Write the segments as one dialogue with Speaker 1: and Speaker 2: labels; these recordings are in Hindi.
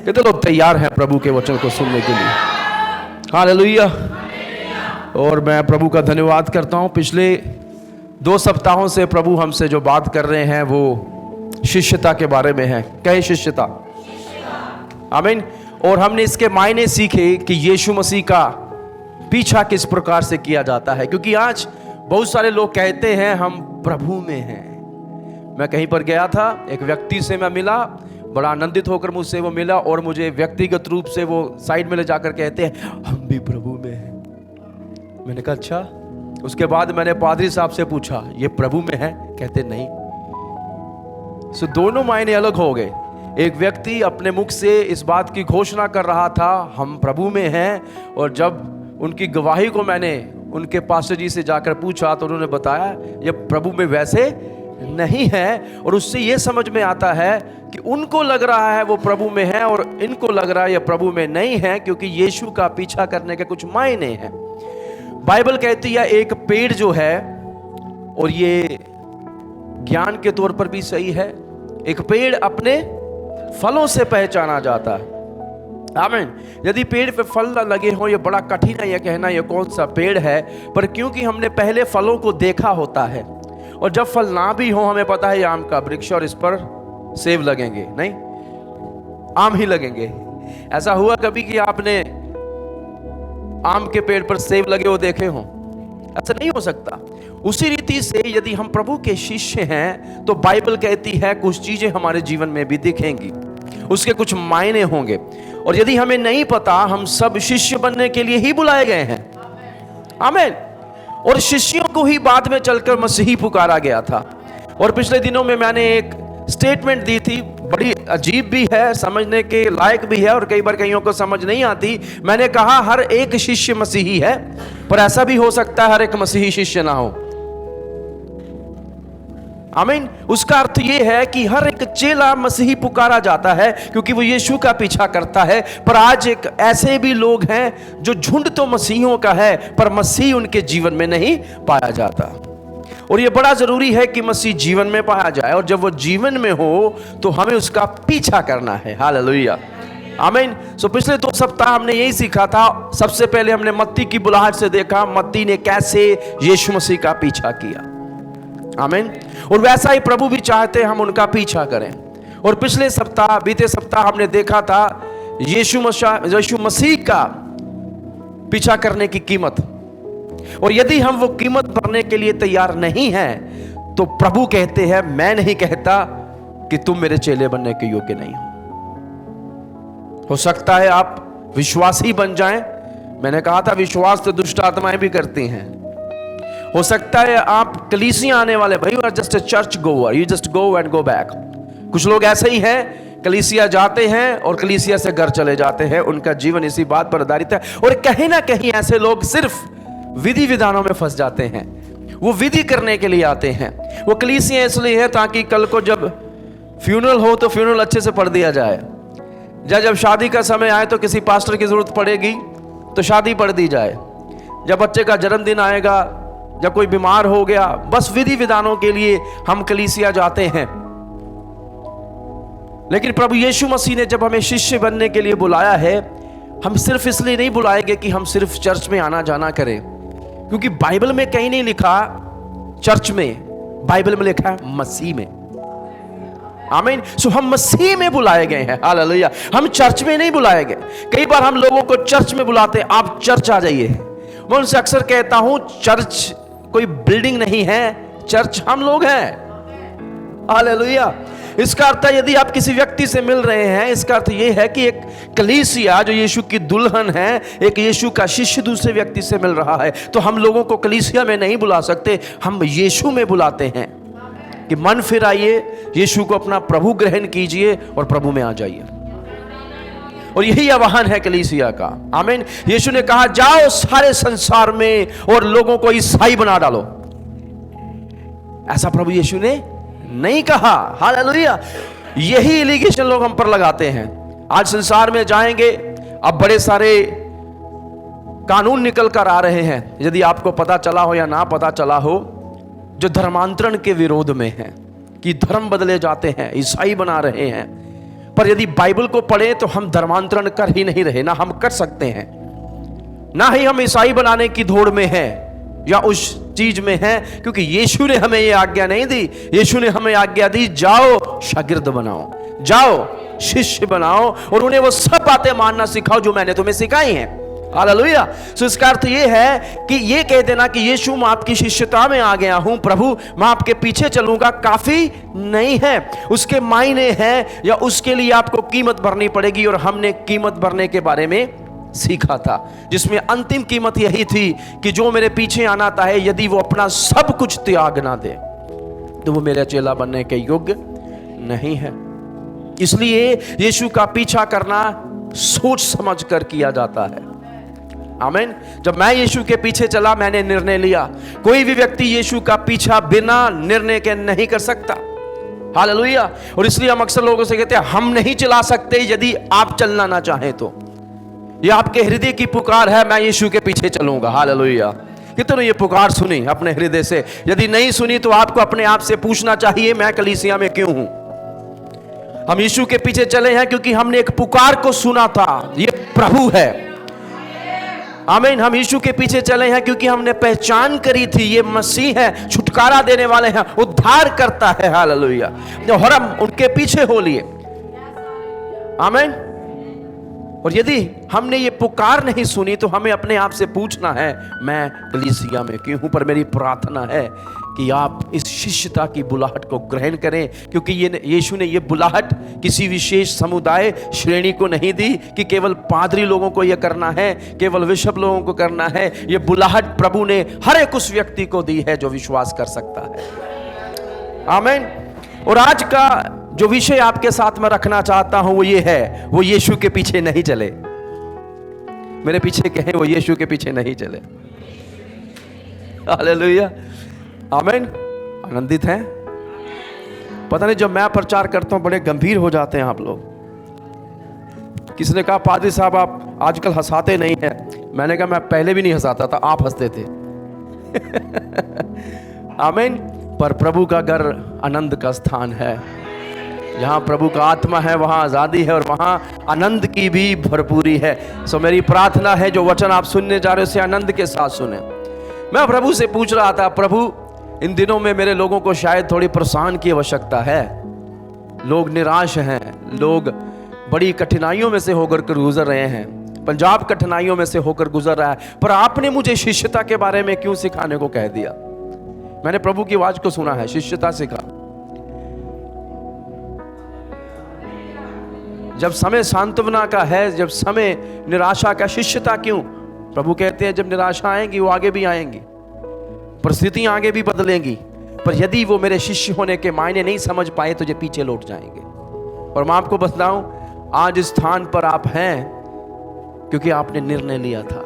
Speaker 1: कितने लोग तैयार हैं प्रभु के वचन को सुनने के लिए? हालेलुया। और मैं प्रभु का धन्यवाद करता हूँ। पिछले 2 सप्ताहों से प्रभु हमसे जो बात कर रहे हैं वो शिष्यता के बारे में है। कहे शिष्यता। आमीन। और हमने इसके मायने सीखे कि यीशु मसीह का पीछा किस प्रकार से किया जाता है, क्योंकि आज बहुत सारे लोग कहते हैं हम प्रभु में हैं। मैं कहीं पर गया था, एक व्यक्ति से मैं मिला, बड़ा आनंदित होकर मुझसे वो मिला और मुझे व्यक्तिगत रूप से वो साइड में ले जाकर कहते हैं हम भी प्रभु में हैं। मैंने कहा अच्छा। उसके बाद मैंने पादरी साहब से पूछा ये प्रभु में है? कहते नहीं। सो दोनों मायने अलग हो गए। एक व्यक्ति अपने मुख से इस बात की घोषणा कर रहा था हम प्रभु में हैं, और जब उनकी गवाही को मैंने उनके पास्टर जी से जाकर पूछा तो उन्होंने बताया ये प्रभु में वैसे नहीं है। और उससे ये समझ में आता है कि उनको लग रहा है वो प्रभु में है और इनको लग रहा है ये प्रभु में नहीं है, क्योंकि यीशु का पीछा करने के कुछ मायने हैं। बाइबल कहती है एक पेड़ जो है, और ये ज्ञान के तौर पर भी सही है, एक पेड़ अपने फलों से पहचाना जाता है। आमीन। यदि पेड़ पे फल ना लगे हो, ये बड़ा कठिन है ये कहना ये कौन सा पेड़ है, पर क्योंकि हमने पहले फलों को देखा होता है, और जब फल ना भी हो हमें पता है ये आम का वृक्ष और इस पर सेब लगेंगे, नहीं आम ही लगेंगे। ऐसा हुआ कभी कि आपने आम के पेड़ पर सेब लगे हो देखे हो? ऐसा नहीं हो सकता। उसी रीति से यदि हम प्रभु के शिष्य हैं तो बाइबल कहती है कुछ चीजें हमारे जीवन में भी दिखेंगी, उसके कुछ मायने होंगे। और यदि हमें नहीं पता, हम सब शिष्य बनने के लिए ही बुलाए गए हैं। आमीन। और शिष्यों को ही बाद में चलकर मसीही पुकारा गया था। और पिछले दिनों में मैंने एक स्टेटमेंट दी थी, बड़ी अजीब भी है, समझने के लायक भी है, और कई बार कईयों को समझ नहीं आती। मैंने कहा हर एक शिष्य मसीही है, पर ऐसा भी हो सकता है हर एक मसीही शिष्य ना हो। आमीन। उसका अर्थ यह है कि हर एक चेला मसीही पुकारा जाता है क्योंकि वो यीशु का पीछा करता है। पर आज एक ऐसे भी लोग हैं जो झुंड तो मसीहियों का है पर मसीह उनके जीवन में नहीं पाया जाता। और ये बड़ा जरूरी है कि मसीह जीवन में पाया जाए, और जब वो जीवन में हो तो हमें उसका पीछा करना है। हालेलुया। आमीन। सो पिछले 2 सप्ताह हमने यही सीखा था। सबसे पहले हमने मत्ती की बुलाहट से देखा मत्ती ने कैसे यीशु मसीह का पीछा किया। आमीन। और वैसा ही प्रभु भी चाहते हम उनका पीछा करें। और पिछले सप्ताह, बीते सप्ताह हमने देखा था यीशु मसीह का पीछा करने की कीमत। और यदि हम वो कीमत भरने के लिए तैयार नहीं हैं तो प्रभु कहते हैं मैं नहीं कहता कि तुम मेरे चेले बनने के योग्य नहीं हो सकता है आप विश्वासी बन जाएं। मैंने कहा था विश्वास तो दुष्ट आत्माएं भी करती हैं। हो सकता है आप कलीसिया आने वाले, भाई you are just a church goer, you just go and go back. कुछ लोग ऐसे ही हैं, कलीसिया जाते हैं और कलीसिया से घर चले जाते हैं, उनका जीवन इसी बात पर आधारित है। और कहीं ना कहीं ऐसे लोग सिर्फ विधि विधानों में फंस जाते हैं। वो विधि करने के लिए आते हैं। वो कलीसिया इसलिए है ताकि कल को जब फ्यूनरल हो तो फ्यूनरल अच्छे से पढ़ दिया जाए, जब शादी का समय आए तो किसी पास्टर की जरूरत पड़ेगी तो शादी पढ़ दी जाए, जब बच्चे का जन्मदिन आएगा, जब कोई बीमार हो गया, बस विधि विधानों के लिए हम कलीसिया जाते हैं। लेकिन प्रभु यीशु मसीह ने जब हमें शिष्य बनने के लिए बुलाया है, हम सिर्फ इसलिए नहीं बुलाएंगे कि हम सिर्फ चर्च में आना जाना करें, क्योंकि बाइबल में कहीं नहीं लिखा चर्च में, बाइबल में लिखा है मसीह में। आमीन। सो हम मसीह में बुलाए गए हैं। हालेलुया। हम चर्च में नहीं बुलाए गए। कई बार हम लोगों को चर्च में बुलाते हैं, आप चर्च आ जाइए। मैं उनसे अक्सर कहता हूं चर्च कोई बिल्डिंग नहीं है, चर्च हम लोग हैं। हालेलुया। इसका अर्थ है यदि आप किसी व्यक्ति से मिल रहे हैं, इसका अर्थ यह है कि एक कलीसिया जो यीशु की दुल्हन है, एक यीशु का शिष्य दूसरे व्यक्ति से मिल रहा है, तो हम लोगों को कलीसिया में नहीं बुला सकते, हम यीशु में बुलाते हैं कि मन फिर आइए, यीशु को अपना प्रभु ग्रहण कीजिए और प्रभु में आ जाइए। और यही आह्वान है कलीसिया का। आमीन। यीशु ने कहा जाओ सारे संसार में और लोगों को ईसाई बना डालो। ऐसा प्रभु यीशु ने नहीं कहा। हालेलुया। यही एलिगेशन लोग हम पर लगाते हैं। आज संसार में जाएंगे, अब बड़े सारे कानून निकल कर आ रहे हैं, यदि आपको पता चला हो या ना पता चला हो, जो धर्मांतरण के विरोध में हैं कि धर्म बदले जाते हैं, ईसाई बना रहे हैं। पर यदि बाइबल को पढ़े तो हम धर्मांतरण कर ही नहीं रहे, ना हम कर सकते हैं, ना ही हम ईसाई बनाने की दौड़ में हैं या उस चीज में हैं, क्योंकि यीशु ने हमें यह आज्ञा नहीं दी। यीशु ने हमें आज्ञा दी, जाओ शागिर्द बनाओ, जाओ शिष्य बनाओ और उन्हें वो सब बातें मानना सिखाओ जो मैंने तुम्हें सिखाई हैं। हालेलुया। सो इसका अर्थ ये है कि ये कह देना कि यीशु मैं आपकी शिष्यता में आ गया हूं, प्रभु मैं आपके पीछे चलूंगा, काफी नहीं है। उसके मायने हैं या उसके लिए आपको कीमत भरनी पड़ेगी, और हमने कीमत भरने के बारे में सीखा था, जिसमें अंतिम कीमत यही थी कि जो मेरे पीछे आना चाहे यदि वो अपना सब कुछ त्याग ना दे तो वो मेरा चेला बनने के योग्य नहीं है। इसलिए यीशु का पीछा करना सोच समझ कर किया जाता है। आमीन। जब मैं यीशु के पीछे चला, मैंने निर्णय लिया। कोई भी व्यक्ति यीशु का पीछा बिना निर्णय के नहीं कर सकता। हालेलुया। और इसलिए हम अक्सर लोगों से कहते हैं हम नहीं चला सकते, यदि आप चलना ना चाहें तो। ये आपके हृदय की पुकार है, मैं यीशु के पीछे चलूंगा। हालेलुया। कितने ये पुकार सुनी अपने हृदय से? यदि नहीं सुनी तो आपको अपने आप से पूछना चाहिए, मैं कलीसिया में क्यों हूं? हम यीशु के पीछे चले हैं क्योंकि हमने एक पुकार को सुना था, ये प्रभु है। आमीन। हम यीशु के पीछे चले हैं क्योंकि हमने पहचान करी थी ये मसीह है, छुटकारा देने वाले हैं, उद्धार करता है। हालेलुया। और हम उनके पीछे हो लिए। आमीन। और यदि हमने ये पुकार नहीं सुनी तो हमें अपने आप से पूछना है, मैं कलीसिया में क्यों हूं? पर मेरी प्रार्थना है कि आप इस शिष्यता की बुलाहट को ग्रहण करें, क्योंकि ये यीशु ने ये बुलाहट किसी विशेष समुदाय श्रेणी को नहीं दी कि केवल पादरी लोगों को ये करना है, केवल बिशप लोगों को करना है। ये बुलाहट प्रभु ने हर एक उस व्यक्ति को दी है जो विश्वास कर सकता है। आमीन। और आज का जो विषय आपके साथ में रखना चाहता हूं वो ये है, वो यीशु के पीछे नहीं चले। मेरे पीछे कहें, वो यीशु के पीछे नहीं चले। हालेलुया। आमीन। आनंदित हैं? पता नहीं, जब मैं प्रचार करता हूं बड़े गंभीर हो जाते हैं आप लोग। किसी ने कहा पादरी साहब आप आजकल हंसाते नहीं हैं। मैंने कहा मैं पहले भी नहीं हंसाता था, आप हंसते थे। आमीन। पर प्रभु का घर आनंद का स्थान है। जहाँ प्रभु का आत्मा है वहाँ आज़ादी है और वहाँ आनंद की भी भरपूरी है। सो मेरी प्रार्थना है जो वचन आप सुनने जा रहे हो उसे आनंद के साथ सुने। मैं प्रभु से पूछ रहा था, प्रभु इन दिनों में मेरे लोगों को शायद थोड़ी प्रोत्साहन की आवश्यकता है। लोग निराश हैं, लोग बड़ी कठिनाइयों में से होकर गुजर रहे हैं। पंजाब कठिनाइयों में से होकर गुजर रहा है, पर आपने मुझे शिष्यता के बारे में क्यों सिखाने को कह दिया? मैंने प्रभु की आवाज को सुना है, शिष्यता सिखा। जब समय सांत्वना का है, जब समय निराशा का, शिष्यता क्यों? प्रभु कहते हैं जब निराशा आएगी वो आगे भी आएंगी, परिस्थितियां आगे भी बदलेंगी, पर यदि वो मेरे शिष्य होने के मायने नहीं समझ पाए तो ये पीछे लौट जाएंगे। और मैं आपको बताऊं, आज इस स्थान पर आप हैं क्योंकि आपने निर्णय लिया था।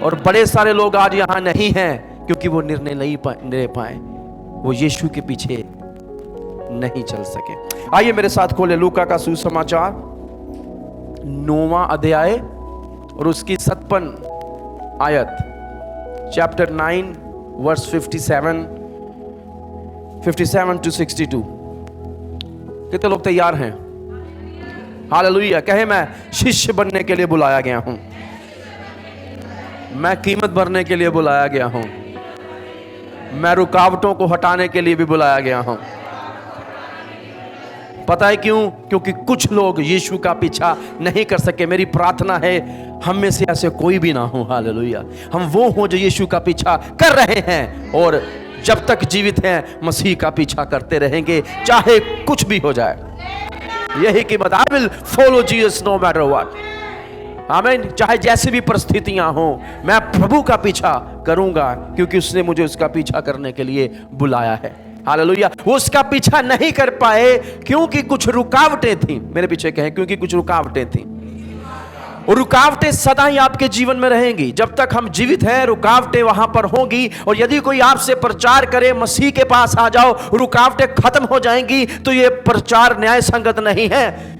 Speaker 1: और बड़े सारे लोग आज यहां नहीं हैं क्योंकि वो निर्णय नहीं ले पाए, वो यीशु के पीछे नहीं चल सके। आइए मेरे साथ खोले लूका का सुसमाचार 9वां अध्याय और उसकी 57 आयत, चैप्टर 9 वर्स 57 to 62। कितने लोग तैयार हैं? हालेलुया। कहे मैं शिष्य बनने के लिए बुलाया गया हूं, मैं कीमत भरने के लिए बुलाया गया हूं, मैं रुकावटों को हटाने के लिए भी बुलाया गया हूं। पता है क्यों? क्योंकि कुछ लोग यीशु का पीछा नहीं कर सके। मेरी प्रार्थना है हम में से ऐसे कोई भी ना हो। हालेलुया। हम वो हो जो यीशु का पीछा कर रहे हैं और जब तक जीवित हैं मसीह का पीछा करते रहेंगे, चाहे कुछ भी हो जाए। यही कीमत, I will follow Jesus no matter what. आमीन। चाहे जैसी भी परिस्थितियां हो, मैं प्रभु का पीछा करूंगा क्योंकि उसने मुझे उसका पीछा करने के लिए बुलाया है। हालेलुया। वो उसका पीछा नहीं कर पाए क्योंकि कुछ रुकावटें थी। मेरे पीछे कहें, क्योंकि कुछ रुकावटें थी। और रुकावटें सदा ही आपके जीवन में रहेंगी। जब तक हम जीवित हैं रुकावटें वहां पर होंगी। और यदि कोई आपसे प्रचार करे मसीह के पास आ जाओ, रुकावटें खत्म हो जाएंगी, तो ये प्रचार न्याय संगत नहीं है,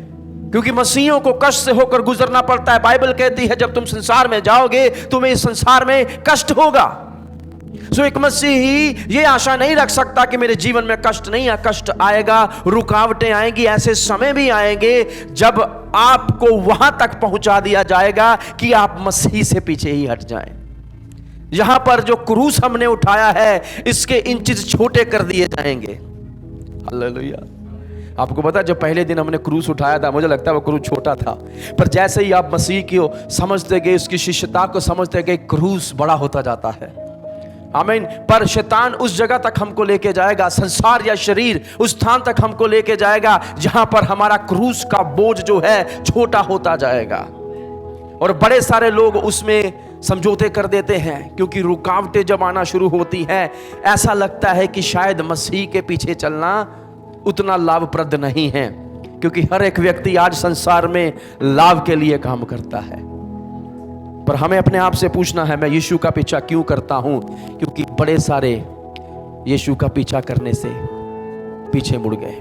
Speaker 1: क्योंकि मसीहियों को कष्ट से होकर गुजरना पड़ता है। बाइबल कहती है जब तुम संसार में जाओगे तुम्हें इस संसार में कष्ट होगा। सो एक मसीही ये आशा नहीं रख सकता कि मेरे जीवन में कष्ट नहीं है, कष्ट आएगा, रुकावटें आएंगी, ऐसे समय भी आएंगे जब आपको वहां तक पहुंचा दिया जाएगा कि आप मसीह से पीछे ही हट जाएं। यहां पर जो क्रूस हमने उठाया है इसके इंचेस छोटे कर दिए जाएंगे। हालेलुया। आपको पता है जब पहले दिन हमने क्रूस उठाया था मुझे लगता है वो क्रूस छोटा था, पर जैसे ही आप मसीह को समझते गए, उसकी शिष्यता को समझते गए, क्रूस बड़ा होता जाता है। आमीन। पर शैतान उस जगह तक हमको लेके जाएगा, संसार या शरीर उस स्थान तक हमको लेके जाएगा जहां पर हमारा क्रूस का बोझ जो है छोटा होता जाएगा। और बड़े सारे लोग उसमें समझौते कर देते हैं क्योंकि रुकावटें जब आना शुरू होती हैं ऐसा लगता है कि शायद मसीह के पीछे चलना उतना लाभप्रद नहीं है, क्योंकि हर एक व्यक्ति आज संसार में लाभ के लिए काम करता है। पर हमें अपने आप से पूछना है, मैं यीशु का पीछा क्यों करता हूं? क्योंकि बड़े सारे यीशु का पीछा करने से पीछे मुड़ गए।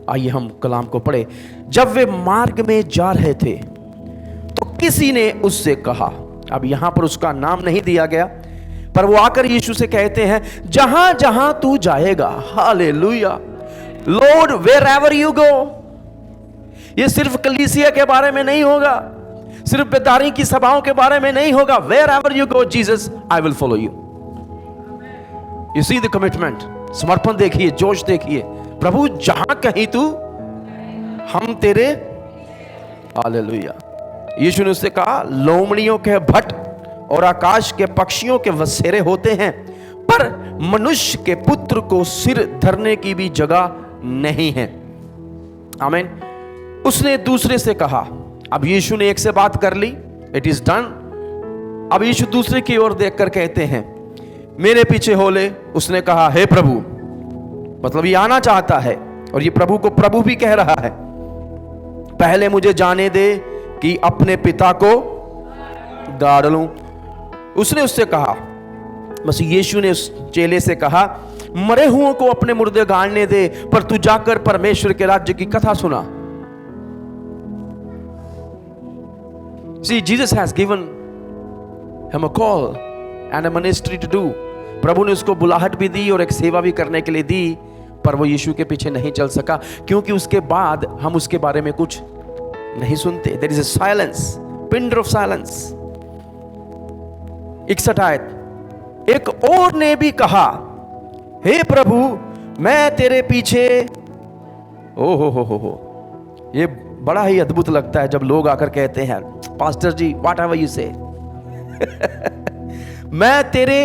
Speaker 1: आइए हम कलाम को पढ़े। जब वे मार्ग में जा रहे थे तो किसी ने उससे कहा, अब यहां पर उसका नाम नहीं दिया गया, पर वो आकर यीशु से कहते हैं, जहां जहां तू जाएगा, हालेलुया, lord wherever you go. ये सिर्फ कलीसिया के बारे में नहीं होगा, सिर्फ बेदारी की सभाओं के बारे में नहीं होगा। Wherever you go Jesus I will follow you. You see the commitment, समर्पण देखिए, जोश देखिए। प्रभु जहां कहीं तू हम तेरे। हालेलुया। यीशु ने उससे कहा, लोमड़ियों के भट्ट और आकाश के पक्षियों के वसेरे होते हैं, पर मनुष्य के पुत्र को सिर धरने की भी जगह नहीं है। आमीन। उसने दूसरे से कहा, अब यीशु ने एक से बात कर ली, इट इज डन। अब यीशु दूसरे की ओर देखकर कहते हैं, मेरे पीछे हो ले। उसने कहा, हे प्रभु, मतलब ये आना चाहता है और ये प्रभु को प्रभु भी कह रहा है, पहले मुझे जाने दे कि अपने पिता को गाड़ लूं। उसने उससे कहा, बस यीशु ने उस चेले से कहा, मरे हुओं को अपने मुर्दे गाड़ने दे, पर तू जाकर परमेश्वर के राज्य की कथा सुना। See, Jesus has given him a call and a ministry to do. प्रभु ने उसको बुलाहट भी दी और एक सेवा भी करने के लिए दी, पर वो यीशु के पीछे नहीं चल सका क्योंकि उसके बाद हम उसके बारे में कुछ नहीं सुनते। There is a silence, पिंड ऑफ साइलेंस। 61 आयत। एक और ने भी कहा, हे प्रभु, मैं तेरे पीछे। ओ हो, ये बड़ा ही अद्भुत लगता है जब लोग आकर कहते हैं, pastor ji whatever you say, मैं तेरे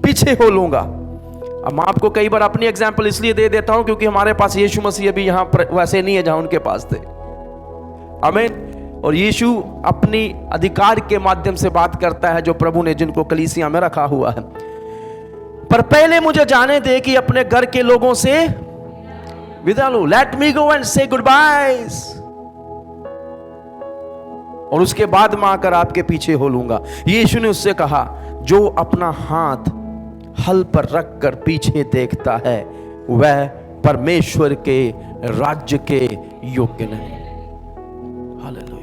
Speaker 1: पीछे हो लूंगा। अब मैं आपको कई बार अपनी एग्जाम्पल इसलिए दे देता हूं क्योंकि हमारे पास यीशु मसीह अभी यहां पर वैसे नहीं है जहां उनके पास थे। आमीन। और यीशु अपनी अधिकार के माध्यम से बात करता है जो प्रभु ने जिनको कलीसिया में रखा हुआ है। पर पहले मुझे जाने दे कि अपने घर के लोगों से विदा लूं। लेट मी गो एंड से गुड बायज, और उसके बाद मैं आकर आपके पीछे हो लूंगा। यीशु ने उससे कहा, जो अपना हाथ हल पर रखकर पीछे देखता है वह परमेश्वर के राज्य के योग्य नहीं। हालेलुया।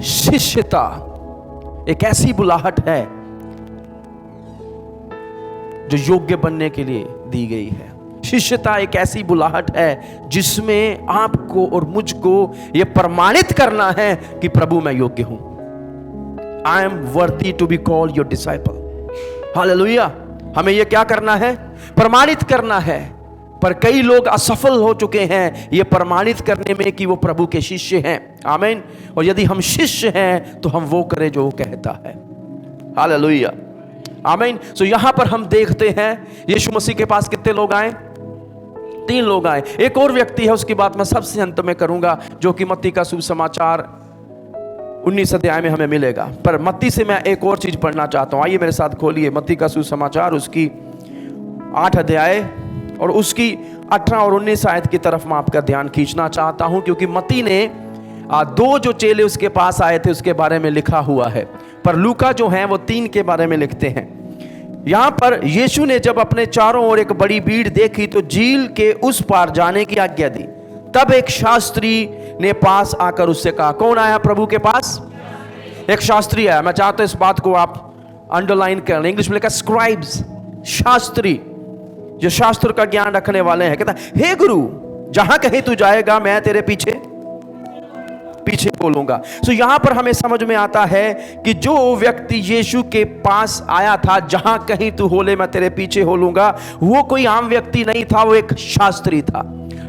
Speaker 1: शिष्यता एक ऐसी बुलाहट है जो योग्य बनने के लिए दी गई है। शिष्यता एक ऐसी बुलाहट है जिसमें आपको और मुझको यह प्रमाणित करना है कि प्रभु मैं योग्य हूं। I am worthy to be called your disciple. हालेलुया। हमें यह क्या करना है? प्रमाणित करना है। पर कई लोग असफल हो चुके हैं यह प्रमाणित करने में कि वो प्रभु के शिष्य हैं। आमीन। और यदि हम शिष्य हैं तो हम वो करें जो वो कहता है। हालेलुया। आमीन। सो यहां पर हम देखते हैं यीशु मसीह के पास कितने लोग आए? 3 लोग आए। एक और व्यक्ति है, उसकी बात मैं सबसे अंत में करूंगा, जो कि मत्ती का सुसमाचार 19 अध्याय में हमें मिलेगा। पर मत्ती से मैं एक और चीज पढ़ना चाहता हूं। आइए मेरे साथ खोलिए मत्ती का सुसमाचार, उसकी 8 अध्याय और उसकी 18 और 19 आयत की तरफ मैं आपका ध्यान खींचना चाहता हूं, क्योंकि मत्ती ने 2 जो चेले उसके पास आए थे उसके बारे में लिखा हुआ है, पर लूका जो है वो 3 के बारे में लिखते हैं। यहां पर यीशु ने जब अपने चारों ओर एक बड़ी भीड़ देखी तो झील के उस पार जाने की आज्ञा दी। तब एक शास्त्री ने पास आकर उससे कहा, कौन आया प्रभु के पास? एक शास्त्री है, मैं चाहता हूं इस बात को आप अंडरलाइन कर लें। इंग्लिश में लिखा स्क्राइब्स, शास्त्री, जो शास्त्र का ज्ञान रखने वाले हैं। कहता हे गुरु, जहां कहीं तू जाएगा मैं तेरे पीछे पीछे बोलूंगा। सो यहां पर हमें समझ में आता है कि जो व्यक्ति यीशु के पास आया था, जहां कहीं तू होले मैं तेरे पीछे होलूंगा, वो कोई आम व्यक्ति नहीं था, वो एक शास्त्री था।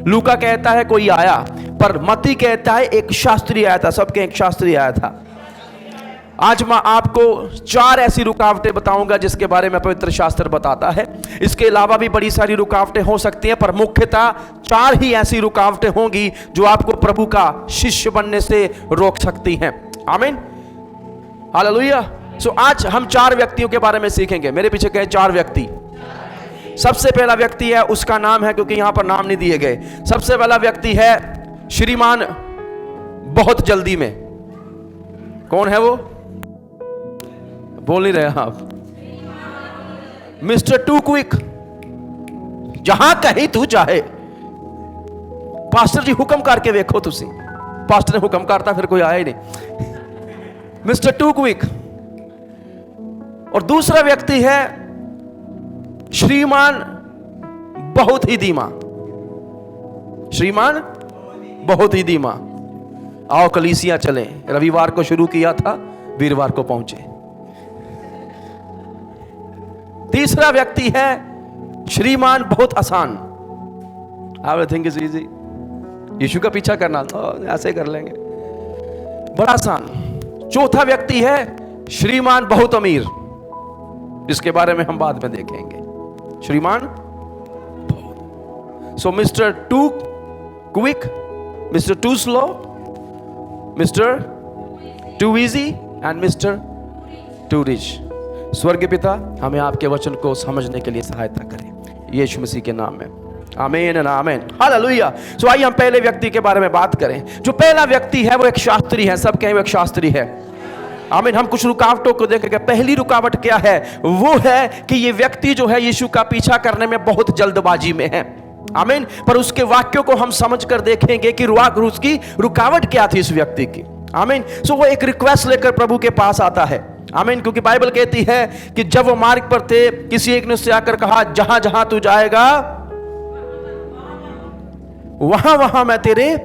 Speaker 1: लूका कहता है कोई आया, पर मत्ती कहता है एक शास्त्री आया था। सबके एक शास्त्री आया था। आज मैं आपको 4 ऐसी रुकावटें बताऊंगा जिसके बारे में पवित्र शास्त्र बताता है। इसके अलावा भी बड़ी सारी रुकावटें हो सकती हैं, पर मुख्यतः 4 ही ऐसी रुकावटें होंगी जो आपको प्रभु का शिष्य बनने से रोक सकती हैं। आमीन, हालेलुया। सो आज हम 4 व्यक्तियों के बारे में सीखेंगे। मेरे पीछे कहे 4 व्यक्ति। सबसे पहला व्यक्ति है, उसका नाम है, क्योंकि यहां पर नाम नहीं दिए गए, सबसे पहला व्यक्ति है श्रीमान बहुत जल्दी में। कौन है वो? बोल नहीं रहे आप। मिस्टर टू क्विक, जहां कहीं तू चाहे। पास्टर जी हुक्म करके देखो तुसी। पास्टर ने हुक्म करता, फिर कोई आया ही नहीं। Mister too quick. और दूसरा व्यक्ति है श्रीमान बहुत ही धीमा। श्रीमान बहुत ही धीमा। आओ कलीसिया चलें। रविवार को शुरू किया था, वीरवार को पहुंचे। तीसरा व्यक्ति है श्रीमान बहुत आसान। Everything is easy. यीशु का पीछा करना ऐसे कर लेंगे, बड़ा आसान। चौथा व्यक्ति है श्रीमान बहुत अमीर, जिसके बारे में हम बाद में देखेंगे। श्रीमान so mister too quick, mister too slow, mister too easy and mister too rich. स्वर्गीय पिता, हमें आपके वचन को समझने के लिए सहायता करें, यीशु मसीह के नाम में, आमीन एंड आमीन, हालेलुया। सो आइए हम पहले व्यक्ति के बारे में बात करें। जो पहला व्यक्ति है वो एक शास्त्री है। सब कहें वो एक शास्त्री है। आमीन। हम कुछ रुकावटों को देखेंगे। पहली रुकावट क्या है? वो है कि ये व्यक्ति जो है यीशु का पीछा करने में बहुत जल्दबाजी में है। आमीन। पर उसके वाक्यों को हम समझ कर देखेंगे कि उसकी रुकावट क्या थी इस व्यक्ति की। आमीन। सो वो एक रिक्वेस्ट लेकर प्रभु के पास आता है। आमीन। क्योंकि बाइबल कहती है कि जब वो मार्ग पर थे, किसी एक ने उससे आकर कहा, जहां जहां तू जाएगा वहां वहां मैं तेरे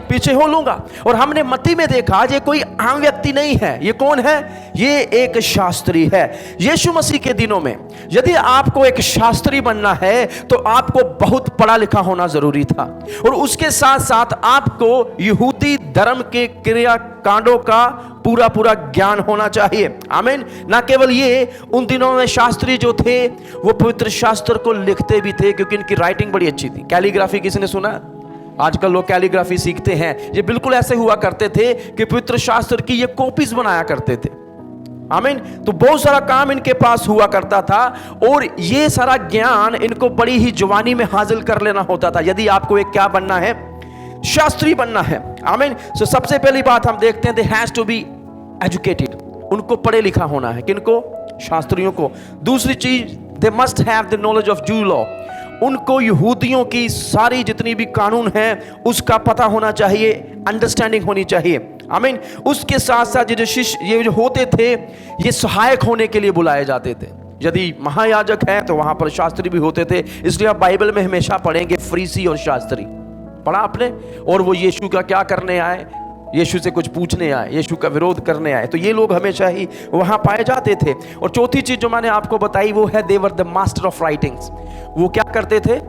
Speaker 1: पीछे हो लूंगा। और हमने मत्ती में देखा ये कोई आम व्यक्ति नहीं है। ये कौन है? ये एक शास्त्री है। यीशु मसीह के दिनों में यदि आपको एक शास्त्री बनना है तो आपको बहुत पढ़ा लिखा होना जरूरी था, और उसके साथ साथ आपको यहूदी धर्म के क्रिया कांडों का पूरा पूरा ज्ञान होना चाहिए। आमीन। ना केवल ये, उन दिनों में शास्त्री जो थे वो पवित्र शास्त्र को लिखते भी थे, क्योंकि इनकी राइटिंग बड़ी अच्छी थी। कैलीग्राफी किसी ने सुना? आजकल लोग कैलीग्राफी सीखते हैं। ये बिल्कुल ऐसे हुआ करते थे कि पवित्र शास्त्र की ये कॉपीज बनाया करते थे। आमीन। तो बहुत सारा काम इनके पास हुआ करता था, और ये सारा ज्ञान इनको बड़ी ही जवानी में हासिल कर लेना होता था यदि आपको एक क्या बनना है? शास्त्री बनना है। आमीन। सो सबसे पहली बात हम देखते हैं, they has to be educated. उनको पढ़े लिखा होना है। किनको? शास्त्रियों को। दूसरी चीज, they must have the knowledge of जू लॉ। उनको यहूदियों की सारी जितनी भी कानून है उसका पता होना चाहिए, अंडरस्टैंडिंग होनी चाहिए। आमीन। उसके साथ साथ ये जो शिष्य ये जो होते थे, ये सहायक होने के लिए बुलाए जाते थे। यदि महायाजक है तो वहां पर शास्त्री भी होते थे। इसलिए आप बाइबल में हमेशा पढ़ेंगे फरीसी और शास्त्री। पढ़ा आपने? और वो यीशु का क्या करने आए? यीशु से कुछ पूछने आए, यीशु का विरोध करने आए। तो ये लोग हमेशा ही वहां पाए जाते थे। और चौथी चीज जो मैंने आपको बताई वो है, they were the master of writings. वो क्या करते थे?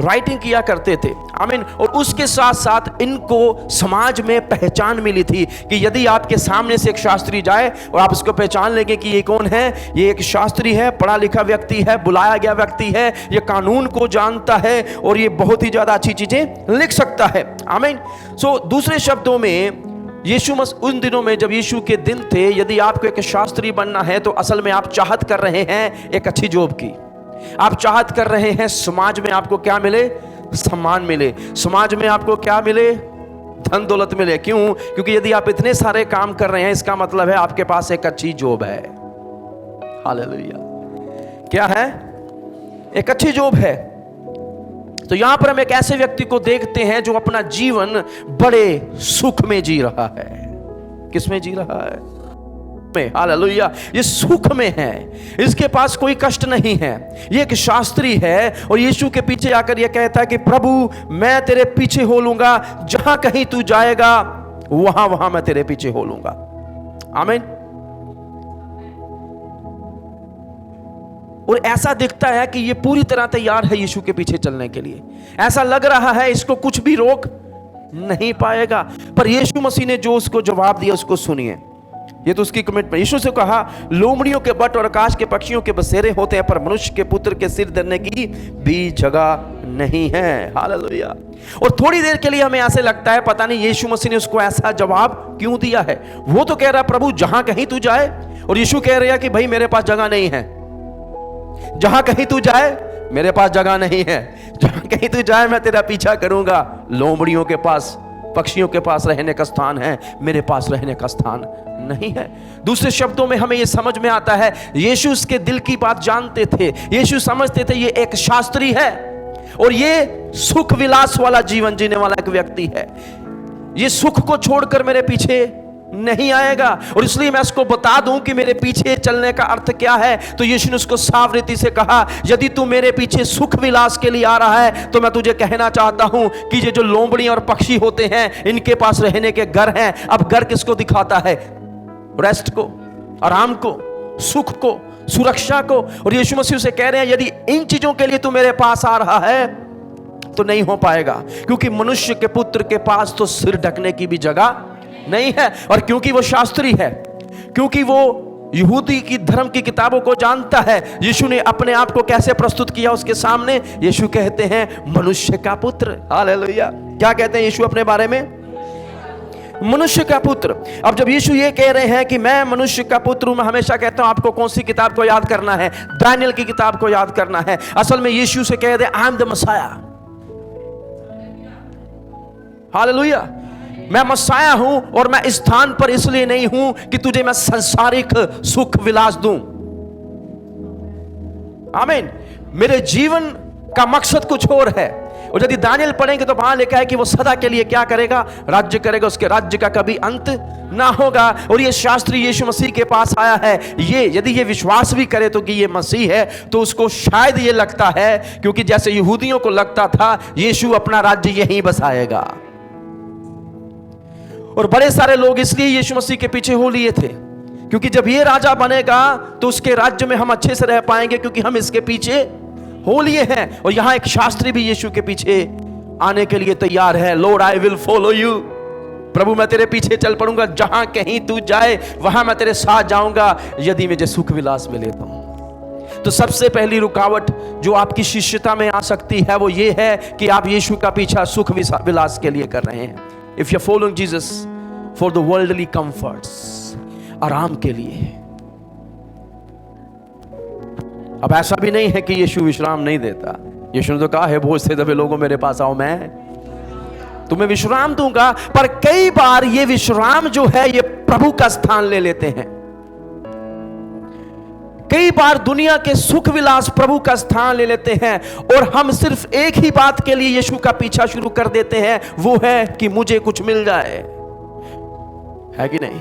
Speaker 1: राइटिंग किया करते थे। आमीन। और उसके साथ साथ इनको समाज में पहचान मिली थी कि यदि आपके सामने से एक शास्त्री जाए और आप उसको पहचान लेंगे कि ये कौन है, ये एक शास्त्री है, पढ़ा लिखा व्यक्ति है, बुलाया गया व्यक्ति है, ये कानून को जानता है और ये बहुत ही ज्यादा अच्छी चीजें लिख सकता है। आमीन। सो दूसरे शब्दों में, यीशु उन दिनों में जब यीशु के दिन थे, यदि आपको एक शास्त्री बनना है तो असल में आप चाहत कर रहे हैं एक अच्छी जॉब की। आप चाहत कर रहे हैं समाज में आपको क्या मिले? सम्मान मिले। समाज में आपको क्या मिले? धन दौलत मिले। क्यों? क्योंकि यदि आप इतने सारे काम कर रहे हैं, इसका मतलब है आपके पास एक अच्छी जॉब है। हालेलुया। क्या है? एक अच्छी जॉब है। तो यहां पर हम एक ऐसे व्यक्ति को देखते हैं जो अपना जीवन बड़े सुख में जी रहा है। किसमें जी रहा है? हालेलुया। ये सुख में है, इसके पास कोई कष्ट नहीं है। ये एक शास्त्री है और यीशु के पीछे आकर ये कहता है कि प्रभु मैं तेरे पीछे हो लूंगा, जहां कहीं तू जाएगा वहां वहां मैं तेरे पीछे हो लूंगा। आमीन। और ऐसा दिखता है कि ये पूरी तरह तैयार है यीशु के पीछे चलने के लिए। ऐसा लग रहा है इसको कुछ भी रोक नहीं पाएगा, पर यीशु मसीह ने जो उसको जवाब दिया उसको सुनिए। ये तो उसकी कमिटमेंट। यीशु से कहा, लोमड़ियों के बट और आकाश के पक्षियों के बसेरे होते हैं, पर मनुष्य के पुत्र के सिर धरने की भी जगह नहीं है। हालेलुया। और थोड़ी देर के लिए हमें ऐसे लगता है पता नहीं यीशु मसीह ने उसको ऐसा जवाब क्यों दिया है। वो तो कह रहा प्रभु जहां कहीं तू जाए, और यीशु कह रहा है कि भाई मेरे पास जगह नहीं है। जहां कहीं तू जाए मेरे पास जगह नहीं है, जहां कहीं तू जाए मैं तेरा पीछा करूंगा। लोमड़ियों के पास, पक्षियों के पास रहने का स्थान है, मेरे पास रहने का स्थान नहीं है। दूसरे शब्दों में हमें यह समझ में आता है यीशु उसके दिल की बात जानते थे। यीशु समझते थे ये एक शास्त्री है और ये सुख विलास वाला जीवन जीने वाला एक व्यक्ति है। ये सुख को छोड़कर मेरे पीछे नहीं आएगा। और इसलिए मैं उसको बता दूं कि मेरे पीछे चलने का अर्थ क्या है। तो यीशु ने उसको साफ रीति से कहा, यदि तू मेरे पीछे सुख विलास के लिए आ रहा है तो मैं तुझे कहना चाहता हूं कि ये जो लोमड़ी और पक्षी होते हैं इनके पास रहने के घर हैं। अब घर किसको दिखाता है? रेस्ट को, आराम को, सुख को, सुरक्षा को। और यीशु मसीह से कह रहे हैं यदि इन चीजों के लिए तू मेरे पास आ रहा है तो नहीं हो पाएगा, क्योंकि मनुष्य के पुत्र के पास तो सिर ढकने की भी जगह नहीं है। और क्योंकि वो शास्त्री है, क्योंकि वो यहूदी की धर्म की किताबों को जानता है, यीशु ने अपने आप को कैसे प्रस्तुत किया उसके सामने? यीशु कहते हैं मनुष्य का पुत्र। हालेलुया। क्या कहते हैं यीशु अपने बारे में? मनुष्य का पुत्र। अब जब यीशु ये कह रहे हैं कि मैं मनुष्य का पुत्र हूं, मैं हमेशा कहता हूं आपको कौन सी किताब को याद करना है? दानियल की किताब को याद करना है। असल में यीशु से कह दे आई एम द मसाया। हालेलुया। मैं मसाया हूं और मैं इस स्थान पर इसलिए नहीं हूं कि तुझे मैं संसारिक सुख विलास दूं। आमीन। मेरे जीवन का मकसद कुछ और है। और यदि दानियल पढ़ेंगे तो वहां लिखा है कि वो सदा के लिए क्या करेगा? राज्य करेगा, उसके राज्य का कभी अंत ना होगा। और ये शास्त्री यीशु मसीह के पास आया है, ये यदि ये विश्वास भी करे तो कि ये मसीह है, तो उसको शायद ये लगता है, क्योंकि जैसे यहूदियों को लगता था यीशु अपना राज्य यहीं बसाएगा। और बड़े सारे लोग इसलिए यीशु मसीह के पीछे हो लिए थे, क्योंकि जब ये राजा बनेगा तो उसके राज्य में हम अच्छे से रह पाएंगे, क्योंकि हम इसके पीछे हो लिए हैं। और यहां एक शास्त्री भी यीशु के पीछे आने के लिए तैयार है। Lord I will follow you. प्रभु मैं तेरे पीछे चल पड़ूंगा, जहां कहीं तू जाए वहां मैं तेरे साथ जाऊंगा, यदि मुझे सुख विलास मिले तो। सबसे पहली रुकावट जो आपकी शिष्यता में आ सकती है वो ये है कि आप यीशु का पीछा सुख विलास के लिए कर रहे हैं। If you're following Jesus for the worldly comforts, आराम के लिए। अब ऐसा भी नहीं है कि यीशु विश्राम नहीं देता। यीशु ने तो कहा है बोझ से दबे लोगों मेरे पास आओ, मैं तुम्हें विश्राम दूंगा। पर कई बार ये विश्राम जो है ये प्रभु का स्थान ले लेते हैं। कई बार दुनिया के सुख विलास प्रभु का स्थान ले लेते हैं और हम सिर्फ एक ही बात के लिए यीशु का पीछा शुरू कर देते हैं, वो है कि मुझे कुछ मिल जाए। है कि नहीं?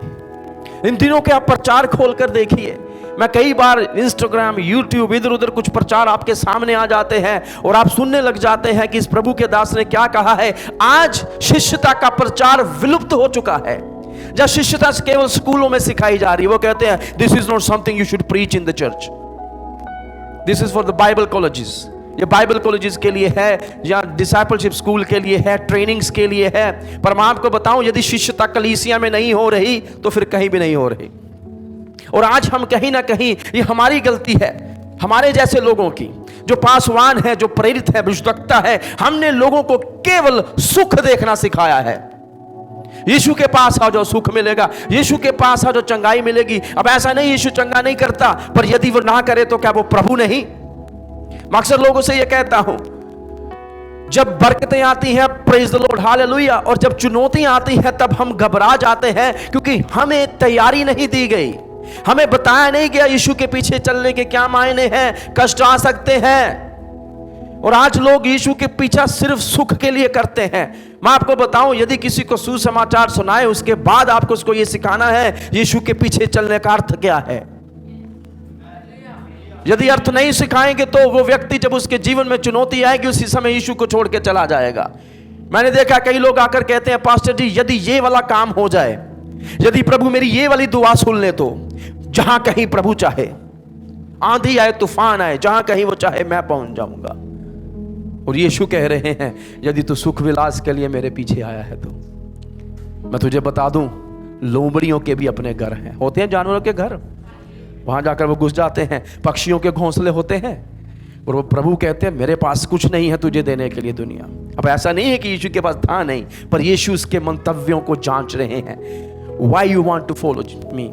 Speaker 1: इन दिनों के आप प्रचार खोलकर देखिए। मैं कई बार इंस्टाग्राम, यूट्यूब, इधर उधर कुछ प्रचार आपके सामने आ जाते हैं और आप सुनने लग जाते हैं कि इस प्रभु के दास ने क्या कहा है। आज शिष्यता का प्रचार विलुप्त हो चुका है। जब शिष्यता केवल स्कूलों में सिखाई जा रही है, वो कहते हैं this is not something you should preach in the church, this is for the Bible colleges. ये बाइबल कॉलेजेस के लिए है या डिसाइपलशिप स्कूल के लिए है, ट्रेनिंग्स के लिए है। पर मैं आपको बताऊं यदि शिष्यता कलीसिया में नहीं हो रही तो फिर कहीं भी नहीं हो रही। और आज हम कहीं ना कहीं, ये हमारी गलती है, हमारे जैसे लोगों की, जो पासवान है, जो प्रेरित है, विशुद्धता है, हमने लोगों को केवल सुख देखना सिखाया है। यीशु के पास आओ जो सुख मिलेगा, यीशु के पास आओ जो चंगाई मिलेगी। अब ऐसा नहीं यीशु चंगा नहीं करता, पर यदि वो ना करे तो क्या वो प्रभु नहीं? मैं अक्सर लोगों से ये कहता हूं, जब बरकतें आती हैं प्रेज द लॉर्ड, हालेलुया, और जब चुनौतियां आती हैं तब हम घबरा जाते हैं, क्योंकि हमें तैयारी नहीं दी गई, हमें बताया नहीं गया यीशु के पीछे चलने के क्या मायने हैं। कष्ट आ सकते हैं, और आज लोग यीशु के पीछा सिर्फ सुख के लिए करते हैं। मैं आपको बताऊं, यदि किसी को सुसमाचार सुनाए उसके बाद आपको उसको ये सिखाना है यीशु के पीछे चलने का अर्थ क्या है। यदि अर्थ नहीं सिखाएंगे तो वो व्यक्ति जब उसके जीवन में चुनौती आएगी उसी समय यीशु को छोड़ के चला जाएगा। मैंने देखा कई लोग आकर कहते हैं पास्टर जी यदि ये वाला काम हो जाए, यदि प्रभु मेरी ये वाली दुआ सुन ले तो जहां कहीं प्रभु चाहे, आंधी आए तूफान आए, जहां कहीं वो चाहे मैं पहुंच जाऊंगा। और यीशु कह रहे हैं यदि तू सुख विलास के लिए मेरे पीछे आया है तो मैं तुझे बता दूं, लोमड़ियों के भी अपने घर हैं। होते हैं जानवरों के घर, वहां जाकर वो घुस जाते हैं। पक्षियों के घोंसले होते हैं। और वो प्रभु कहते हैं मेरे पास कुछ नहीं है तुझे देने के लिए दुनिया। अब ऐसा नहीं है कि यीशु के पास था नहीं, पर यीशु उसके मंतव्यों को जांच रहे हैं। Why you want to follow me.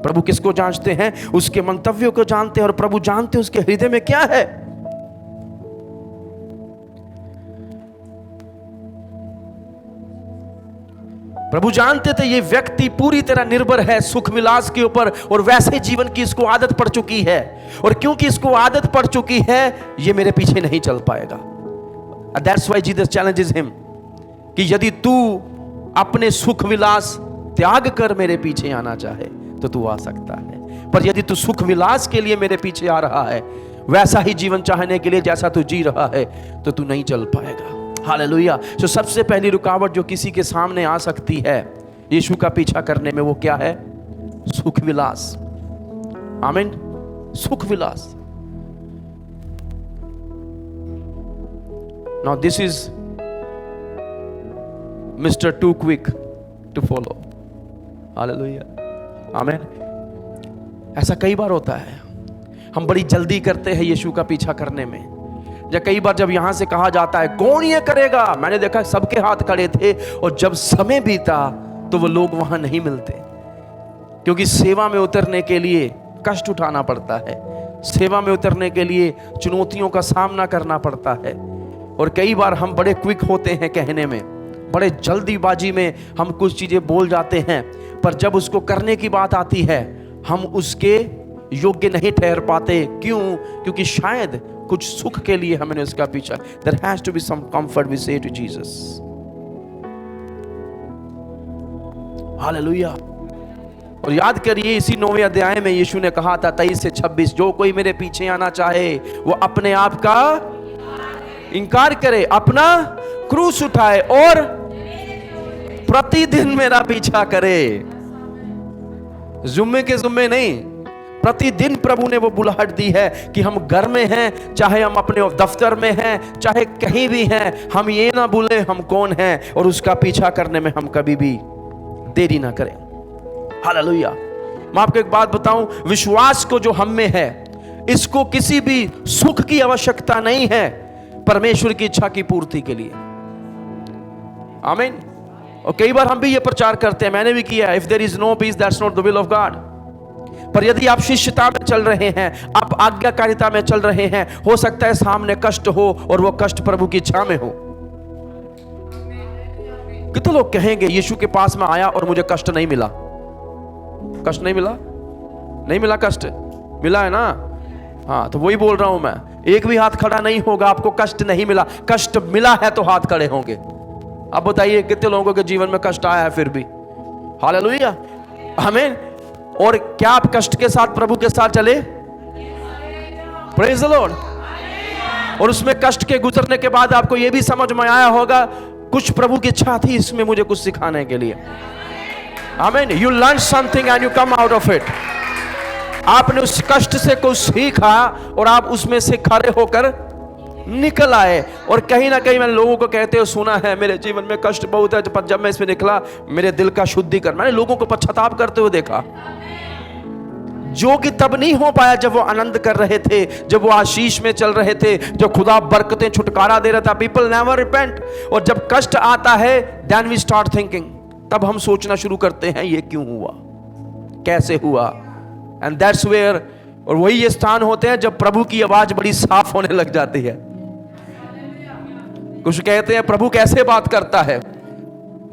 Speaker 1: प्रभु किसको जांचते हैं? उसके मंतव्यों को जानते हैं। और प्रभु जानते हैं उसके हृदय में क्या है। प्रभु जानते थे ये व्यक्ति पूरी तरह निर्भर है सुख विलास के ऊपर, और वैसे जीवन की इसको आदत पड़ चुकी है। और क्योंकि इसको आदत पड़ चुकी है ये मेरे पीछे नहीं चल पाएगा। That's why Jesus challenges him कि यदि तू अपने सुख विलास त्याग कर मेरे पीछे आना चाहे तो तू आ सकता है, पर यदि तू सुख विलास के लिए मेरे पीछे आ रहा है, वैसा ही जीवन चाहने के लिए जैसा तू जी रहा है, तो तू नहीं चल पाएगा। हालेलुया। तो सबसे पहली रुकावट जो किसी के सामने आ सकती है यीशु का पीछा करने में, वो क्या है? सुख विलास। आमीन। सुख विलास। Now this is mister too quick to follow. हालेलुया। आमीन। ऐसा कई बार होता है, हम बड़ी जल्दी करते हैं यीशु का पीछा करने में। या कई बार जब यहां से कहा जाता है कौन ये करेगा, मैंने देखा सबके हाथ खड़े थे, और जब समय बीता तो वो लोग वहां नहीं मिलते, क्योंकि सेवा में उतरने के लिए कष्ट उठाना पड़ता है, सेवा में उतरने के लिए चुनौतियों का सामना करना पड़ता है। और कई बार हम बड़े क्विक होते हैं कहने में, बड़े जल्दीबाजी में हम कुछ चीजें बोल जाते हैं, पर जब उसको करने की बात आती है हम उसके योग्य नहीं ठहर पाते। क्यों? क्योंकि शायद कुछ सुख के लिए हमने उसका पीछा। There has to be some comfort we say to Jesus. Hallelujah. और याद करिए इसी 9वें अध्याय में यीशु ने कहा था 23 से 26, जो कोई मेरे पीछे आना चाहे वो अपने आप का इनकार करे, अपना क्रूस उठाए और प्रतिदिन मेरा पीछा करे। जुम्मे के जुम्मे नहीं, प्रतिदिन प्रभु ने वो बुलाहट दी है कि हम घर में हैं, चाहे हम अपने दफ्तर में हैं, चाहे कहीं भी हैं, हम ये ना भूले हम कौन हैं, और उसका पीछा करने में हम कभी भी देरी ना करें। हालेलुया। मैं आपको एक बात बताऊं, विश्वास को जो हम में है, इसको किसी भी सुख की आवश्यकता नहीं है परमेश्वर की इच्छा की पूर्ति के लिए। आमीन। और कई बार हम भी ये प्रचार करते हैं, मैंने भी किया, if there is no peace that's not the will of God. पर यदि आप शिष्यता में चल रहे हैं, आप आज्ञाकारिता में चल रहे हैं, हो सकता है सामने कष्ट हो और वो कष्ट प्रभु की इच्छा में हो। कितने लोग कहेंगे यीशु के पास में आया और मुझे कष्ट नहीं मिला? कष्ट नहीं मिला? नहीं मिला? कष्ट मिला है ना? हाँ, तो वही बोल रहा हूं मैं। एक भी हाथ खड़ा नहीं होगा आपको कष्ट नहीं मिला। कष्ट मिला है तो हाथ खड़े होंगे। अब बताइए कितने लोगों के जीवन में कष्ट आया है फिर भी? हालेलुया। आमीन। और क्या आप कष्ट के साथ प्रभु के साथ चले? Praise the Lord. और उसमें कष्ट के गुजरने के बाद आपको यह भी समझ में आया होगा कुछ प्रभु की इच्छा थी इसमें मुझे कुछ सिखाने के लिए। आमीन। You learn something and you come out of it. आपने उस कष्ट से कुछ सीखा और आप उसमें से खड़े होकर निकल आए। और कहीं ना कहीं मैंने लोगों को कहते हुए सुना है, मेरे जीवन में कष्ट बहुत है, पर जब मैं इसमें निकला मेरे दिल का शुद्धिकरण, मैंने लोगों को पश्चाताप करते हुए देखा, जो कि तब नहीं हो पाया जब वो आनंद कर रहे थे, जब वो आशीष में चल रहे थे, जो खुदा बरकतें छुटकारा दे रहा था। People never repent. और जब कष्ट आता है देन वी स्टार्ट थिंकिंग, तब हम सोचना शुरू करते हैं ये क्यों हुआ, कैसे हुआ। एंड दैट्स वेयर, और वही ये स्थान होते हैं जब प्रभु की आवाज बड़ी साफ होने लग जाती है। कुछ कहते हैं प्रभु कैसे बात करता है?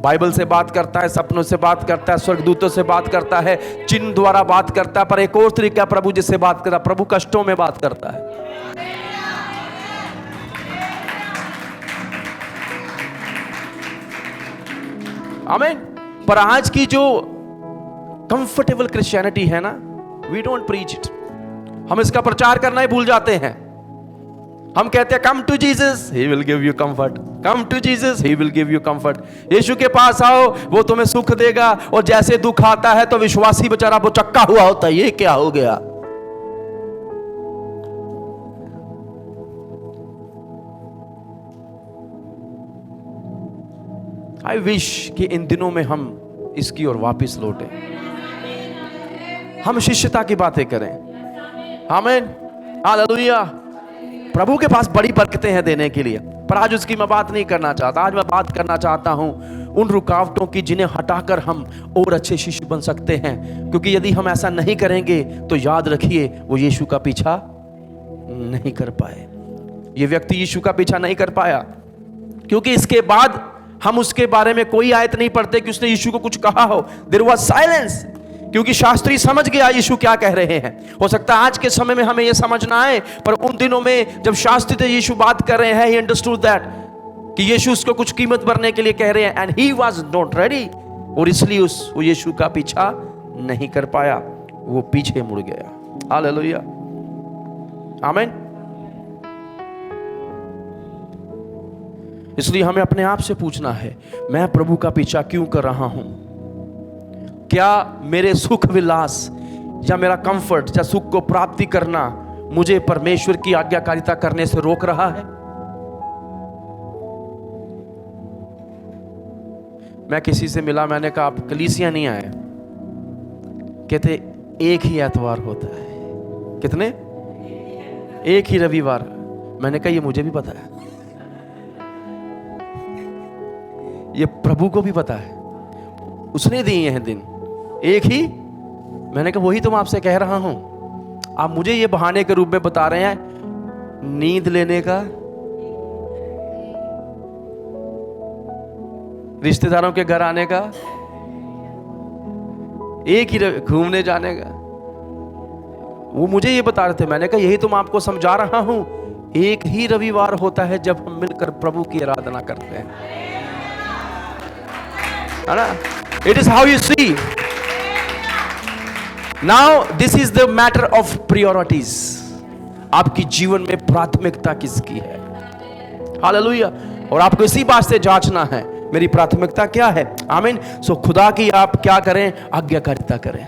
Speaker 1: बाइबल से बात करता है, सपनों से बात करता है, स्वर्गदूतों से बात करता है, चिन्ह द्वारा बात करता है। पर एक और तरीका प्रभु जिससे बात करता है, प्रभु कष्टों में बात करता है। आमीन। पर आज की जो कंफर्टेबल क्रिश्चियनिटी है ना, वी डोंट प्रीच इट। हम इसका प्रचार करना ही भूल जाते हैं। हम कहते हैं come to Jesus, he will give you comfort, come to Jesus, he will give you comfort. यीशु के पास आओ, वो तुम्हें सुख देगा। और जैसे दुख आता है तो विश्वासी बेचारा वो चक्का हुआ होता है, ये क्या हो गया। आई विश कि इन दिनों में हम इसकी ओर वापस लौटे, हम शिष्यता की बातें करें। आमीन, हालेलुया। प्रभु के पास बड़ी बरकतें हैं देने के लिए, पर आज उसकी मैं बात नहीं करना चाहता। आज मैं बात करना चाहता हूं उन रुकावटों की जिन्हें हटाकर हम और अच्छे शिष्य बन सकते हैं। क्योंकि यदि हम ऐसा नहीं करेंगे तो याद रखिए, वो यीशु का पीछा नहीं कर पाए। ये व्यक्ति यीशु का पीछा नहीं कर पाया, क्योंकि इसके बाद हम उसके बारे में कोई आयत नहीं पढ़ते कि उसने यीशु को कुछ कहा हो। देयर वाज साइलेंस, क्योंकि शास्त्री समझ गया यीशु क्या कह रहे हैं। हो सकता है आज के समय में हमें यह समझ ना आए, पर उन दिनों में जब शास्त्री थे, यीशु बात कर रहे हैं, ही अंडरस्टूड दैट कि यीशु उसको कुछ कीमत भरने के लिए कह रहे हैं, and he was not ready. और इसलिए वो यीशु का पीछा नहीं कर पाया, वो पीछे मुड़ गया। हालेलुया, आमीन। इसलिए हमें अपने आप से पूछना है, मैं प्रभु का पीछा क्यों कर रहा हूं? क्या मेरे सुख विलास या मेरा कंफर्ट या सुख को प्राप्ति करना मुझे परमेश्वर की आज्ञाकारिता करने से रोक रहा है? मैं किसी से मिला, मैंने कहा आप कलीसिया नहीं आए। कहते एक ही एतवार होता है। कितने? एक ही रविवार। मैंने कहा ये मुझे भी पता है, ये प्रभु को भी पता है, उसने दिए हैं दिन एक ही। मैंने कहा वही तो मैं आपसे कह रहा हूं। आप मुझे ये बहाने के रूप में बता रहे हैं नींद लेने का, रिश्तेदारों के घर आने का, एक ही घूमने जाने का। वो मुझे ये बता रहे थे। मैंने कहा यही तो मैं आपको समझा रहा हूं, एक ही रविवार होता है जब हम मिलकर प्रभु की आराधना करते हैं, है ना? It is how you see. Now this is the matter of priorities. आपकी जीवन में प्राथमिकता किसकी है? हालेलुया। और आपको इसी बात से जांचना है, मेरी प्राथमिकता क्या है? आमीन। सो खुदा की आप क्या करें? आज्ञाकारिता करें।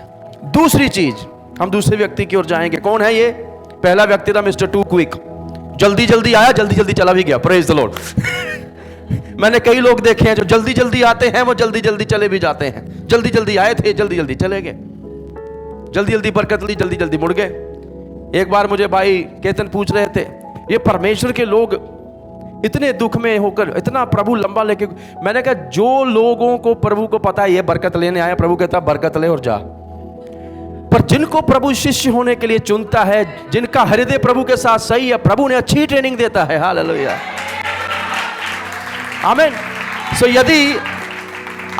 Speaker 1: दूसरी चीज, हम दूसरे व्यक्ति की ओर जाएंगे। कौन है ये? पहला व्यक्ति था मिस्टर टू क्विक, जल्दी जल्दी आया, जल्दी जल्दी चला भी गया। Praise the Lord. मैंने कई लोग देखे हैं जो जल्दी जल्दी आते हैं, वो जल्दी जल्दी चले भी जाते हैं। जल्दी जल्दी आए थे, जल्दी जल्दी चले गए, जल्दी जल्दी बरकत ली, जल्दी जल्दी मुड़ गए। एक बार मुझे भाई केतन पूछ रहे थे, ये परमेश्वर के लोग इतने दुख में होकर इतना प्रभु लंबा लेके, मैंने कहा जो लोगों को प्रभु को पता है ये बरकत लेने आया, प्रभु कहता बरकत ले और जा। पर जिनको प्रभु शिष्य होने के लिए चुनता है, जिनका हृदय प्रभु के साथ सही है, प्रभु ने अच्छी ट्रेनिंग देता है। हालेलुया, आमीन। सो यदि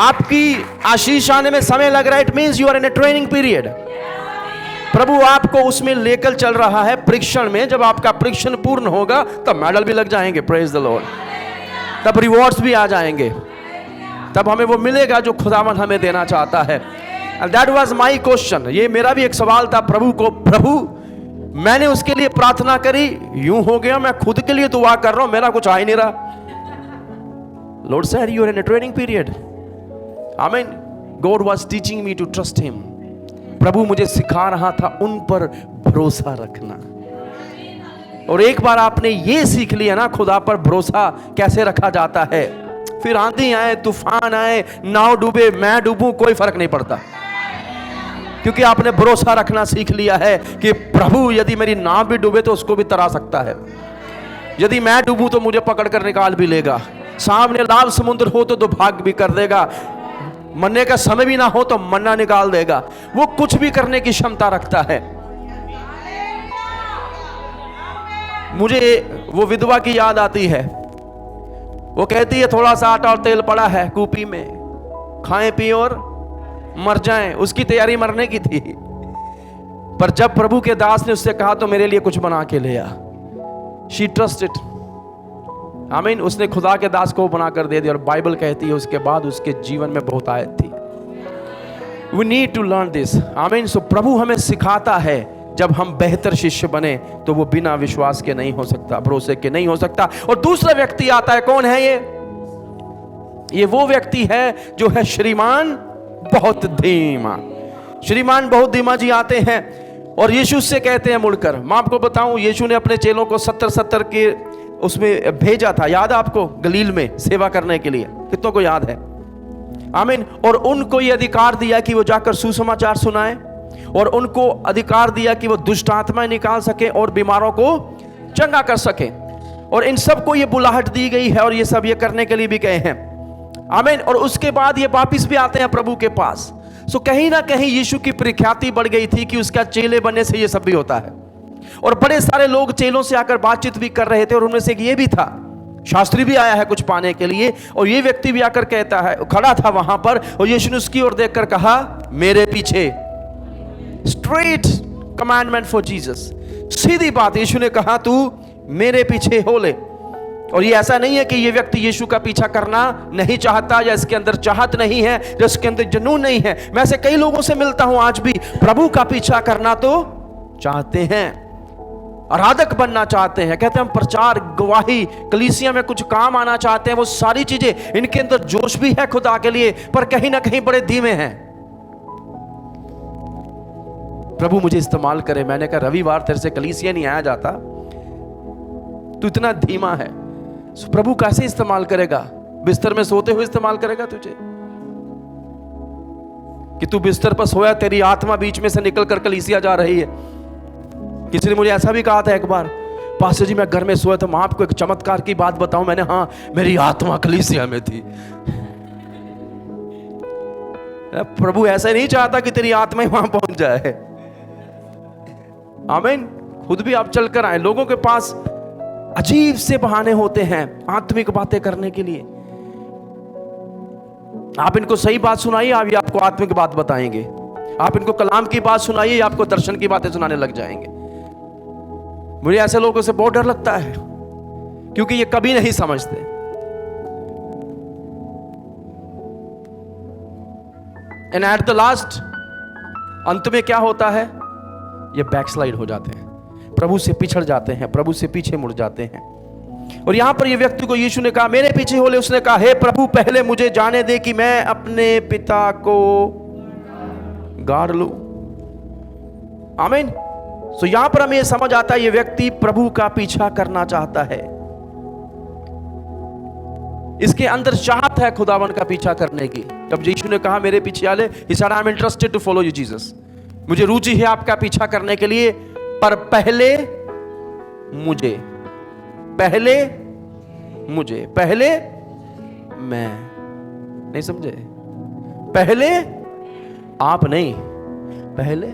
Speaker 1: आपकी आशीष आने में समय लग रहा है, it means you are in a training period. प्रभु आपको उसमें लेकर चल रहा है, परीक्षण में। जब आपका परीक्षण पूर्ण होगा तब मेडल भी लग जाएंगे, प्रेज द लॉर्ड। तब रिवॉर्ड्स भी आ जाएंगे, तब हमें वो मिलेगा जो खुदावन हमें देना चाहता है। And that was my question. ये मेरा भी एक सवाल था प्रभु को। प्रभु, मैंने उसके लिए प्रार्थना करी, यूं हो गया, मैं खुद के लिए दुआ कर रहा हूं, मेरा कुछ आ ही नहीं रहा। Lord said you are in a training period. आमीन। God was teaching me to trust him. प्रभु मुझे सिखा रहा था उन पर भरोसा रखना। और एक बार आपने ये सीख लिया ना खुदा पर भरोसा कैसे रखा जाता है, फिर आंधी आए, तूफान आए, नाव डूबे, मैं डूबूं, कोई फर्क नहीं पड़ता। क्योंकि आपने भरोसा रखना सीख लिया है कि प्रभु यदि मेरी नाव भी डूबे तो उसको भी तरा सकता है। यदि मैं डूबूं तो मुझे पकड़ कर निकाल भी लेगा। सामने लाल समुद्र हो तो भाग भी कर देगा। मरने का समय भी ना हो तो मन्ना निकाल देगा। वो कुछ भी करने की क्षमता रखता है। मुझे वो विधवा की याद आती है। वो कहती है थोड़ा सा आटा और तेल पड़ा है कूपी में, खाएं पिए और मर जाएं। उसकी तैयारी मरने की थी, पर जब प्रभु के दास ने उससे कहा तो मेरे लिए कुछ बना के ले आ, शी ट्रस्टेड आमीन। उसने खुदा के दास को बनाकर दे दिया और बाइबल कहती है उसके बाद उसके जीवन में बहुत आयत थी। We need to learn this, आमीन। सो प्रभु हमें सिखाता है जब हम बेहतर शिष्य बने तो वो बिना विश्वास के नहीं हो सकता, भरोसे के नहीं हो सकता। और दूसरा व्यक्ति आता है, कौन है ये वो व्यक्ति है जो है श्रीमान बहुत धीमा। श्रीमान बहुत धीमा जी आते हैं और यीशु से कहते हैं मुड़कर, मैं आपको बताऊं यीशु ने अपने चेलों को 70 के उसमें भेजा था, याद है आपको, गलील में सेवा करने के लिए, कितनों को याद है, आमीन। और उनको ये अधिकार दिया कि वो जाकर सुसमाचार सुनाए और उनको अधिकार दिया कि वो दुष्ट आत्माएं निकाल सके और बीमारों को चंगा कर सके। और इन सबको ये बुलाहट दी गई है और ये सब ये करने के लिए भी गए हैं, आमीन। और उसके बाद ये वापिस भी आते हैं प्रभु के पास। सो कहीं ना कहीं यीशु की प्रख्याति बढ़ गई थी कि उसका चेले बनने से ये सब भी होता है। और बड़े सारे लोग चेलों से आकर बातचीत भी कर रहे थे और उनमें से एक ये भी था, शास्त्री भी आया है कुछ पाने के लिए। और ये व्यक्ति भी आकर कहता है, खड़ा था वहां पर, और यीशु ने उसकी ओर देखकर कहा मेरे पीछे। स्ट्रेट कमांडमेंट फॉर जीसस, सीधी बात। यीशु ने कहा तू मेरे पीछे हो ले। और ये ऐसा नहीं है कि ये व्यक्ति यीशु का पीछा करना नहीं चाहता या इसके अंदर चाहत नहीं है या इसके अंदर जुनून नहीं है। मैं ऐसे कई लोगों से मिलता हूं आज भी, प्रभु का पीछा करना तो चाहते हैं, आराधक बनना चाहते हैं, कहते हैं हम प्रचार, गवाही, कलीसिया में कुछ काम आना चाहते हैं, वो सारी चीजें, इनके अंदर जोश भी है खुदा के लिए, पर कहीं ना कहीं बड़े धीमे हैं। प्रभु मुझे इस्तेमाल करे। मैंने कहा रविवार तेरे से कलीसिया नहीं आया जाता, तू इतना धीमा है। प्रभु कैसे इस्तेमाल करेगा? बिस्तर में सोते हुए इस्तेमाल करेगा तुझे, कि तू बिस्तर पर सोया, तेरी आत्मा बीच में से निकल कर कलीसिया जा रही है। किसी ने मुझे ऐसा भी कहा था एक बार, पास्टर जी मैं घर में सोया था, मैं आपको एक चमत्कार की बात बताऊं। मैंने हाँ, मेरी आत्मा कलीसिया में थी। प्रभु ऐसा नहीं चाहता कि तेरी आत्मा ही वहां पहुंच जाए, आमीन। खुद भी आप चलकर आए। लोगों के पास अजीब से बहाने होते हैं आत्मिक बातें करने के लिए। आप इनको सही बात सुनाइए, आप ये आपको आत्मिक बात बताएंगे। आप इनको कलाम की बात सुनाइए, आपको दर्शन की बातें सुनाने लग जाएंगे। मुझे ऐसे लोगों से बहुत डर लगता है, क्योंकि ये कभी नहीं समझते। एंड एट द लास्ट, अंत में क्या होता है? ये बैकस्लाइड हो जाते हैं, प्रभु से पिछड़ जाते हैं, प्रभु से पीछे मुड़ जाते हैं। और यहां पर ये व्यक्ति को यीशु ने कहा मेरे पीछे हो ले। उसने कहा हे प्रभु, पहले मुझे जाने दे कि मैं अपने पिता को गाड़ लूं। आमीन। सो यहां पर हमें समझ आता है ये व्यक्ति प्रभु का पीछा करना चाहता है, इसके अंदर चाहत है खुदावन का पीछा करने की। जब यीशु ने कहा मेरे पीछे आ ले, he said I am interested to follow you Jesus, मुझे रुचि है आपका पीछा करने के लिए, पर पहले मैं। नहीं समझे? पहले आप नहीं, पहले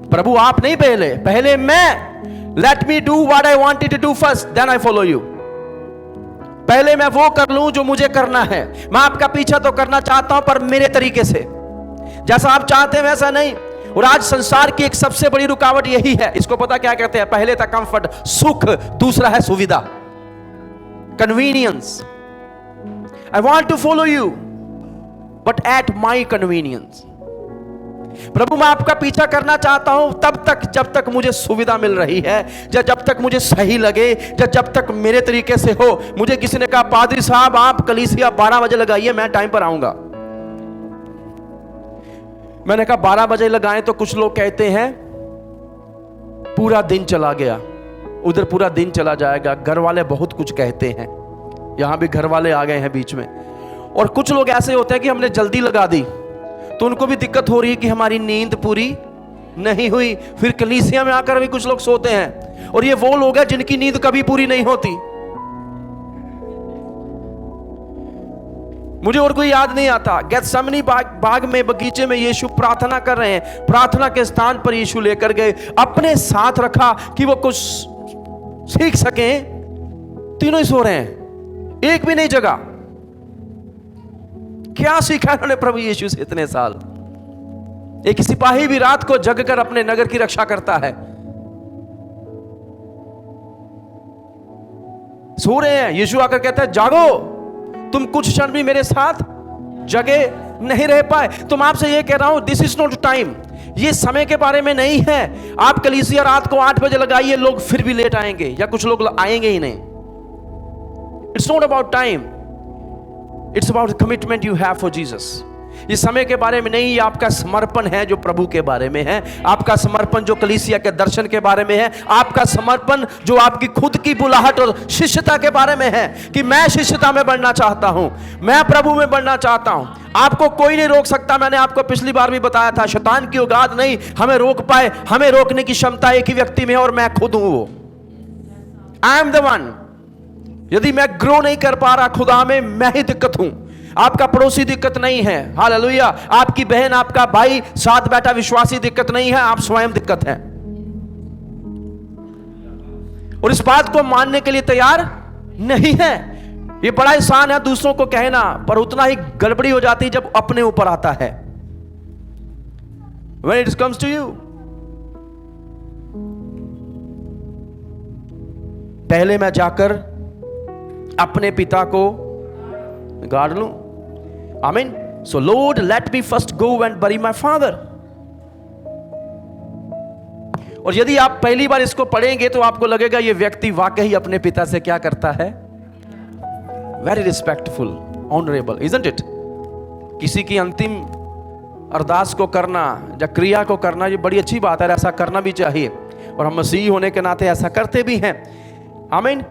Speaker 1: प्रभु आप नहीं, पहले मैं। Let me do what I wanted to do first, then I follow you. पहले मैं वो कर लूं जो मुझे करना है। मैं आपका पीछा तो करना चाहता हूं, पर मेरे तरीके से, जैसा आप चाहते हैं वैसा नहीं। और आज संसार की एक सबसे बड़ी रुकावट यही है। इसको पता क्या कहते हैं? पहले था कंफर्ट, सुख, दूसरा है सुविधा, convenience. I want to follow you but at my convenience. प्रभु मैं आपका पीछा करना चाहता हूं तब तक जब तक मुझे सुविधा मिल रही है, जब तक मुझे सही लगे, जब तक मेरे तरीके से हो। मुझे किसी ने कहा पादरी साहब आप कलीसिया 12 बजे लगाइए, मैं टाइम पर आऊंगा। मैंने कहा 12 बजे लगाएं तो कुछ लोग कहते हैं पूरा दिन चला गया, उधर पूरा दिन चला जाएगा। घर वाले बहुत कुछ कहते हैं, यहां भी घर वाले आ गए हैं बीच में। और कुछ लोग ऐसे होते हैं कि हमने जल्दी लगा दी तो उनको भी दिक्कत हो रही है कि हमारी नींद पूरी नहीं हुई। फिर कलीसिया में आकर भी कुछ लोग सोते हैं, और ये वो लोग हैं जिनकी नींद कभी पूरी नहीं होती। मुझे और कोई याद नहीं आता। गेत्सेमनी बाग में, बगीचे में यीशु प्रार्थना कर रहे हैं। प्रार्थना के स्थान पर यीशु लेकर गए, अपने साथ रखा कि वो कुछ सीख सकें। तीनों ही सो रहे हैं, एक भी नहीं जगा। क्या सीखा उन्होंने प्रभु यीशु से इतने साल? एक सिपाही भी रात को जगकर अपने नगर की रक्षा करता है। सो रहे हैं। यीशु आकर कहता है जागो, तुम कुछ क्षण भी मेरे साथ जगे नहीं रह पाए। तो मैं आपसे ये कह रहा हूं, दिस इज नॉट टाइम, ये समय के बारे में नहीं है। आप कलीसिया रात को 8 बजे लगाइए, लोग फिर भी लेट आएंगे या कुछ लोग आएंगे ही नहीं। It's not about time, it's about commitment you have for Jesus. ये समय के बारे में नहीं, ये आपका समर्पण है जो प्रभु के बारे में है, आपका समर्पण जो कलीसिया के दर्शन के बारे में है, आपका समर्पण जो आपकी खुद की बुलाहट और शिष्यता के बारे में है कि मैं शिष्यता में बढ़ना चाहता हूं, मैं प्रभु में बढ़ना चाहता हूं। आपको कोई नहीं रोक सकता। मैंने आपको पिछली बार भी बताया था, शैतान की औकात नहीं हमें रोक पाए। हमें रोकने की क्षमता एक ही व्यक्ति में है और मैं खुद हूं वो। आई एम द वन। यदि मैं ग्रो नहीं कर पा रहा खुदा में, मैं ही दिक्कत हूं। आपका पड़ोसी दिक्कत नहीं है, हालेलुया। आपकी बहन, आपका भाई, साथ बैठा विश्वासी दिक्कत नहीं है, आप स्वयं दिक्कत है। और इस बात को मानने के लिए तैयार नहीं है। ये बड़ा आसान है दूसरों को कहना, पर उतना ही गड़बड़ी हो जाती है जब अपने ऊपर आता है। When it comes to you, पहले मैं जाकर अपने पिता को गाड़ लूं। आमीन। So Lord let me first go and bury my father. और यदि आप पहली बार इसको पढ़ेंगे तो आपको लगेगा ये व्यक्ति वाकई अपने पिता से क्या करता है, very respectful, honourable, isn't it. किसी की अंतिम अरदास को करना या क्रिया को करना ये बड़ी अच्छी बात है, ऐसा करना भी चाहिए और हम मसीही होने के नाते ऐसा करते भी हैं। आमीन।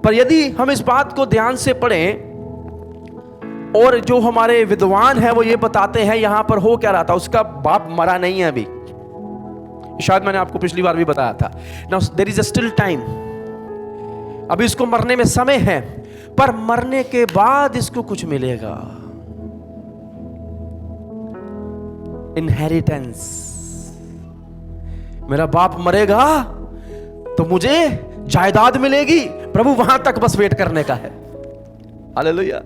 Speaker 1: पर यदि हम इस बात को ध्यान से पढ़ें, और जो हमारे विद्वान हैं वो ये बताते हैं यहां पर हो क्या रहा था, उसका बाप मरा नहीं है अभी, शायद मैंने आपको पिछली बार भी बताया था। Now there is a still time, अभी इसको मरने में समय है, पर मरने के बाद इसको कुछ मिलेगा, इनहेरिटेंस। मेरा बाप मरेगा तो मुझे जायदाद मिलेगी। प्रभु वहां तक बस वेट करने का है, हालेलुया।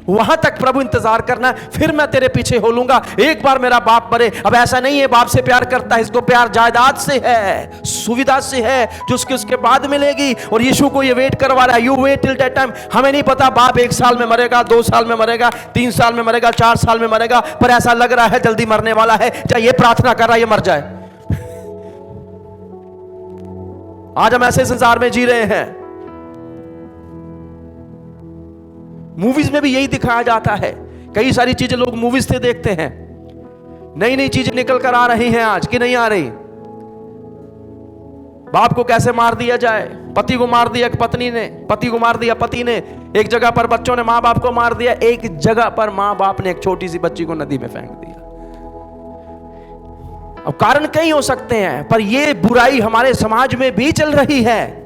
Speaker 1: वहां तक प्रभु इंतजार करना है, फिर मैं तेरे पीछे हो लूंगा। एक बार मेरा बाप मरे, अब ऐसा नहीं है बाप से प्यार करता है, इसको प्यार जायदाद से है, सुविधा से है, जो उसके बाद मिलेगी। और यीशु को ये वेट करवा रहा है, you wait till that time. हमें नहीं पता बाप 1 साल में मरेगा, 2 साल में मरेगा, 3 साल में मरेगा, 4 साल में मरेगा, पर ऐसा लग रहा है जल्दी मरने वाला है। चाहे ये प्रार्थना कर रहा है ये मर जाए। आज हम ऐसे संसार में जी रहे हैं, मूवीज में भी यही दिखाया जाता है। कई सारी चीजें लोग मूवीज से देखते हैं, नई नई चीजें निकल कर आ रही हैं आज की नहीं आ रही। बाप को कैसे मार दिया जाए, पति को मार दिया पत्नी ने, पति को मार दिया पति ने, एक जगह पर बच्चों ने मां बाप को मार दिया, एक जगह पर मां बाप ने एक छोटी सी बच्ची को नदी में फेंक दिया। अब कारण कई हो सकते हैं, पर यह बुराई हमारे समाज में भी चल रही है।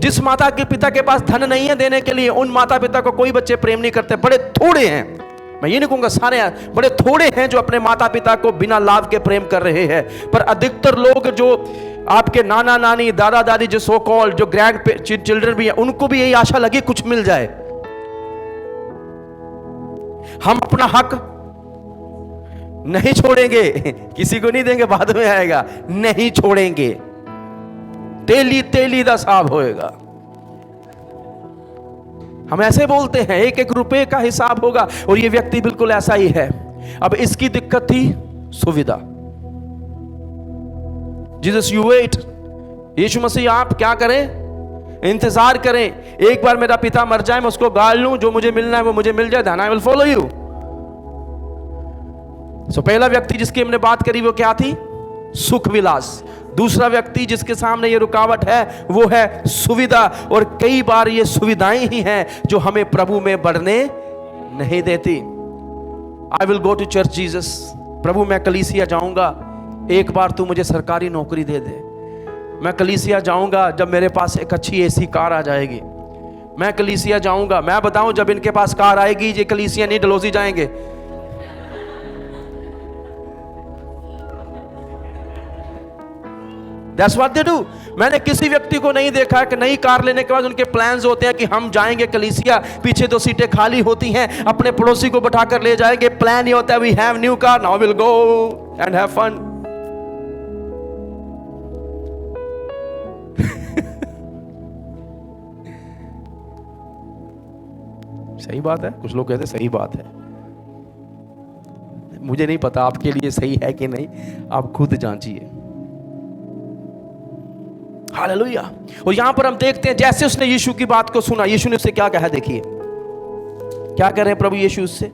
Speaker 1: जिस माता के पिता के पास धन नहीं है देने के लिए, उन माता पिता को कोई बच्चे प्रेम नहीं करते। बड़े थोड़े हैं, मैं ये नहीं कहूंगा सारे, बड़े थोड़े हैं जो अपने माता पिता को बिना लाभ के प्रेम कर रहे हैं। पर अधिकतर लोग जो आपके नाना नानी, दादा दादी, जो सो कॉल्ड जो ग्रैंड चिल्ड्रन भी हैं, उनको भी यही आशा लगी कुछ मिल जाए। हम अपना हक नहीं छोड़ेंगे, किसी को नहीं देंगे, बाद में आएगा, नहीं छोड़ेंगे। तेली तेली दा साहब होएगा। हम ऐसे बोलते हैं 1-1 रुपए का हिसाब होगा, और ये व्यक्ति बिल्कुल ऐसा ही है। अब इसकी दिक्कत थी सुविधा। जीसस यू वेट, यीशु मसीह आप क्या करें, इंतजार करें। एक बार मेरा पिता मर जाए, मैं उसको गाड़ लूं, जो मुझे मिलना है वो मुझे मिल जाए, then I will follow you. So पहला व्यक्ति जिसकी हमने बात करी वो क्या थी, सुख विलास। दूसरा व्यक्ति जिसके सामने ये रुकावट है वो है सुविधा। और कई बार ये सुविधाएं ही हैं जो हमें प्रभु में बढ़ने नहीं देती। I will go to church Jesus, प्रभु मैं कलीसिया जाऊंगा, एक बार तू मुझे सरकारी नौकरी दे दे। मैं कलीसिया जाऊंगा जब मेरे पास एक अच्छी एसी कार आ जाएगी। मैं कलीसिया जाऊंगा, मैं बताऊं जब इनके पास कार आएगी ये कलीसिया नहीं डलोजी जाएंगे। That's what they do। मैंने किसी व्यक्ति को नहीं देखा है कि नई कार लेने के बाद उनके प्लान्स होते हैं कि हम जाएंगे कलीसिया, पीछे 2 सीटें खाली होती हैं, अपने पड़ोसी को बैठाकर ले जाएंगे। प्लान ये होता है, we have new car, now will go and have fun. सही बात है, कुछ लोग कहते सही बात है। मुझे नहीं पता आपके लिए सही है कि नहीं, आप खुद जांचिए। हालेलुया। और यहां पर हम देखते हैं जैसे उसने यीशु की बात को सुना, यीशु ने उससे क्या कहा, देखिए क्या कह रहे हैं प्रभु यीशु उससे,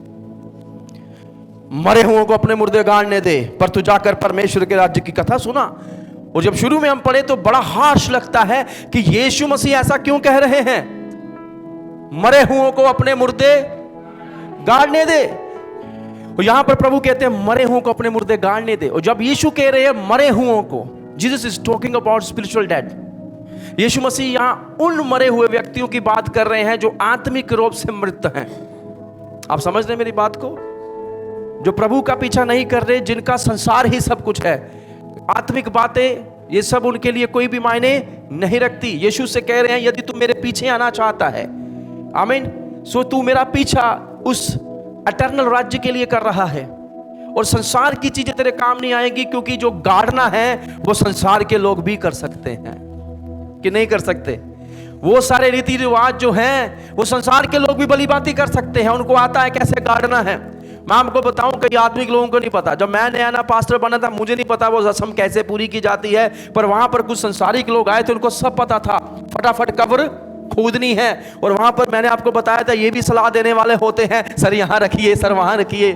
Speaker 1: मरे हुओं को अपने मुर्दे गाड़ने दे, पर तू जाकर परमेश्वर के राज्य की कथा सुना। और जब शुरू में हम पढ़े तो बड़ा हार्श लगता है कि यीशु मसीह ऐसा क्यों कह रहे हैं, मरे हुओं को अपने मुर्दे गाड़ने दे। और यहां पर प्रभु कहते हैं मरे हुओं को अपने मुर्दे गाड़ने दे। और जब यीशु कह रहे हैं मरे हुओं को, Jesus is talking about spiritual dead. यीशु मसीह यहां उन मरे हुए व्यक्तियों की बात कर रहे हैं जो आत्मिक रूप से मृत हैं। आप समझ रहे हैं मेरी बात को, जो प्रभु का पीछा नहीं कर रहे, जिनका संसार ही सब कुछ है, आत्मिक बातें ये सब उनके लिए कोई भी मायने नहीं रखती। यीशु से कह रहे हैं यदि तू मेरे पीछे आना चाहता है, आमीन, सो तू मेरा पीछा उस एटर्नल राज्य के लिए कर रहा है। और संसार की चीजें तेरे काम नहीं आएंगी, क्योंकि जो गाड़ना है वो संसार के लोग भी कर सकते हैं कि नहीं कर सकते। वो सारे रीति रिवाज जो हैं वो संसार के लोग भी भली बाती कर सकते हैं, उनको आता है कैसे गाड़ना है। मैं आपको बताऊं, कई आत्मिक लोगों को नहीं पता। जब मैं नया नया पास्टर बना था, मुझे नहीं पता वो रस्म कैसे पूरी की जाती है, पर वहां पर कुछ संसारिक लोग आए थे, उनको सब पता था। फटाफट कब्र खोदनी है। और वहां पर मैंने आपको बताया था, ये भी सलाह देने वाले होते हैं, सर यहां रखिए, सर वहां रखिए।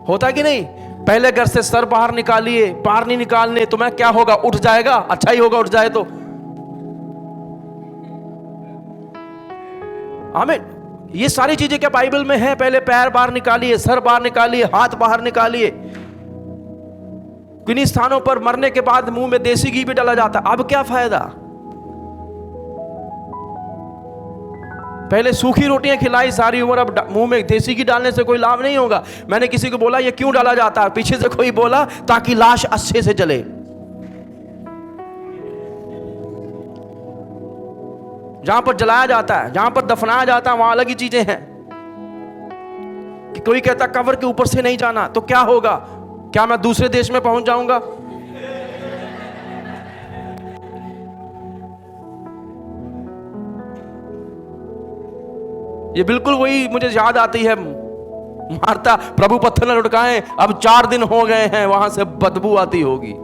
Speaker 1: होता कि नहीं, पहले घर से सर बाहर निकालिए, बाहर नहीं निकालने तो मैं क्या होगा, उठ जाएगा, अच्छा ही होगा उठ जाए तो। आमीन। ये सारी चीजें क्या बाइबल में है, पहले पैर बाहर निकालिए, सर बाहर निकालिए, हाथ बाहर निकालिए। किन्हीं स्थानों पर मरने के बाद मुंह में देसी घी भी डाला जाता, अब क्या फायदा। पहले सूखी रोटियां खिलाई सारी उम्र, अब मुंह में देसी घी डालने से कोई लाभ नहीं होगा। मैंने किसी को बोला ये क्यों डाला जाता है, पीछे से कोई बोला ताकि लाश अच्छे से जले। जहां पर जलाया जाता है, जहां पर दफनाया जाता है, वहां अलग ही चीजें हैं। कि कोई कहता कब्र के ऊपर से नहीं जाना, तो क्या होगा, क्या मैं दूसरे देश में पहुंच जाऊंगा। ये बिल्कुल वही मुझे याद आती है, मारता प्रभु पत्थर न लुढ़काएं, अब 4 दिन हो गए हैं, वहां से बदबू आती होगी।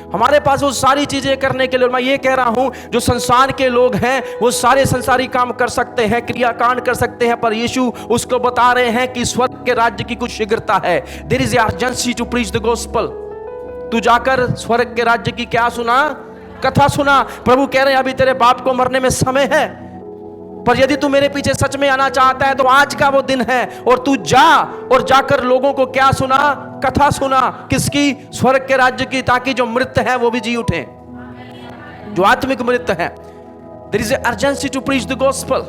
Speaker 1: हमारे पास वो सारी चीजें करने के लिए, मैं ये कह रहा हूं जो संसार के लोग हैं वो सारे संसारी काम कर सकते हैं, क्रियाकांड कर सकते हैं, पर यीशु उसको बता रहे हैं कि स्वर्ग के राज्य की कुछ शीघ्रता है। There is urgency to preach the gospel. तू जाकर स्वर्ग के राज्य की क्या सुना, कथा सुना। प्रभु कह रहे हैं अभी तेरे बाप को मरने में समय है, पर यदि तू मेरे पीछे सच में आना चाहता है तो आज का वो दिन है। और तू जा और जाकर लोगों को क्या सुना, कथा सुना। किसकी, स्वर्ग के राज्य की, ताकि जो मृत है वो भी जी उठे, जो आत्मिक मृत है। There is urgency to preach the gospel.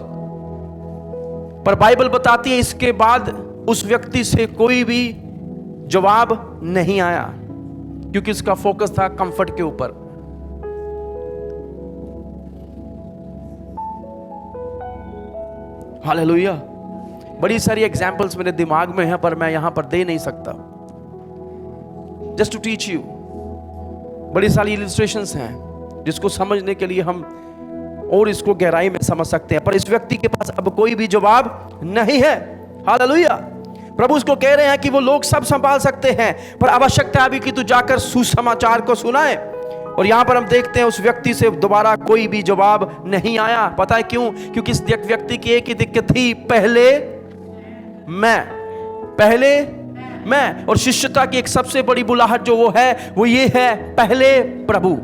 Speaker 1: पर बाइबल बताती है इसके बाद उस व्यक्ति से कोई भी जवाब नहीं आया, क्योंकि उसका फोकस था कंफर्ट के ऊपर। हालेलुया। बड़ी सारी एग्जाम्पल्स मेरे दिमाग में हैं, पर मैं यहां पर दे नहीं सकता, जस्ट टू टीच यू। बड़ी सारी इलस्ट्रेशंस हैं जिसको समझने के लिए हम और इसको गहराई में समझ सकते हैं, पर इस व्यक्ति के पास अब कोई भी जवाब नहीं है। हालेलुया। प्रभु उसको कह रहे हैं कि वो लोग सब संभाल सकते हैं, पर आवश्यकता अभी कि तू जाकर सुसमाचार को सुनाए। और यहां पर हम देखते हैं उस व्यक्ति से दोबारा कोई भी जवाब नहीं आया। पता है क्यों? क्योंकि इस व्यक्ति की एक ही दिक्कत थी, पहले मैं। और शिष्यता की एक सबसे बड़ी बुलाहट जो वो है वो ये है, पहले प्रभु,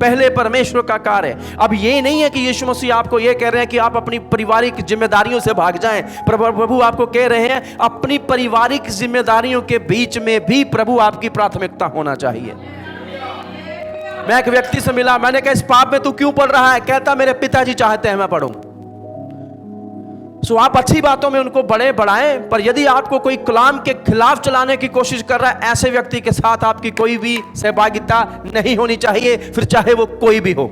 Speaker 1: पहले परमेश्वर का कार्य। अब ये नहीं है कि यीशु मसीह आपको ये कह रहे हैं कि आप अपनी पारिवारिक जिम्मेदारियों से भाग जाएं। प्रभु आपको कह रहे हैं अपनी पारिवारिक जिम्मेदारियों के बीच में भी प्रभु आपकी प्राथमिकता होना चाहिए। मैं एक व्यक्ति से मिला, मैंने कहा इस पाप में तू क्यों पढ़ रहा है? कहता मेरे पिताजी चाहते हैं मैं पढ़ूं। सो आप अच्छी बातों में उनको बढ़ाएं, पर यदि आपको कोई कलाम के खिलाफ चलाने की कोशिश कर रहा है, ऐसे व्यक्ति के साथ आपकी कोई भी सहभागिता नहीं होनी चाहिए, फिर चाहे वो कोई भी हो।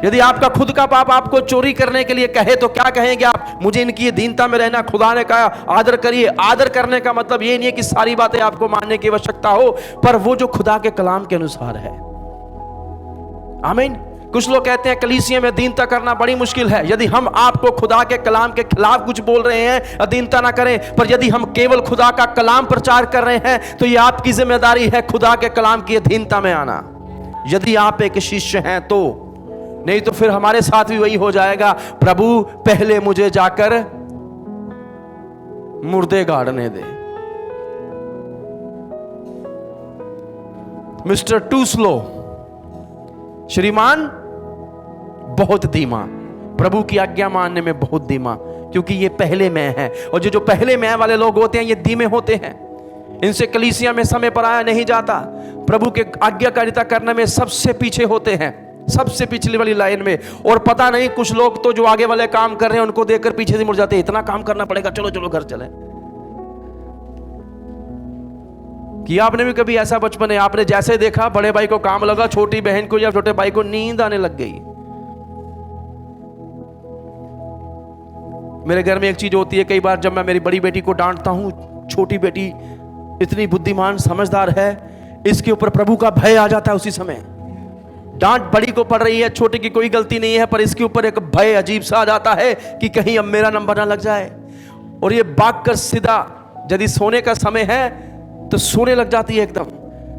Speaker 1: यदि आपका खुद का पाप आपको चोरी करने के लिए कहे तो क्या कहेंगे आप? मुझे इनकी ये दीनता में रहना, खुदा ने कहा आदर करिए। आदर करने का मतलब ये नहीं है कि सारी बातें आपको मानने की आवश्यकता हो, पर वो जो खुदा के कलाम के अनुसार है। आमीन। कुछ लोग कहते हैं कलीसिया में दीनता करना बड़ी मुश्किल है। यदि हम आपको खुदा के कलाम के खिलाफ कुछ बोल रहे हैं, अदीनता ना करें। पर यदि हम केवल खुदा का कलाम प्रचार कर रहे हैं तो यह आपकी जिम्मेदारी है खुदा के कलाम की अधीनता में आना, यदि आप एक शिष्य हैं तो। नहीं तो फिर हमारे साथ भी वही हो जाएगा, प्रभु पहले मुझे जाकर मुर्दे गाड़ने दे। मिस्टर टू स्लो, श्रीमान बहुत धीमा, प्रभु की आज्ञा मानने में बहुत धीमा, क्योंकि ये पहले मैं है। और जो पहले मैं वाले लोग होते हैं ये धीमे होते हैं, इनसे कलीसिया में समय पर आया नहीं जाता। प्रभु के आज्ञाकारिता करने में सबसे पीछे होते हैं, सबसे पिछली वाली लाइन में। और पता नहीं कुछ लोग तो जो आगे वाले काम कर रहे हैं उनको देखकर पीछे से मुड़ जाते हैं, इतना काम करना पड़ेगा, चलो चलो घर चले। कि आपने भी कभी ऐसा बचपन है, आपने जैसे देखा बड़े भाई को काम लगा, छोटी बहन को या छोटे भाई को नींद आने लग गई। मेरे घर में एक चीज होती है, कई बार जब मैं मेरी बड़ी बेटी को डांटता हूं, छोटी बेटी इतनी बुद्धिमान समझदार है, इसके ऊपर प्रभु का भय आ जाता है उसी समय। डांट बड़ी को पड़ रही है, छोटी की कोई गलती नहीं है, पर इसके ऊपर एक भय अजीब सा आ जाता है कि कहीं अब मेरा नंबर ना लग जाए। और ये भाग कर सीधा यदि सोने का समय है तो सोने लग जाती है, एकदम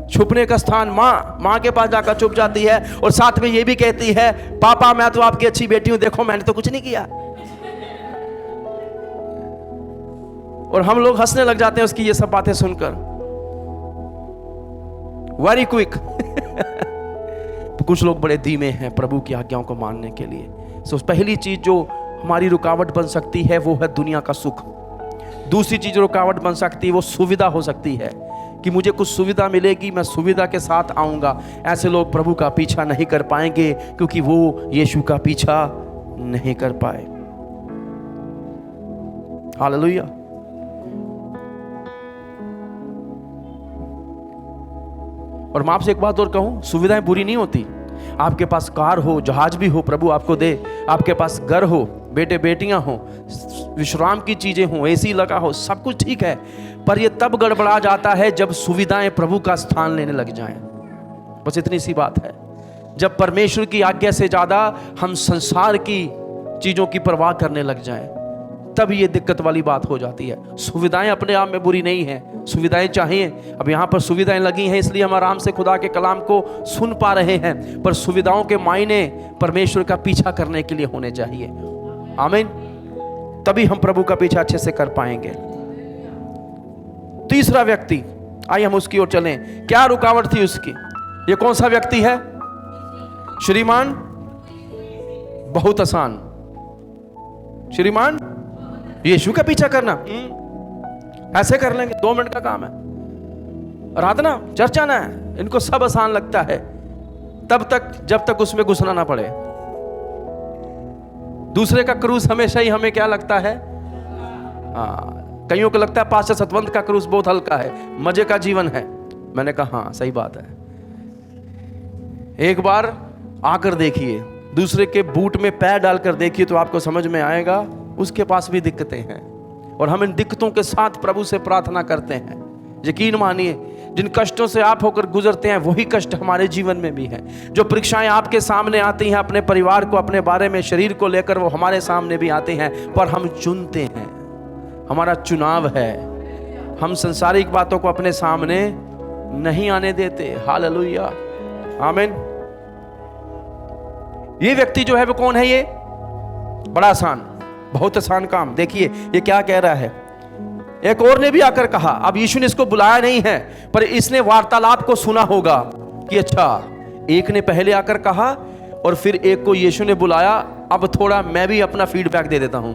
Speaker 1: छुपने का स्थान माँ के पास जाकर छुप जाती है। और साथ में ये भी कहती है, पापा मैं तो आपकी अच्छी बेटी हूं, देखो मैंने तो कुछ नहीं किया। और हम लोग हंसने लग जाते हैं उसकी ये सब बातें सुनकर, वेरी क्विक। कुछ लोग बड़े धीमे हैं प्रभु की आज्ञाओं को मानने के लिए। सो पहली चीज जो हमारी रुकावट बन सकती है वो है दुनिया का सुख। दूसरी चीज रुकावट बन सकती है वो सुविधा हो सकती है, कि मुझे कुछ सुविधा मिलेगी, मैं सुविधा के साथ आऊंगा। ऐसे लोग प्रभु का पीछा नहीं कर पाएंगे, क्योंकि वो यीशु का पीछा नहीं कर पाए। हालेलुया। और मैं आपसे एक बात और कहूं, सुविधाएं बुरी नहीं होती। आपके पास कार हो, जहाज भी हो, प्रभु आपको दे, आपके पास घर हो, बेटे बेटियां हो, विश्राम की चीजें हो, एसी लगा हो, सब कुछ ठीक है। पर यह तब गड़बड़ा जाता है जब सुविधाएं प्रभु का स्थान लेने लग जाएं। बस इतनी सी बात है। जब परमेश्वर की आज्ञा से ज्यादा हम संसार की चीजों की परवाह करने लग जाएं, तब ये दिक्कत वाली बात हो जाती है। सुविधाएं अपने आप में बुरी नहीं है, सुविधाएं चाहिए। अब यहाँ पर सुविधाएं लगी हैं इसलिए हम आराम से खुदा के कलाम को सुन पा रहे हैं, पर सुविधाओं के मायने परमेश्वर का पीछा करने के लिए होने चाहिए। आमीन। तभी हम प्रभु का पीछा अच्छे से कर पाएंगे। तीसरा व्यक्ति, आइए हम उसकी ओर चलें। क्या रुकावट थी उसकी? ये कौन सा व्यक्ति है? श्रीमान बहुत आसान। श्रीमान यीशु का पीछा करना ऐसे कर लेंगे, 2 मिनट का काम है। आराधना चर्च आना है, इनको सब आसान लगता है तब तक जब तक उसमें घुसना ना पड़े। दूसरे का क्रूस हमेशा ही हमें क्या लगता है? कईयों को लगता है पास्टर सतवंत का क्रूस बहुत हल्का है, मजे का जीवन है। मैंने कहा हाँ सही बात है। एक बार आकर देखिए, दूसरे के बूट में पैर डालकर देखिए तो आपको समझ में आएगा उसके पास भी दिक्कतें हैं। और हम इन दिक्कतों के साथ प्रभु से प्रार्थना करते हैं। यकीन मानिए, जिन कष्टों से आप होकर गुजरते हैं वही कष्ट हमारे जीवन में भी हैं। जो परीक्षाएं आपके सामने आती हैं अपने परिवार को, अपने बारे में, शरीर को लेकर, वो हमारे सामने भी आते हैं, पर हम चुनते हैं। हमारा चुनाव है, हम संसारिक बातों को अपने सामने नहीं आने देते। हालेलुया, आमीन। ये व्यक्ति जो है वो कौन है? ये बड़ा आसान, बहुत आसान काम। देखिए ये क्या कह रहा है। एक और ने भी आकर कहा, अब यीशु ने इसको बुलाया नहीं है, पर इसने वार्तालाप को सुना होगा कि अच्छा, एक ने पहले आकर कहा और फिर एक को यीशु ने बुलाया, अब थोड़ा मैं भी अपना फीडबैक दे देता हूं।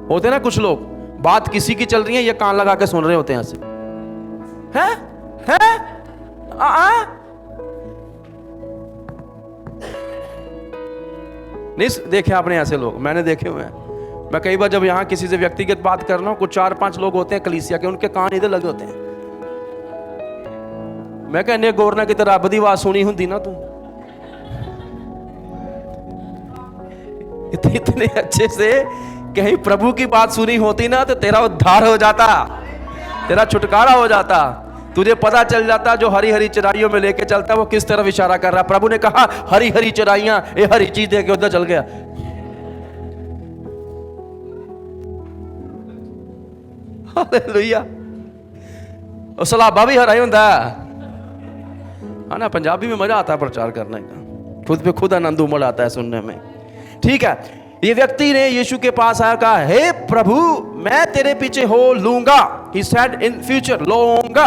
Speaker 1: होते ना कुछ लोग, बात किसी की चल रही है, ये कान लगा के सुन रहे होते हैं ऐसे, हैं नहीं देखे आपने ऐसे लोग? मैंने देखे हुए हैं। मैं कई बार जब यहाँ किसी से व्यक्तिगत बात कर रहा हूँ, कुछ 4-5 लोग होते हैं कलीसिया के, उनके कान इधर लगे होते हैं। मैं कहने गोरना की तरह बदी आवाज सुनी होती ना तू, इतने अच्छे से कहीं प्रभु की बात सुनी होती ना तो तेरा उद्धार हो जाता, तेरा छुटकारा हो जाता, तुझे पता चल जाता जो हरी हरी चराइयों में लेके चलता वो किस तरफ इशारा कर रहा। प्रभु ने कहा हरी हरी चराइयां, ये हरी चीज दे के उधर चल गया। हालेलुया। और सलाबा भी हरा ही होता है ना। पंजाबी में मजा आता है प्रचार करने का, खुद पे खुद आनंद उमड़ आता है सुनने में। ठीक है, ये व्यक्ति ने यीशु के पास आया, कहा हे प्रभु मैं तेरे पीछे हो लूंगा। He said in future लूंगा,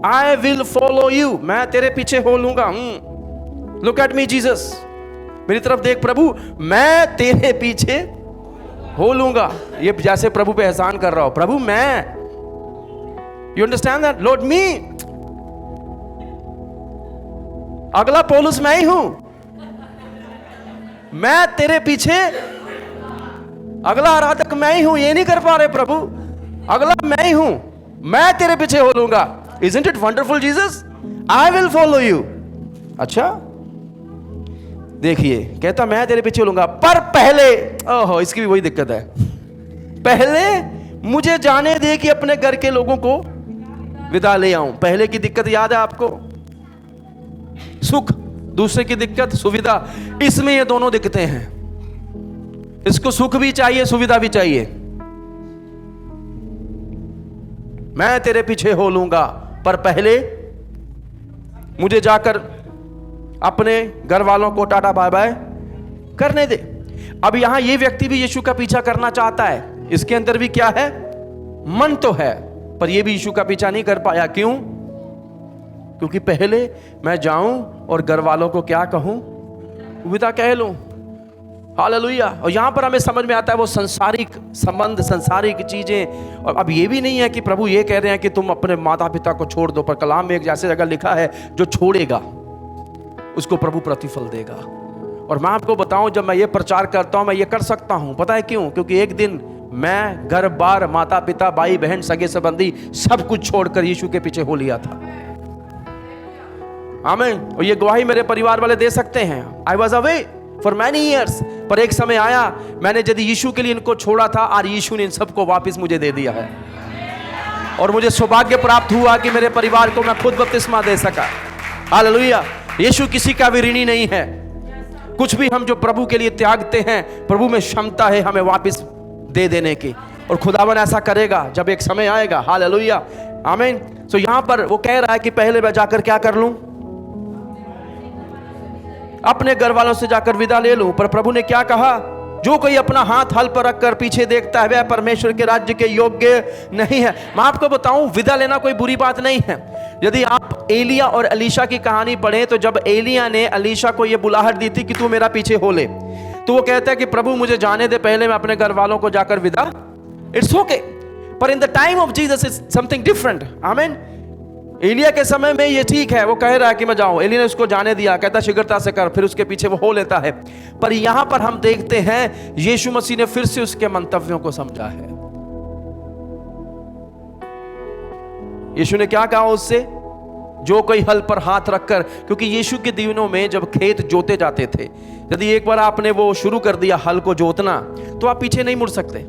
Speaker 1: I will follow you, मैं तेरे पीछे हो लूंगा। Look at me Jesus, मेरी तरफ देख प्रभु, मैं तेरे पीछे हो लूंगा। ये जैसे प्रभु पे एहसान कर रहा हो, प्रभु मैं, you understand that? Lord me, अगला पौलुस मैं ही हूं, मैं तेरे पीछे, अगला आराधक मैं ही हूं। ये नहीं कर पा रहे प्रभु, अगला मैं ही हूं, मैं तेरे पीछे हो लूंगा। Isn't it wonderful Jesus? I will follow you। अच्छा देखिए, कहता मैं तेरे पीछे हो लूंगा, पर पहले, ओहो इसकी भी वही दिक्कत है, पहले मुझे जाने दे कि अपने घर के लोगों को विदा ले आऊं। पहले की दिक्कत याद है आपको? सुख, दूसरे की दिक्कत सुविधा। इसमें ये दोनों दिक्कतें हैं, इसको सुख भी चाहिए सुविधा भी चाहिए। मैं तेरे पीछे हो लूंगा पर पहले मुझे जाकर अपने घर वालों को टाटा बाय बाय करने दे। अब यहां ये व्यक्ति भी यीशु का पीछा करना चाहता है, इसके अंदर भी क्या है, मन तो है, पर यह भी यीशु का पीछा नहीं कर पाया। क्यों? क्योंकि पहले मैं जाऊं और घर वालों को क्या कहूं, विदा कह लूं। हालेलुया। और यहां पर हमें समझ में आता है वो संसारिक संबंध, संसारिक चीजें। और अब ये भी नहीं है कि प्रभु ये कह रहे हैं कि तुम अपने माता पिता को छोड़ दो, पर कलाम में एक जैसे जगह लिखा है जो छोड़ेगा उसको प्रभु प्रतिफल देगा। और मैं आपको बताऊं, जब मैं ये प्रचार करता हूं मैं ये कर सकता हूं, पता है क्यों? क्योंकि एक दिन मैं घर बार, माता पिता, भाई बहन, सगे संबंधी सब कुछ छोड़कर यीशु के पीछे हो लिया था। आमीन। और ये गवाही मेरे परिवार वाले दे सकते हैं। I was away for many years, पर एक समय आया मैंने यदि यीशु के लिए इनको छोड़ा था और यीशु ने इन सबको वापस मुझे दे दिया है। और मुझे सौभाग्य प्राप्त हुआ कि मेरे परिवार को मैं खुद बपतिस्मा दे सका। हालेलुया। यीशु किसी का भी ऋणी नहीं है। कुछ भी हम जो प्रभु के लिए त्यागते हैं, प्रभु में क्षमता है हमें वापस दे देने की, और खुदावन ऐसा करेगा जब एक समय आएगा। हालेलुया। आमीन। सो यहां पर वो कह रहा है कि पहले मैं जाकर क्या कर लूं, अपने घर वालों से जाकर विदा ले लूं। पर प्रभु ने क्या कहा, जो कोई अपना हाथ हल पर रखकर पीछे देखता है वह परमेश्वर के राज्य के योग्य नहीं है। मैं आपको बताऊं, विदा लेना कोई बुरी बात नहीं है। यदि आप एलिया और अलीशा की कहानी पढ़ें तो जब एलिया ने अलीशा को यह बुलाहट दी थी कि तू मेरा पीछे हो ले, तो वो कहता है कि प्रभु मुझे जाने दे, पहले मैं अपने घर वालों को जाकर विदा। इट्स ओके, पर in the time of Jesus is something different. आमीन। एलिया के समय में ये ठीक है, वो कह रहा है कि मैं जाऊं, एलिया ने उसको जाने दिया, कहता शीघ्रता से कर, फिर उसके पीछे वो हो लेता है। पर यहां पर हम देखते हैं यीशु मसीह ने फिर से उसके मंतव्यों को समझा है। यीशु ने क्या कहा उससे, जो कोई हल पर हाथ रखकर, क्योंकि यीशु के दिनों में जब खेत जोते जाते थे, यदि एक बार आपने वो शुरू कर दिया हल को जोतना, तो आप पीछे नहीं मुड़ सकते,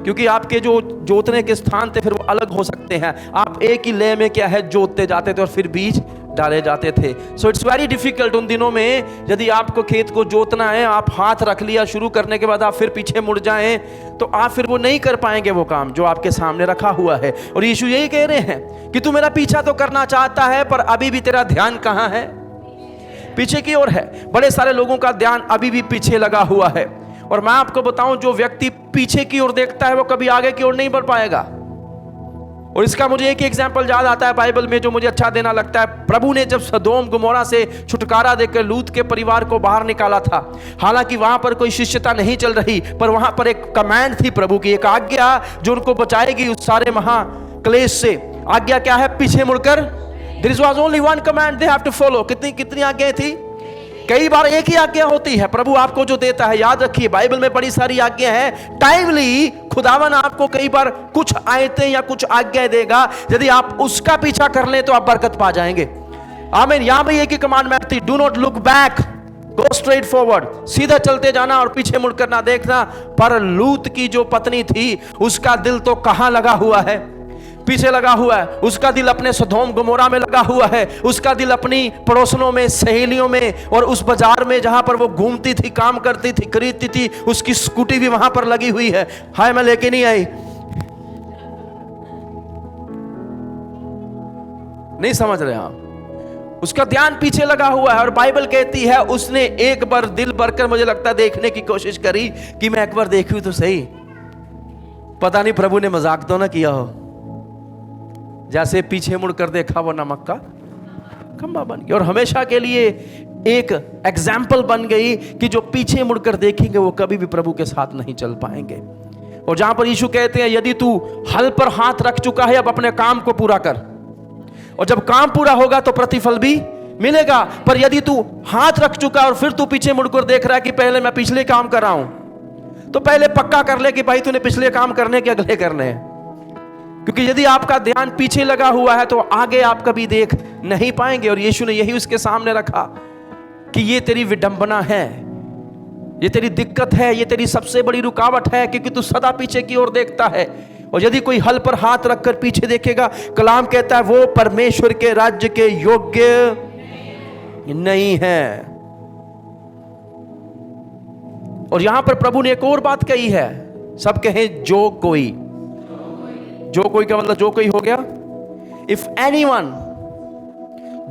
Speaker 1: क्योंकि आपके जो जोतने के स्थान थे फिर वो अलग हो सकते हैं। आप एक ही लय में क्या है जोतते जाते थे और फिर बीज डाले जाते थे। सो इट्स वेरी डिफिकल्ट उन दिनों में, यदि आपको खेत को जोतना है, आप हाथ रख लिया, शुरू करने के बाद आप फिर पीछे मुड़ जाएं, तो आप फिर वो नहीं कर पाएंगे वो काम जो आपके सामने रखा हुआ है। और यीशु यही कह रहे हैं कि तू मेरा पीछा तो करना चाहता है, पर अभी भी तेरा ध्यान कहां है, पीछे की ओर है। बड़े सारे लोगों का ध्यान अभी भी पीछे लगा हुआ है। और मैं आपको बताऊं, जो व्यक्ति पीछे की ओर देखता है वो कभी आगे की ओर नहीं बढ़ पाएगा। और इसका मुझे एक एग्जाम्पल याद आता है बाइबल में जो मुझे अच्छा देना लगता है। प्रभु ने जब सदोम गुमोरा से छुटकारा देकर लूत के परिवार को बाहर निकाला था, हालांकि वहां पर कोई शिष्यता नहीं चल रही, पर वहां पर एक कमांड थी प्रभु की, एक आज्ञा जो उनको बचाएगी उस सारे महाक्लेश से। आज्ञा क्या है? पीछे मुड़कर, there was only one command they have to follow. कितनी आज्ञाएं थी? कई बार एक ही आज्ञा होती है प्रभु आपको जो देता है। याद रखिए, बाइबल में बड़ी सारी आज्ञा है। टाइमली खुदावन आपको कई बार कुछ आयतें या कुछ आज्ञाएं देगा, यदि आप उसका पीछा कर लें तो आप बरकत पा जाएंगे। आमीन। यहां भी एक ही कमांडमेंट थी, do not look back, go straight forward, सीधा चलते जाना और पीछे मुड़कर ना देखना। पर लूत की जो पत्नी थी उसका दिल तो कहां लगा हुआ है? पीछे लगा हुआ है, उसका दिल अपने सदोम गमोरा में लगा हुआ है, उसका दिल अपनी पड़ोसनों में, सहेलियों में, और उस बाजार में जहां पर वो घूमती थी, काम करती थी, खरीदती थी, उसकी स्कूटी भी वहां पर लगी हुई है। हाय मैं लेके नहीं आई, नहीं समझ रहे आप? उसका ध्यान पीछे लगा हुआ है। और बाइबल कहती है उसने एक बार दिल भरकर, मुझे लगता है, देखने की कोशिश करी कि मैं एक बार देखूं तो सही। पता नहीं प्रभु ने मजाक तो ना किया हो, जैसे पीछे मुड़कर देखा वो नमक का खंभा बन गया। और हमेशा के लिए एक एग्जाम्पल बन गई कि जो पीछे मुड़कर देखेंगे वो कभी भी प्रभु के साथ नहीं चल पाएंगे। और जहां पर यीशु कहते हैं यदि तू हल पर हाथ रख चुका है, अब अपने काम को पूरा कर, और जब काम पूरा होगा तो प्रतिफल भी मिलेगा। पर यदि तू हाथ रख चुका और फिर तू पीछे मुड़कर देख रहा है कि पहले मैं पिछले काम कर रहा हूं, तो पहले पक्का कर ले कि भाई तूने पिछले काम करने के अगले करने हैं। क्योंकि यदि आपका ध्यान पीछे लगा हुआ है तो आगे आप कभी देख नहीं पाएंगे। और यीशु ने यही उसके सामने रखा कि ये तेरी विडंबना है, ये तेरी दिक्कत है, ये तेरी सबसे बड़ी रुकावट है, क्योंकि तू सदा पीछे की ओर देखता है। और यदि कोई हल पर हाथ रखकर पीछे देखेगा, कलाम कहता है वो परमेश्वर के राज्य के योग्य नहीं है। और यहां पर प्रभु ने एक और बात कही है, सब कहें जो कोई। जो कोई का मतलब जो कोई हो गया, इफ एनीवन,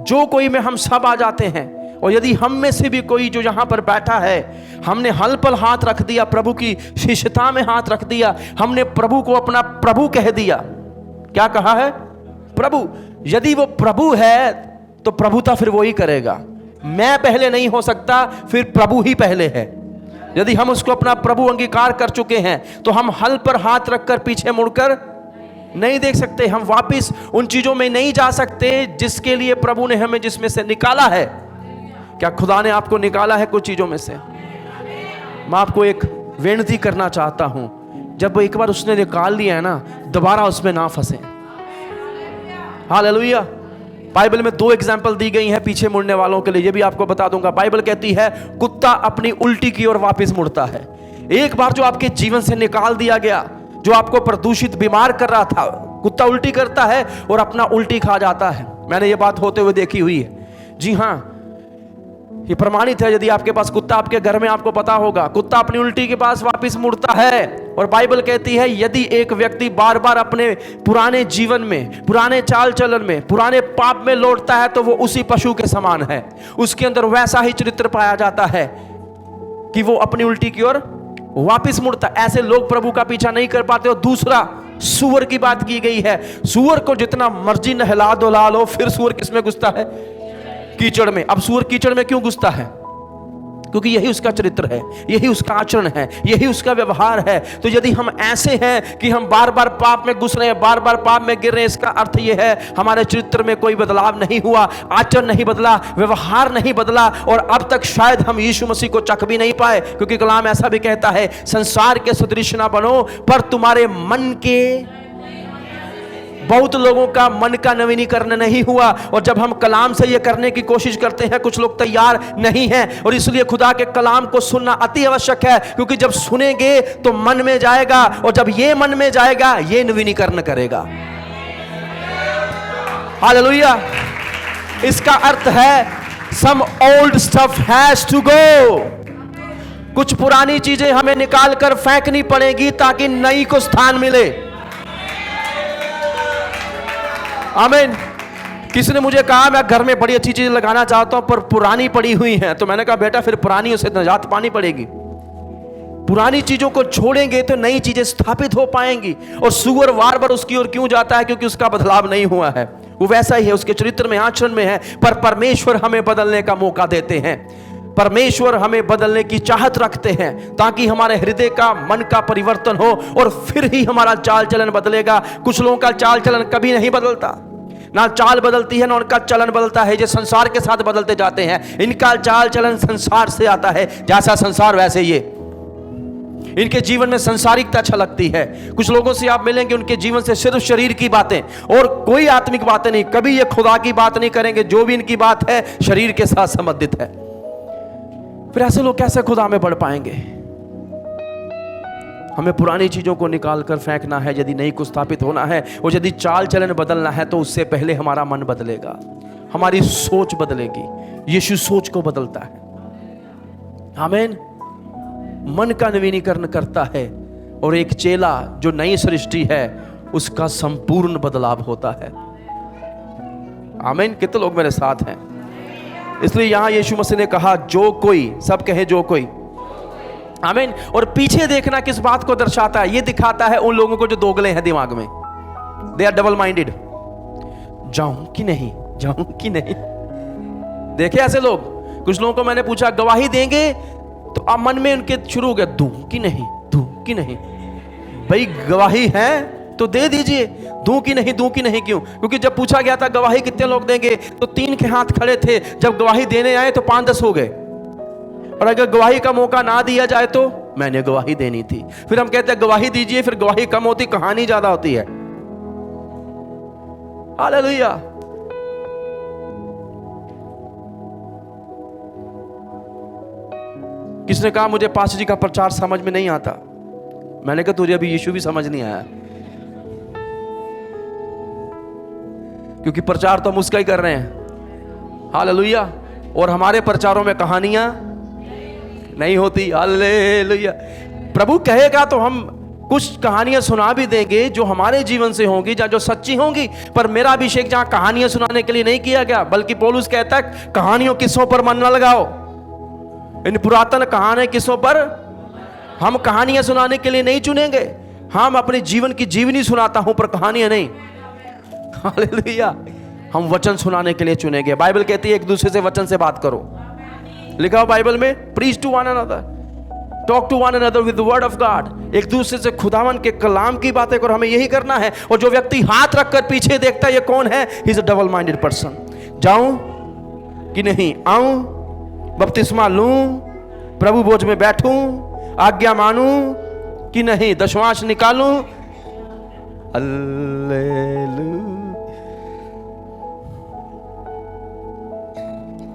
Speaker 1: जो कोई में हम सब आ जाते हैं। और यदि हम में से भी कोई जो यहां पर बैठा है, हमने हल पर हाथ रख दिया, प्रभु की शिष्यता में हाथ रख दिया, हमने प्रभु को अपना प्रभु कह दिया। क्या कहा है? प्रभु। यदि वो प्रभु है तो प्रभुता फिर वो ही करेगा। मैं पहले नहीं हो सकता, फिर प्रभु ही पहले है। यदि हम उसको अपना प्रभु अंगीकार कर चुके हैं तो हम हल पर हाथ रखकर पीछे मुड़कर नहीं देख सकते, हम वापिस उन चीजों में नहीं जा सकते जिसके लिए प्रभु ने हमें जिसमें से निकाला है। क्या खुदा ने आपको निकाला है कुछ चीजों में से? मैं आपको एक विनती करना चाहता हूं, जब एक बार उसने निकाल लिया है ना, दोबारा उसमें ना फंसे। हालेलुया। बाइबल में 2 एग्जाम्पल दी गई हैं पीछे मुड़ने वालों के लिए, ये भी आपको बता दूंगा। बाइबल कहती है कुत्ता अपनी उल्टी की ओर वापस मुड़ता है। एक बार जो आपके जीवन से निकाल दिया गया, जो आपको प्रदूषित बीमार कर रहा था, कुत्ता उल्टी करता है और अपना उल्टी खा जाता है। मैंने ये बात होते हुए देखी हुई है। जी हां, ये प्रमाणित है। यदि आपके पास कुत्ता आपके घर में, आपको पता होगा कुत्ता अपनी उल्टी के पास वापस मुड़ता है। और बाइबल कहती है यदि एक व्यक्ति बार बार अपने पुराने जीवन में, पुराने चाल चलन में, पुराने पाप में लौटता है तो वो उसी पशु के समान है। उसके अंदर वैसा ही चरित्र पाया जाता है कि वो अपनी उल्टी की ओर वापस मुड़ता। ऐसे लोग प्रभु का पीछा नहीं कर पाते। और दूसरा, सूअर की बात की गई है। सूअर को जितना मर्जी नहला धुला लो, फिर सूअर किसमें घुसता है? कीचड़ में। अब सूअर कीचड़ में क्यों घुसता है? क्योंकि यही उसका चरित्र है, यही उसका आचरण है, यही उसका व्यवहार है। तो यदि हम ऐसे हैं कि हम बार बार पाप में घुस रहे हैं, बार बार पाप में गिर रहे हैं, इसका अर्थ यह है हमारे चरित्र में कोई बदलाव नहीं हुआ, आचरण नहीं बदला, व्यवहार नहीं बदला, और अब तक शायद हम यीशु मसीह को चख भी नहीं पाए। क्योंकि कलाम ऐसा भी कहता है संसार के सदृश ना बनो, पर तुम्हारे मन के। बहुत लोगों का मन का नवीनीकरण नहीं हुआ। और जब हम कलाम से ये करने की कोशिश करते हैं, कुछ लोग तैयार नहीं हैं। और इसलिए खुदा के कलाम को सुनना अति आवश्यक है, क्योंकि जब सुनेंगे तो मन में जाएगा, और जब ये मन में जाएगा ये नवीनीकरण करेगा। हालेलुया। इसका अर्थ है some old stuff has to go. कुछ पुरानी चीजें हमें निकाल कर फेंकनी पड़ेगी ताकि नई को स्थान मिले। आमीन। किसी ने मुझे कहा मैं घर में बड़ी अच्छी चीज लगाना चाहता हूं पर पुरानी पड़ी हुई हैं। तो मैंने कहा बेटा फिर पुरानी से निजात पानी पड़ेगी। पुरानी चीजों को छोड़ेंगे तो नई चीजें स्थापित हो पाएंगी। और सूअर बार बार उसकी ओर क्यों जाता है? क्योंकि उसका बदलाव नहीं हुआ है, वो वैसा ही है, उसके चरित्र में, आचरण में है। पर परमेश्वर हमें बदलने का मौका देते हैं, परमेश्वर हमें बदलने की चाहत रखते हैं ताकि हमारे हृदय का, मन का परिवर्तन हो, और फिर ही हमारा चाल चलन बदलेगा। कुछ लोगों का चाल चलन कभी नहीं बदलता, ना चाल बदलती है ना उनका चलन बदलता है। ये संसार के साथ बदलते जाते हैं। इनका चाल चलन संसार से आता है, जैसा संसार वैसे ये। इनके जीवन में संसारिकता छलकती है। कुछ लोगों से आप मिलेंगे, उनके जीवन से सिर्फ शरीर की बातें और कोई आत्मिक बातें नहीं। कभी ये खुदा की बात नहीं करेंगे। जो भी इनकी बात है शरीर के साथ संबंधित है। फिर ऐसे लोग कैसे खुदा में बढ़ पाएंगे? हमें पुरानी चीज़ों को निकाल कर फेंकना है यदि नई को स्थापित होना है, और यदि चाल चलन बदलना है तो उससे पहले हमारा मन बदलेगा, हमारी सोच बदलेगी। यीशु सोच को बदलता है, आमीन। मन का नवीनीकरण करता है, और एक चेला जो नई सृष्टि है उसका संपूर्ण बदलाव होता है, आमीन। कितने लोग मेरे साथ हैं? इसलिए यहां यीशु मसीह ने कहा जो कोई, सब कहे जो कोई, आमीन। और पीछे देखना किस बात को दर्शाता है? ये दिखाता है उन लोगों को जो दोगले हैं दिमाग में, दे आर डबल माइंडेड। जाऊं कि नहीं, जाऊं कि नहीं। देखे ऐसे लोग, कुछ लोगों को मैंने पूछा गवाही देंगे, तो अब मन में उनके शुरू हो गया दूं कि नहीं, दूं कि नहीं। भाई गवाही है तो दे दीजिए, दूं कि नहीं, दूं कि नहीं क्यों? क्योंकि जब पूछा गया था गवाही कितने लोग देंगे, तो 3 के हाथ खड़े थे। जब गवाही देने आए तो 5-10 हो गए। और अगर गवाही का मौका ना दिया जाए तो मैंने गवाही देनी थी। फिर हम कहते हैं गवाही दीजिए, फिर गवाही कम होती, कहानी ज्यादा होती है। हालेलुया। किसने कहा मुझे पास्टर जी का प्रचार समझ में नहीं आता? मैंने कहा तुझे अभी यीशु भी समझ नहीं आया, क्योंकि प्रचार तो हम उसका ही कर रहे हैं। हालेलुया। और हमारे प्रचारों में कहानियां नहीं होती। हालेलुया। प्रभु कहेगा तो हम कुछ कहानियां सुना भी देंगे जो हमारे जीवन से होंगी, जो सच्ची होंगी। पर मेरा अभिषेक जहां कहानियां सुनाने के लिए नहीं किया गया, बल्कि पौलुस कहता है कहानियों किस्सों पर मन न लगाओ, इन पुरातन कहानी किस्सों पर हम कहानियां सुनाने के लिए नहीं चुनेंगे। हम अपने जीवन की जीवनी सुनाता हूं, पर कहानियां नहीं। हालेलुया। हम वचन सुनाने के लिए चुनेंगे। बाइबल कहती है एक दूसरे से वचन से बात करो, लिखा हो बाइबल में, preach to one another, talk to one another with the word of God. एक दूसरे से खुदावन के कलाम की बातें करो, हमें यही करना है। और जो व्यक्ति हाथ रखकर पीछे देखता है ये कौन है? He is a double minded person. जाऊं कि नहीं, आऊं, बपतिस्मा लूं, प्रभु भोज में बैठूं, आज्ञा मानूं कि नहीं, दशवांश निकालूं। हालेलुया।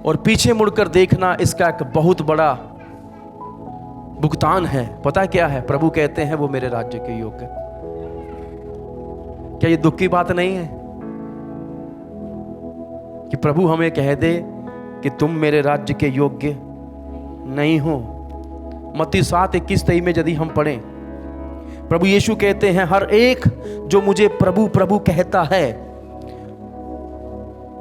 Speaker 1: और पीछे मुड़कर देखना इसका एक बहुत बड़ा भुगतान है। पता क्या है? प्रभु कहते हैं वो मेरे राज्य के योग्य। क्या ये दुख की बात नहीं है कि प्रभु हमें कह दे कि तुम मेरे राज्य के योग्य नहीं हो? मत्ती 7:21-23 में यदि हम पढ़ें, प्रभु यीशु कहते हैं हर एक जो मुझे प्रभु प्रभु कहता है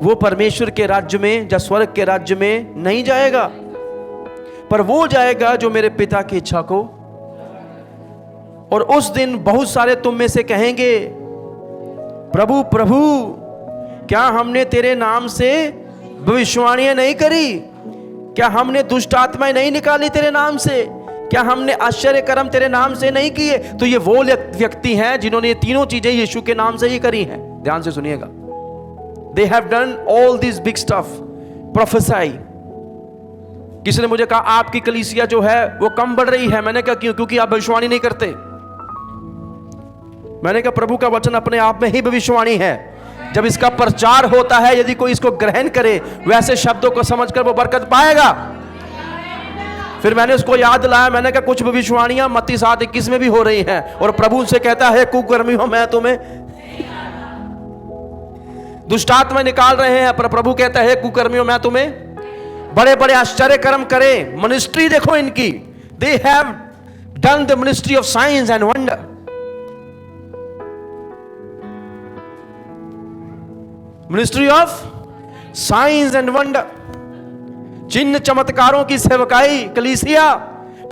Speaker 1: वो परमेश्वर के राज्य में या स्वर्ग के राज्य में नहीं जाएगा, पर वो जाएगा जो मेरे पिता की इच्छा को। और उस दिन बहुत सारे तुम में से कहेंगे प्रभु प्रभु क्या हमने तेरे नाम से भविष्यवाणियां नहीं करी? क्या हमने दुष्ट आत्माएं नहीं निकाली तेरे नाम से? क्या हमने आश्चर्य कर्म तेरे नाम से नहीं किए? तो ये वो व्यक्ति हैं जिन्होंने ये तीनों चीजें यीशु के नाम से ही करी हैं। ध्यान से सुनिएगा। They have done all this big stuff. Prophesy. किसी ने मुझे कहा आपकी कलीसिया जो है वो कम बढ़ रही है। मैंने कहा क्यों? क्योंकि आप भविष्यवाणी नहीं करते। मैंने कहा प्रभु का वचन अपने आप में ही भविष्यवाणी है। जब इसका प्रचार होता है, यदि कोई इसको ग्रहण करे, वैसे शब्दों को समझकर वो बरकत पाएगा। फिर मैंने उसको याद दिलाया, मैंने कहा कुछ भविष्यवाणियां मत्ती 7:21 में भी हो रही हैं, और प्रभु उनसे कहता है कुकर्मी हो मैं तुम्हें दुष्टात्मा निकाल रहे हैं, पर प्रभु कहता है कुकर्मियों मैं तुम्हें बड़े बड़े आश्चर्य कर्म करें। मिनिस्ट्री देखो इनकी, they have done the ministry of science and wonder. Ministry of science and wonder, चिन्ह चमत्कारों की सेवकाई कलीसिया।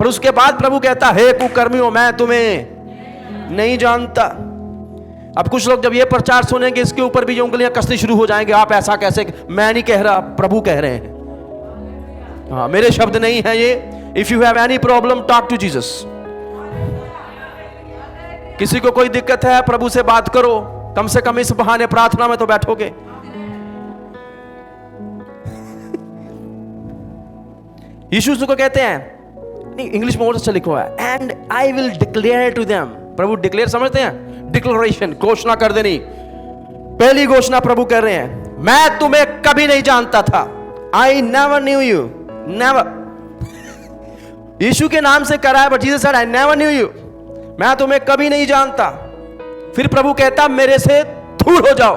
Speaker 1: पर उसके बाद प्रभु कहता है कुकर्मियों मैं तुम्हें नहीं जानता। अब कुछ लोग जब ये प्रचार सुनेंगे इसके ऊपर भी उंगलियां कसनी शुरू हो जाएंगे। आप ऐसा कैसे? मैं नहीं कह रहा, प्रभु कह रहे हैं। हाँ, मेरे शब्द नहीं है ये। If you have any problem talk to Jesus. किसी को कोई दिक्कत है प्रभु से बात करो, कम से कम इस बहाने प्रार्थना में तो बैठोगे। यीशु को कहते हैं, नहीं इंग्लिश में और अच्छा लिखा है, and I will declare to them. प्रभु डिक्लेयर समझते हैं? डिक्लेरेशन, घोषणा कर देनी। पहली घोषणा प्रभु कर रहे हैं, मैं तुम्हें कभी नहीं जानता था। I never knew you, never. यीशु के नाम से करा है, but Jesus said I never knew you. मैं तुम्हें कभी नहीं जानता। फिर प्रभु कहता मेरे से दूर हो जाओ,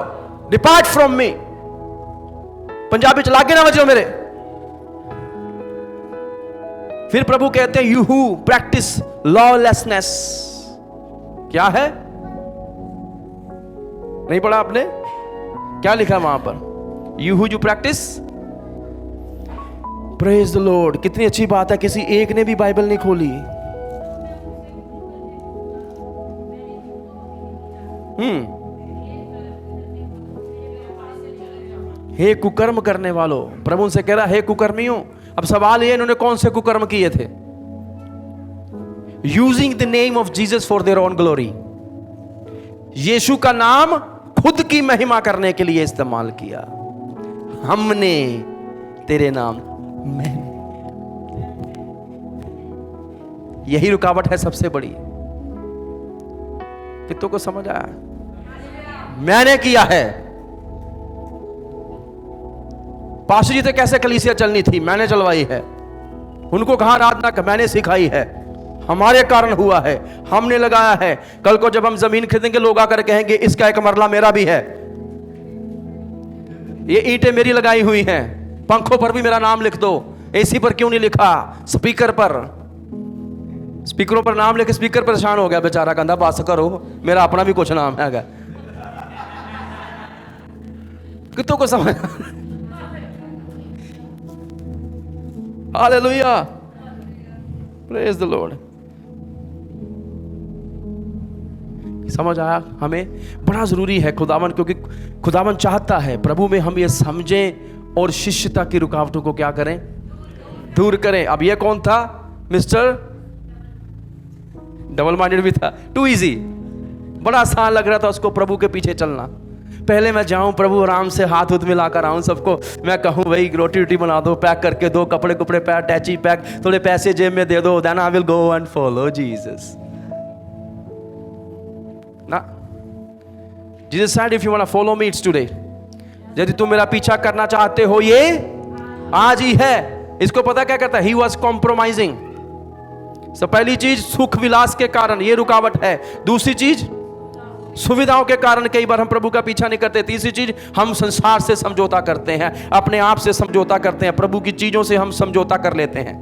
Speaker 1: डिपार्ट फ्रॉम मी। पंजाबी चला के ना बचो मेरे। फिर प्रभु कहते हैं यू हु प्रैक्टिस लॉलेसनेस। क्या है? नहीं पढ़ा आपने? क्या लिखा वहां पर? You who practice. Praise the Lord. कितनी अच्छी बात है, किसी एक ने भी बाइबल नहीं खोली। हे कुकर्म करने वालों, प्रभु उनसे कह रहा हे कुकर्मियों। अब सवाल ये, इन्होंने कौन से कुकर्म किए थे? Using the name of Jesus for their own glory. यीशु का नाम खुद की महिमा करने के लिए इस्तेमाल किया। हमने तेरे नाम में, यही रुकावट है सबसे बड़ी। कितनों को समझ आया? मैंने किया है। पास्टर जी से कैसे कलीसिया चलनी थी? मैंने चलवाई है। उनको कहा आराधना का, मैंने सिखाई है। हमारे कारण हुआ है, हमने लगाया है। कल को जब हम जमीन खरीदेंगे लोग आकर कहेंगे इसका एक मरला मेरा भी है, ये ईंटें मेरी लगाई हुई हैं, पंखों पर भी मेरा नाम लिख दो। एसी पर क्यों नहीं लिखा? स्पीकर पर, स्पीकरों पर नाम लिखे। स्पीकर परेशान हो गया बेचारा, कहता बात करो, मेरा अपना भी कुछ नाम है। कितनों को समझ? Hallelujah, praise the Lord. समझ आया? हमें बड़ा जरूरी है खुदावन, क्योंकि खुदावन चाहता है प्रभु में हम ये समझें और शिष्यता की रुकावटों को क्या करें? दूर करें। अब ये कौन था? मिस्टर डबल माइंडेड भी था। टू इजी, बड़ा आसान लग रहा था उसको प्रभु के पीछे चलना। पहले मैं जाऊं प्रभु आराम से हाथ उत मिलाकर आऊं, सबको मैं कहूं भाई रोटी रोटी बना दो, पैक करके दो, कपड़े कपड़े पैक, टैची पैक, थोड़े पैसे जेब में दे दो, then I will go and follow Jesus. ना, Jesus said if you want to follow me it's today. यदि तुम मेरा पीछा करना चाहते हो ये आज ही है। इसको पता क्या कहता है? He was compromising. तो पहली चीज सुख विलास के कारण ये रुकावट है। दूसरी चीज सुविधाओं के कारण कई बार हम प्रभु का पीछा नहीं करते। तीसरी चीज हम संसार से समझौता करते हैं, अपने आप से समझौता करते हैं, प्रभु की चीजों से हम समझौता कर लेते हैं।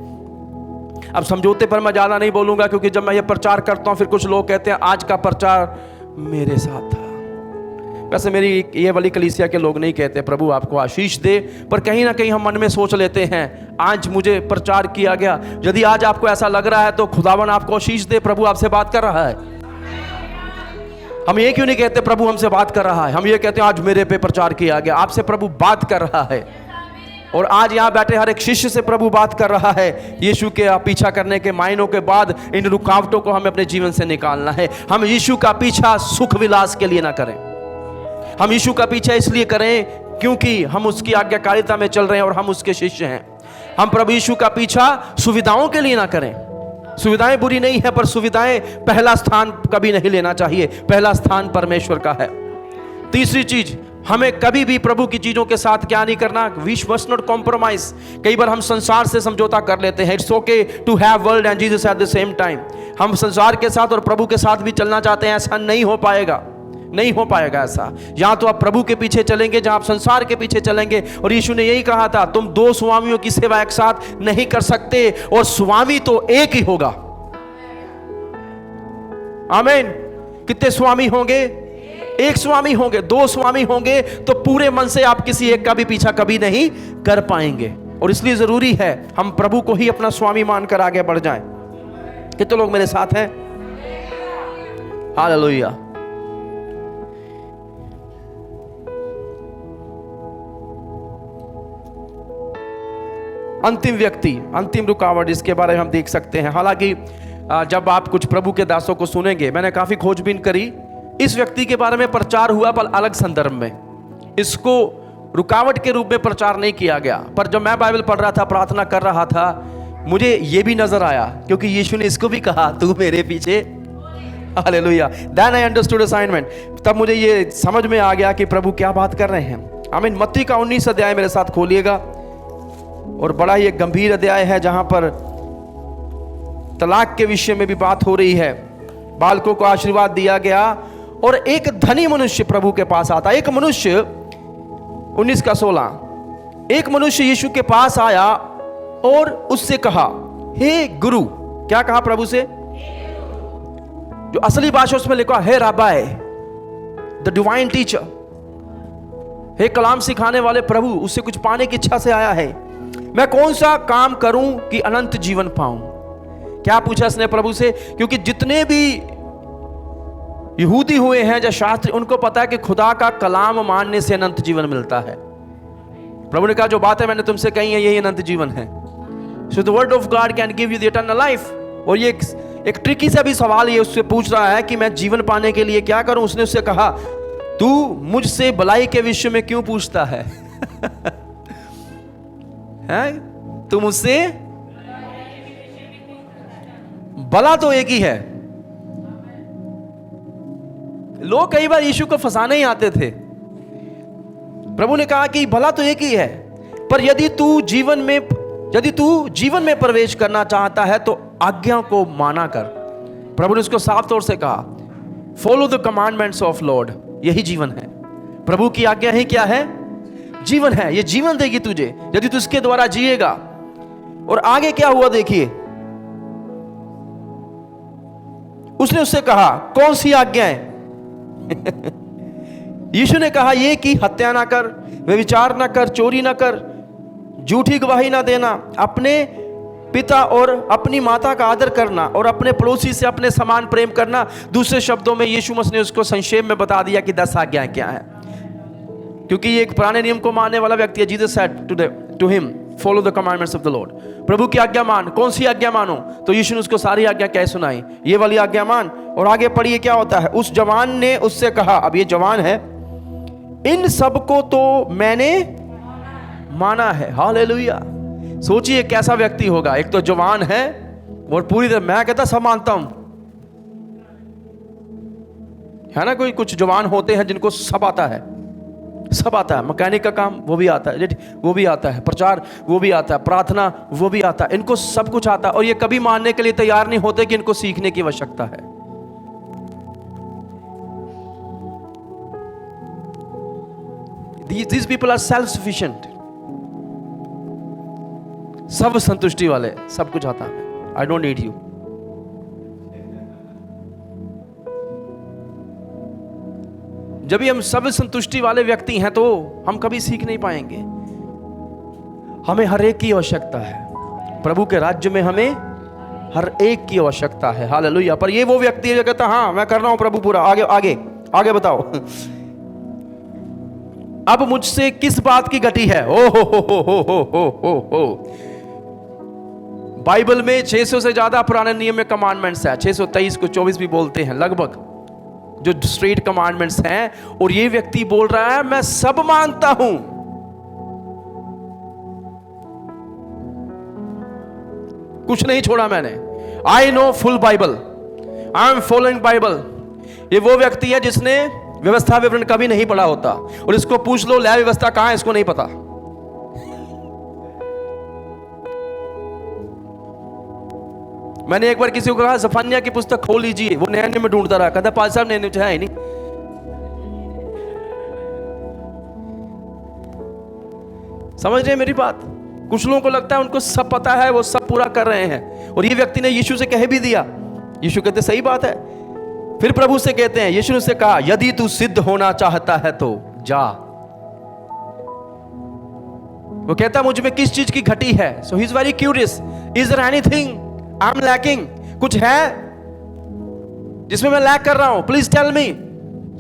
Speaker 1: अब समझौते पर मैं ज्यादा नहीं बोलूंगा, क्योंकि जब मैं ये प्रचार करता हूं फिर कुछ लोग कहते हैं आज का प्रचार मेरे साथ था। वैसे मेरी ये वाली कलीसिया के लोग नहीं कहते प्रभु आपको आशीष दे, पर कहीं ना कहीं हम मन में सोच लेते हैं आज मुझे प्रचार किया गया। यदि आज आपको ऐसा लग रहा है तो खुदावन आपको आशीष दे, प्रभु आपसे बात कर रहा है। हम ये क्यों नहीं कहते प्रभु हमसे बात कर रहा है? हम ये कहते हैं आज मेरे पे प्रचार किया गया। आपसे प्रभु बात कर रहा है, और आज यहाँ बैठे हर एक शिष्य से प्रभु बात कर रहा है। यीशु के पीछा करने के मायनों के बाद इन रुकावटों को हमें अपने जीवन से निकालना है। हम यीशु का पीछा सुख विलास के लिए ना करें, हम यीशु का पीछा इसलिए करें क्योंकि हम उसकी आज्ञाकारिता में चल रहे हैं और हम उसके शिष्य हैं। हम प्रभु यीशु का पीछा सुविधाओं के लिए ना करें। सुविधाएं बुरी नहीं है, पर सुविधाएं पहला स्थान कभी नहीं लेना चाहिए। पहला स्थान परमेश्वर का है। तीसरी चीज, हमें कभी भी प्रभु की चीजों के साथ क्या नहीं करना? We must not compromise. कई बार हम संसार से समझौता कर लेते हैं। It's okay to have world and Jesus at the same time. हम संसार के साथ और प्रभु के साथ भी चलना चाहते हैं, ऐसा नहीं हो पाएगा, नहीं हो पाएगा ऐसा। या तो आप प्रभु के पीछे चलेंगे जहां आप संसार के पीछे चलेंगे। और यीशु ने यही कहा था तुम दो स्वामियों की सेवा एक साथ नहीं कर सकते, और स्वामी तो एक ही होगा। आमीन। कितने स्वामी होंगे? एक स्वामी होंगे। दो स्वामी होंगे तो पूरे मन से आप किसी एक का भी पीछा कभी नहीं कर पाएंगे। और इसलिए जरूरी है हम प्रभु को ही अपना स्वामी मानकर आगे बढ़ जाएं। कितने लोग मेरे साथ हैं? हालेलुया। अंतिम व्यक्ति, अंतिम रुकावट, इसके बारे में हम देख सकते हैं। हालांकि जब आप कुछ प्रभु के दासों को सुनेंगे, मैंने काफी खोजबीन करी, इस व्यक्ति के बारे में प्रचार हुआ पर अलग संदर्भ में। इसको रुकावट के रूप में प्रचार नहीं किया गया। पर जब मैं बाइबल पढ़ रहा था, प्रार्थना कर रहा था, मुझे ये भी नजर आया, क्योंकि यीशु ने इसको भी कहा तू मेरे पीछे। हालेलुया। Then I understood assignment. तब मुझे ये समझ में आ गया कि प्रभु क्या बात कर रहे हैं। आमीन। मत्ती का 19 अध्याय मेरे साथ खोलिएगा, और बड़ा ही एक गंभीर अध्याय है जहां पर तलाक के विषय में भी बात हो रही है। बालकों को आशीर्वाद दिया गया और एक धनी मनुष्य प्रभु के पास आता। एक मनुष्य 19:16 एक मनुष्य यीशु के पास आया और उससे कहा, हे गुरु। क्या कहा प्रभु से? जो असली भाषा उसमें लिखा है राबाई, द डिवाइन टीचर, हे कलाम सिखाने वाले प्रभु, उससे कुछ पाने की इच्छा से आया है। मैं कौन सा काम करूं कि अनंत जीवन पाऊं? क्या पूछा इसने प्रभु से? क्योंकि जितने भी यहूदी हुए हैं या शास्त्री, उनको पता है कि खुदा का कलाम मानने से अनंत जीवन मिलता है। प्रभु ने कहा जो बात है मैंने तुमसे कही है यही अनंत जीवन है। So the word of God can give you the eternal life. और ये एक ट्रिकी सा भी सवाल ये उससे पूछ रहा है कि मैं जीवन पाने के लिए क्या करूं। उसने उससे कहा, तू मुझसे भलाई के विषय में क्यों पूछता है? हैं? तू मुझसे भला तो एक ही है। लोग कई बार यीशु को फंसाने ही आते थे। प्रभु ने कहा कि भला तो एक ही है, पर यदि तू जीवन में प्रवेश करना चाहता है तो आज्ञा को माना कर। प्रभु ने उसको साफ तौर से कहा, follow the commandments of Lord. यही जीवन है। प्रभु की आज्ञा ही क्या है? जीवन है। ये जीवन देगी तुझे यदि तू इसके द्वारा जिएगा। और आगे क्या हुआ देखिए, उसने उससे कहा, कौन सी आज्ञाएं? यीशु ने कहा, ये कि हत्या ना कर, व्यभिचार ना कर, चोरी ना कर, झूठी गवाही ना देना, अपने पिता और अपनी माता का आदर करना और अपने पड़ोसी से अपने समान प्रेम करना। दूसरे शब्दों में यीशु मसीह ने उसको संक्षेप में बता दिया कि 10 आज्ञाएं क्या है। क्योंकि ये एक पुराने नियम को मानने वाला व्यक्ति है। Jesus said to him, follow the commandments of the Lord. प्रभु की आज्ञा मान। कौन सी आज्ञा मानो? तो यीशु ने उसको सारी आज्ञा क्या सुनाई, ये वाली आज्ञा मान। और आगे पढ़िए क्या होता है। उस जवान ने उससे कहा, अब ये जवान है, इन सब को तो मैंने माना है। हालेलुया। सोचिए कैसा व्यक्ति होगा। एक तो जवान है और पूरी तरह, मैं कहता सब मानता हूं, है ना। कोई कुछ जवान होते हैं जिनको सब आता है, सब आता है। मैकेनिक का काम वो भी आता है, वो भी आता है, प्रचार वो भी आता है, प्रार्थना वो भी आता है। इनको सब कुछ आता है और ये कभी मानने के लिए तैयार नहीं होते कि इनको सीखने की आवश्यकता है। These people are self-sufficient, सब संतुष्टि वाले, सब कुछ आता है। I don't need you. जब भी हम सब संतुष्टि वाले व्यक्ति हैं तो हम कभी सीख नहीं पाएंगे। हमें हर एक की आवश्यकता है। प्रभु के राज्य में हमें हर एक की आवश्यकता है। हालेलुया। पर ये वो व्यक्ति है जो कहता हाँ मैं कर रहा हूं प्रभु पूरा, आगे आगे आगे बताओ। अब मुझसे किस बात की घटी है? ओ हो। बाइबल में 600 से ज्यादा पुराने नियम में कमांडमेंट्स है। 623 को 24 भी बोलते हैं लगभग, जो स्ट्रेट कमांडमेंट्स हैं। और ये व्यक्ति बोल रहा है मैं सब मानता हूं। कुछ नहीं छोड़ा मैंने। I know full Bible, I am following Bible. ये वो व्यक्ति है जिसने व्यवस्था विवरण कभी नहीं पढ़ा होता और इसको पूछ लो न्याय व्यवस्था कहां है, इसको नहीं पता। मैंने एक बार किसी को कहा जफन्याह की पुस्तक खोल लीजिए, वो नए में ढूंढता रहा, कहता पाल साहब नए है नहीं। समझ रहे मेरी बात? कुछ लोगों को लगता है उनको सब पता है, वो सब पूरा कर रहे हैं। और ये व्यक्ति ने यीशु से कह भी दिया। यीशु कहते सही बात है। फिर प्रभु से कहते हैं, यीशु ने उससे कहा यदि तू सिद्ध होना चाहता है तो जा। वो कहता मुझ में किस चीज की घटी है। So he is very curious, is there anything I am lacking? कुछ है जिसमें मैं लैक कर रहा हूं, प्लीज टेल मी।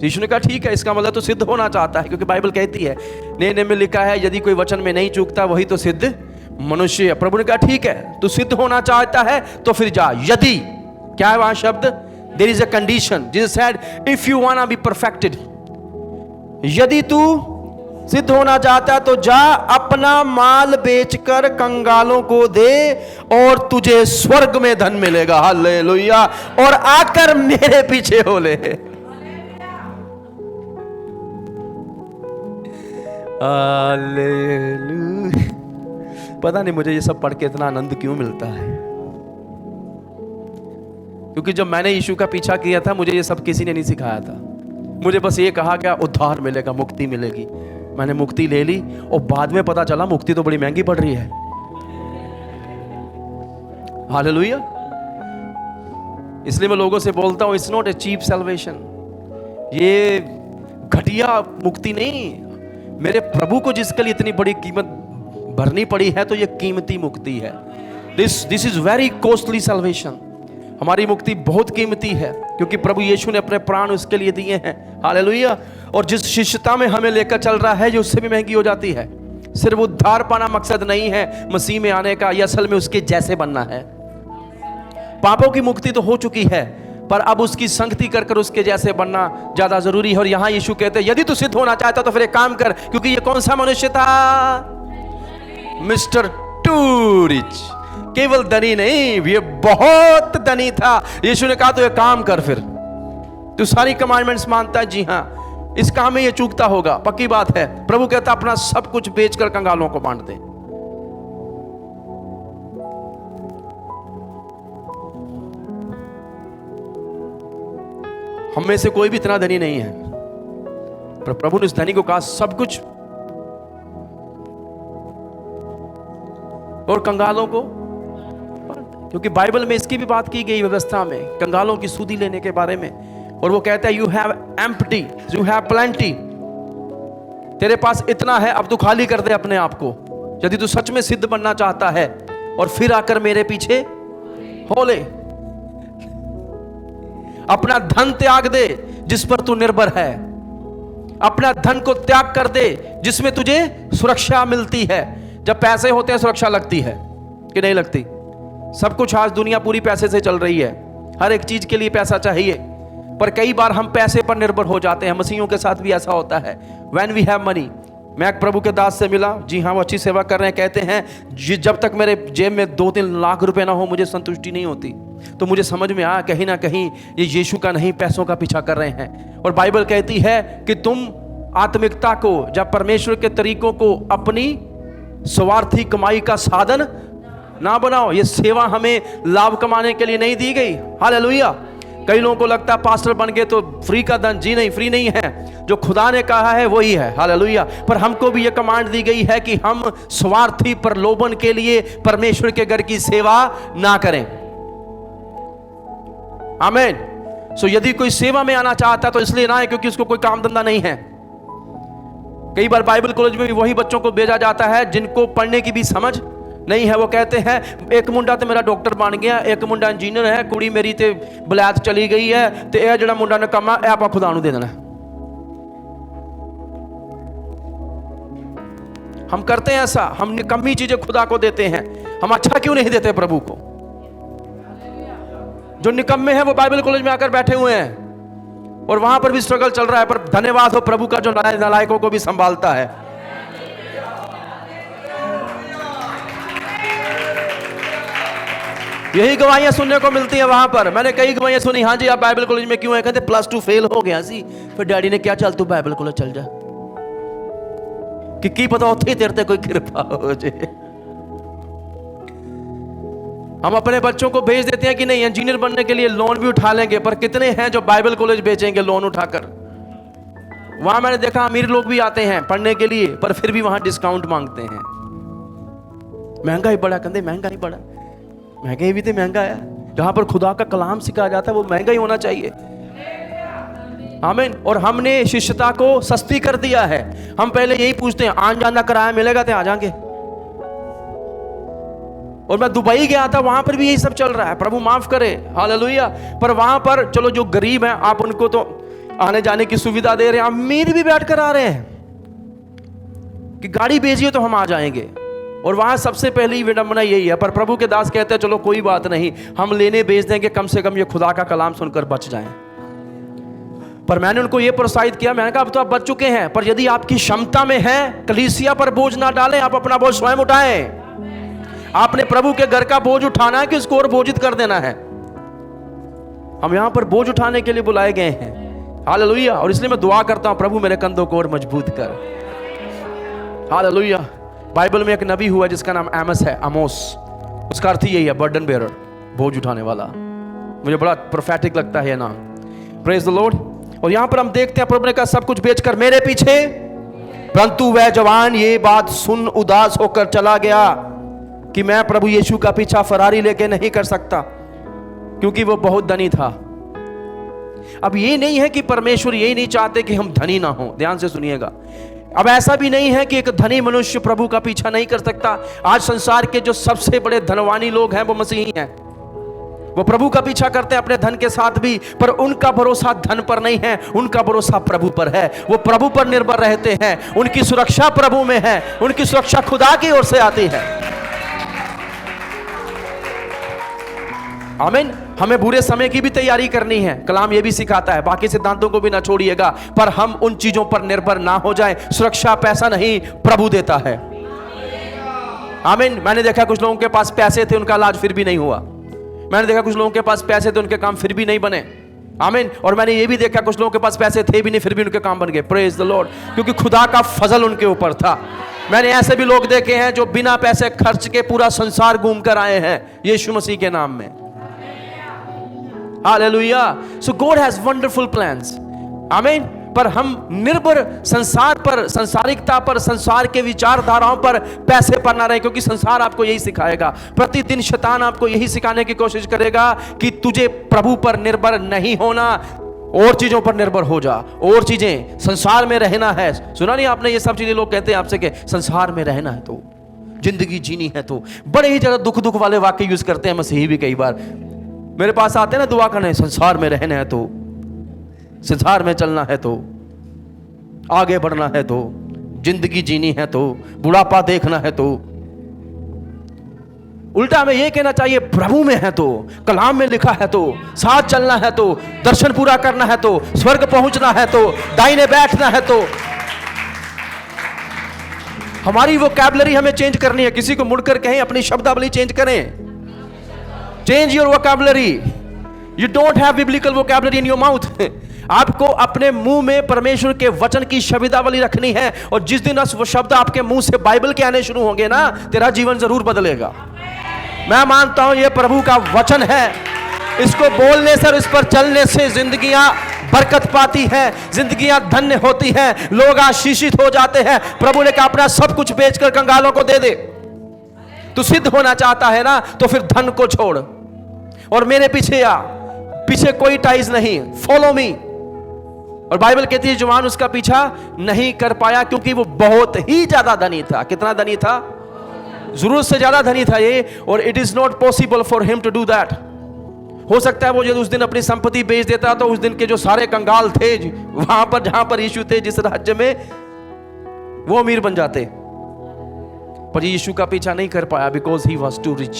Speaker 1: यीशु ने कहा ठीक है, इसका मतलब तो सिद्ध होना चाहता है, क्योंकि बाइबल कहती है नए में लिखा है यदि कोई वचन में नहीं चूकता वही तो सिद्ध मनुष्य है। प्रभु ने कहा ठीक है, तू सिद्ध होना चाहता है तो फिर जा। यदि क्या है वहां शब्द? There is a condition. Jesus said if you want to be perfected, यदि तू सिद्ध होना चाहता है तो जा, अपना माल बेचकर कंगालों को दे और तुझे स्वर्ग में धन मिलेगा। हालेलुया। और आकर मेरे पीछे हो ले। हालेलुया। पता नहीं मुझे ये सब पढ़ के इतना आनंद क्यों मिलता है, क्योंकि जब मैंने यीशु का पीछा किया था मुझे ये सब किसी ने नहीं सिखाया था। मुझे बस ये कहा गया उद्धार मिलेगा, मुक्ति मिलेगी। मैंने मुक्ति ले ली और बाद में पता चला मुक्ति तो बड़ी महंगी पड़ रही है। हालेलुया। इसलिए मैं लोगों से बोलता हूं, it's not a cheap salvation. ये घटिया मुक्ति नहीं। मेरे प्रभु को जिसके लिए इतनी बड़ी कीमत भरनी पड़ी है तो ये कीमती मुक्ति है। This is very costly salvation. हमारी मुक्ति बहुत कीमती है क्योंकि प्रभु यीशु ने अपने प्राण उसके लिए दिए हैं। हालेलुया। और जिस शिष्यता में हमें लेकर चल रहा है ये उससे भी महंगी हो जाती है। सिर्फ उद्धार पाना मकसद नहीं है मसीह में आने का, ये असल में उसके जैसे बनना है। पापों की मुक्ति तो हो चुकी है पर अब उसकी संगति कर कर उसके जैसे बनना ज्यादा जरूरी है। और यहां यीशु कहते हैं यदि तू सिद्ध होना चाहता तो फिर एक काम कर, क्योंकि ये कौन सा मनुष्य था? Mister too rich. केवल धनी नहीं, ये बहुत धनी था। यीशु ने कहा तो ये काम कर, फिर तू सारी कमांडमेंट्स मानता है? जी हां। इस काम में ये चूकता होगा, पक्की बात है। प्रभु कहता अपना सब कुछ बेचकर कंगालों को बांट दे। हम में से कोई भी इतना धनी नहीं है, पर प्रभु ने उस धनी को कहा सब कुछ और कंगालों को, क्योंकि बाइबल में इसकी भी बात की गई व्यवस्था में कंगालों की सूदी लेने के बारे में। और वो कहता है you have empty, you have plenty. तेरे पास इतना है, अब तू खाली कर दे अपने आप को यदि तू सच में सिद्ध बनना चाहता है, और फिर आकर मेरे पीछे हो ले। अपना धन त्याग दे जिस पर तू निर्भर है। अपना धन को त्याग कर दे जिसमें तुझे सुरक्षा मिलती है। जब पैसे होते हैं सुरक्षा लगती है कि नहीं लगती? सब कुछ आज दुनिया पूरी पैसे से चल रही है, हर एक चीज के लिए पैसा चाहिए। पर कई बार हम पैसे पर निर्भर हो जाते हैं। मसीहियों के साथ भी ऐसा होता है। When we have money। मैं एक प्रभु के दास से मिला, जी हाँ वो अच्छी सेवा कर रहे हैं, कहते हैं जब तक मेरे जेब में 2-3 लाख रुपए ना हो मुझे संतुष्टि नहीं होती। तो मुझे समझ में आया कहीं ना कहीं ये यीशु का नहीं पैसों का पीछा कर रहे हैं। और बाइबल कहती है कि तुम आत्मिकता को, जब परमेश्वर के तरीकों को अपनी स्वार्थी कमाई का साधन ना बनाओ। ये सेवा हमें लाभ कमाने के लिए नहीं दी गई। हालेलुया। कई लोगों को लगता है पास्टर बन गए तो फ्री का धन। जी नहीं, फ्री नहीं है। जो खुदा ने कहा है वही है। हालेलुया। पर हमको भी ये कमांड दी गई है कि हम स्वार्थी प्रलोभन के लिए परमेश्वर के घर की सेवा ना करें। आमीन। सो यदि कोई सेवा में आना चाहता है तो इसलिए ना है क्योंकि उसको कोई काम धंधा नहीं है। कई बार बाइबल कॉलेज में भी वही बच्चों को भेजा जाता है जिनको पढ़ने की भी समझ नहीं है। वो कहते हैं एक मुंडा तो मेरा डॉक्टर बन गया, एक मुंडा इंजीनियर है, कुड़ी मेरी ते बलैत चली गई है, तो यह जो मुंडा ने कमा है आप खुदा नूं दे देना। हम करते हैं ऐसा, हम निकम्मी चीजें खुदा को देते हैं। हम अच्छा क्यों नहीं देते प्रभु को? जो निकम्मे हैं वो बाइबल कॉलेज में आकर बैठे हुए हैं और वहां पर भी स्ट्रगल चल रहा है। पर धन्यवाद हो प्रभु का जो नालायकों को भी संभालता है। यही गवाहियां सुनने को मिलती है वहां पर। मैंने कई गवाहियां सुनी, हाँ जी आप बाइबल कॉलेज में क्यों है? कहते +2 फेल हो गया सी, फिर डैडी ने क्या चल तू बाइबल कॉलेज चल जा, कि की पता उत्थे तेरे ते कोई कृपा हो जाए। हम अपने बच्चों को भेज देते हैं कि नहीं इंजीनियर बनने के लिए लोन भी उठा लेंगे, पर कितने हैं जो बाइबल कॉलेज भेजेंगे लोन उठाकर? वहां मैंने देखा अमीर लोग भी आते हैं पढ़ने के लिए, पर फिर भी वहां डिस्काउंट मांगते हैं। महंगाई बढ़ा, कहते महंगाई बढ़ा। महंगाई भी तो महंगा है। जहां पर खुदा का कलाम सिखाया जाता है वो महंगा ही होना चाहिए। आमीन। और हमने शिष्यता को सस्ती कर दिया है। हम पहले यही पूछते हैं आन जान का किराया मिलेगा तो आ जाएंगे। और मैं दुबई गया था, वहां पर भी यही सब चल रहा है। प्रभु माफ करे, हालेलुया। पर वहां पर चलो जो गरीब हैं आप उनको तो आने जाने की सुविधा दे रहे हैं, अमीर भी बैठ कर आ रहे हैं कि गाड़ी भेजिए तो हम आ जाएंगे। और वहां सबसे पहली विडंबना यही है। पर प्रभु के दास कहते हैं चलो कोई बात नहीं, हम लेने भेज देंगे, कम से कम ये खुदा का कलाम सुनकर बच जाएं। पर मैंने उनको ये प्रोत्साहित किया, मैंने कहा अब तो आप बच चुके हैं, पर यदि आपकी क्षमता में है कलीसिया पर बोझ ना डालें, आप अपना बोझ स्वयं उठाएं। आपने प्रभु के घर का बोझ उठाना है कि उसको और बोझित कर देना है? हम यहां पर बोझ उठाने के लिए बुलाए गए हैं। हालेलुया। और इसलिए मैं दुआ करता हूं प्रभु मेरे कंधों को और मजबूत कर। हालेलुया। बाइबल में एक नबी हुआ जिसका नाम एमस है, आमोस। उसका अर्थ यही है बर्डन बेरर, बोझ उठाने वाला। मुझे बड़ा प्रोफेटिक लगता है ना, प्रेज द लॉर्ड। और यहां पर हम देखते हैं प्रभु ने कहा सब कुछ बेचकर मेरे पीछे, परंतु वह जवान ये बात सुन उदास होकर चला गया कि मैं प्रभु यीशु का पीछा फरारी लेके नहीं कर सकता, क्योंकि वो बहुत धनी था। अब ये नहीं है कि परमेश्वर यही नहीं चाहते कि हम धनी ना हो, ध्यान से सुनिएगा। अब ऐसा भी नहीं है कि एक धनी मनुष्य प्रभु का पीछा नहीं कर सकता। आज संसार के जो सबसे बड़े धनवानी लोग हैं वो मसीही हैं, वो प्रभु का पीछा करते हैं अपने धन के साथ भी, पर उनका भरोसा धन पर नहीं है, उनका भरोसा प्रभु पर है। वो प्रभु पर निर्भर रहते हैं, उनकी सुरक्षा प्रभु में है, उनकी सुरक्षा खुदा की ओर से आती है। आमीन। हमें बुरे समय की भी तैयारी करनी है, कलाम ये भी सिखाता है, बाकी सिद्धांतों को भी ना छोड़िएगा, पर हम उन चीजों पर निर्भर ना हो जाएं। सुरक्षा पैसा नहीं, प्रभु देता है। आमीन। मैंने देखा कुछ लोगों के पास पैसे थे, उनका इलाज फिर भी नहीं हुआ। मैंने देखा कुछ लोगों के पास पैसे थे, उनके काम फिर भी नहीं बने। आमीन। और मैंने ये भी देखा कुछ लोगों के पास पैसे थे भी नहीं, फिर भी उनके काम बन गए। Praise the Lord. क्योंकि खुदा का फजल उनके ऊपर था। मैंने ऐसे भी लोग देखे हैं जो बिना पैसे खर्च के पूरा संसार घूम कर आए हैं यीशु मसीह के नाम में। Hallelujah. So God has wonderful plans. आमीन। पर हम निर्भर संसार पर, संसारिकता पर, संसार के विचारधाराओं पर, पैसे पर ना रहे, क्योंकि संसार आपको यही सिखाएगा। प्रतिदिन शैतान आपको यही सिखाने की कोशिश करेगा कि तुझे प्रभु पर निर्भर नहीं होना, और चीजों पर निर्भर हो जा, और चीजें संसार में रहना है। सुना नहीं आपने ये सब चीजें लोग कहते हैं आपसे कि संसार में रहना है तो, जिंदगी जीनी है तो, बड़े ही ज्यादा दुख वाले वाक्य यूज करते हैं मसीही भी। कई बार मेरे पास आते हैं ना दुआ करने, संसार में रहना है तो, संसार में चलना है तो, आगे बढ़ना है तो, जिंदगी जीनी है तो, बुढ़ापा देखना है तो। उल्टा हमें यह कहना चाहिए प्रभु में है तो, कलाम में लिखा है तो, साथ चलना है तो, दर्शन पूरा करना है तो, स्वर्ग पहुंचना है तो, दाहिने बैठना है तो। हमारी वोकैबुलरी हमें चेंज करनी है। किसी को मुड़कर कहें अपनी शब्दावली चेंज करें। Change your vocabulary. You don't have biblical vocabulary in your mouth. आपको अपने मुंह में परमेश्वर के वचन की शब्दावली रखनी है, और जिस दिन वो शब्द आपके मुंह से बाइबल के आने शुरू होंगे ना, तेरा जीवन जरूर बदलेगा। मैं मानता हूं ये प्रभु का वचन है, इसको बोलने से और इस पर चलने से जिंदगियां बरकत पाती है, जिंदगियां धन्य होती हैं, लोग आशीषित हो जाते हैं। प्रभु ने कहा अपना सब कुछ बेचकर कंगालों को दे दे। तू सिद्ध होना चाहता है ना, तो फिर धन को छोड़ और मेरे पीछे आ। पीछे कोई टाइज नहीं, फॉलो मी। और बाइबल कहती है जवान उसका पीछा नहीं कर पाया, क्योंकि वो बहुत ही ज्यादा धनी था। कितना धनी था? जरूरत से ज्यादा धनी था ये। और it is not possible for him to do that. हो सकता है वो जो उस दिन अपनी संपत्ति बेच देता, तो उस दिन के जो सारे कंगाल थे वहां पर, जहां पर यीशु थे, जिस राज्य में, वो अमीर बन जाते। पर यीशु का पीछा नहीं कर पाया, because he was too rich.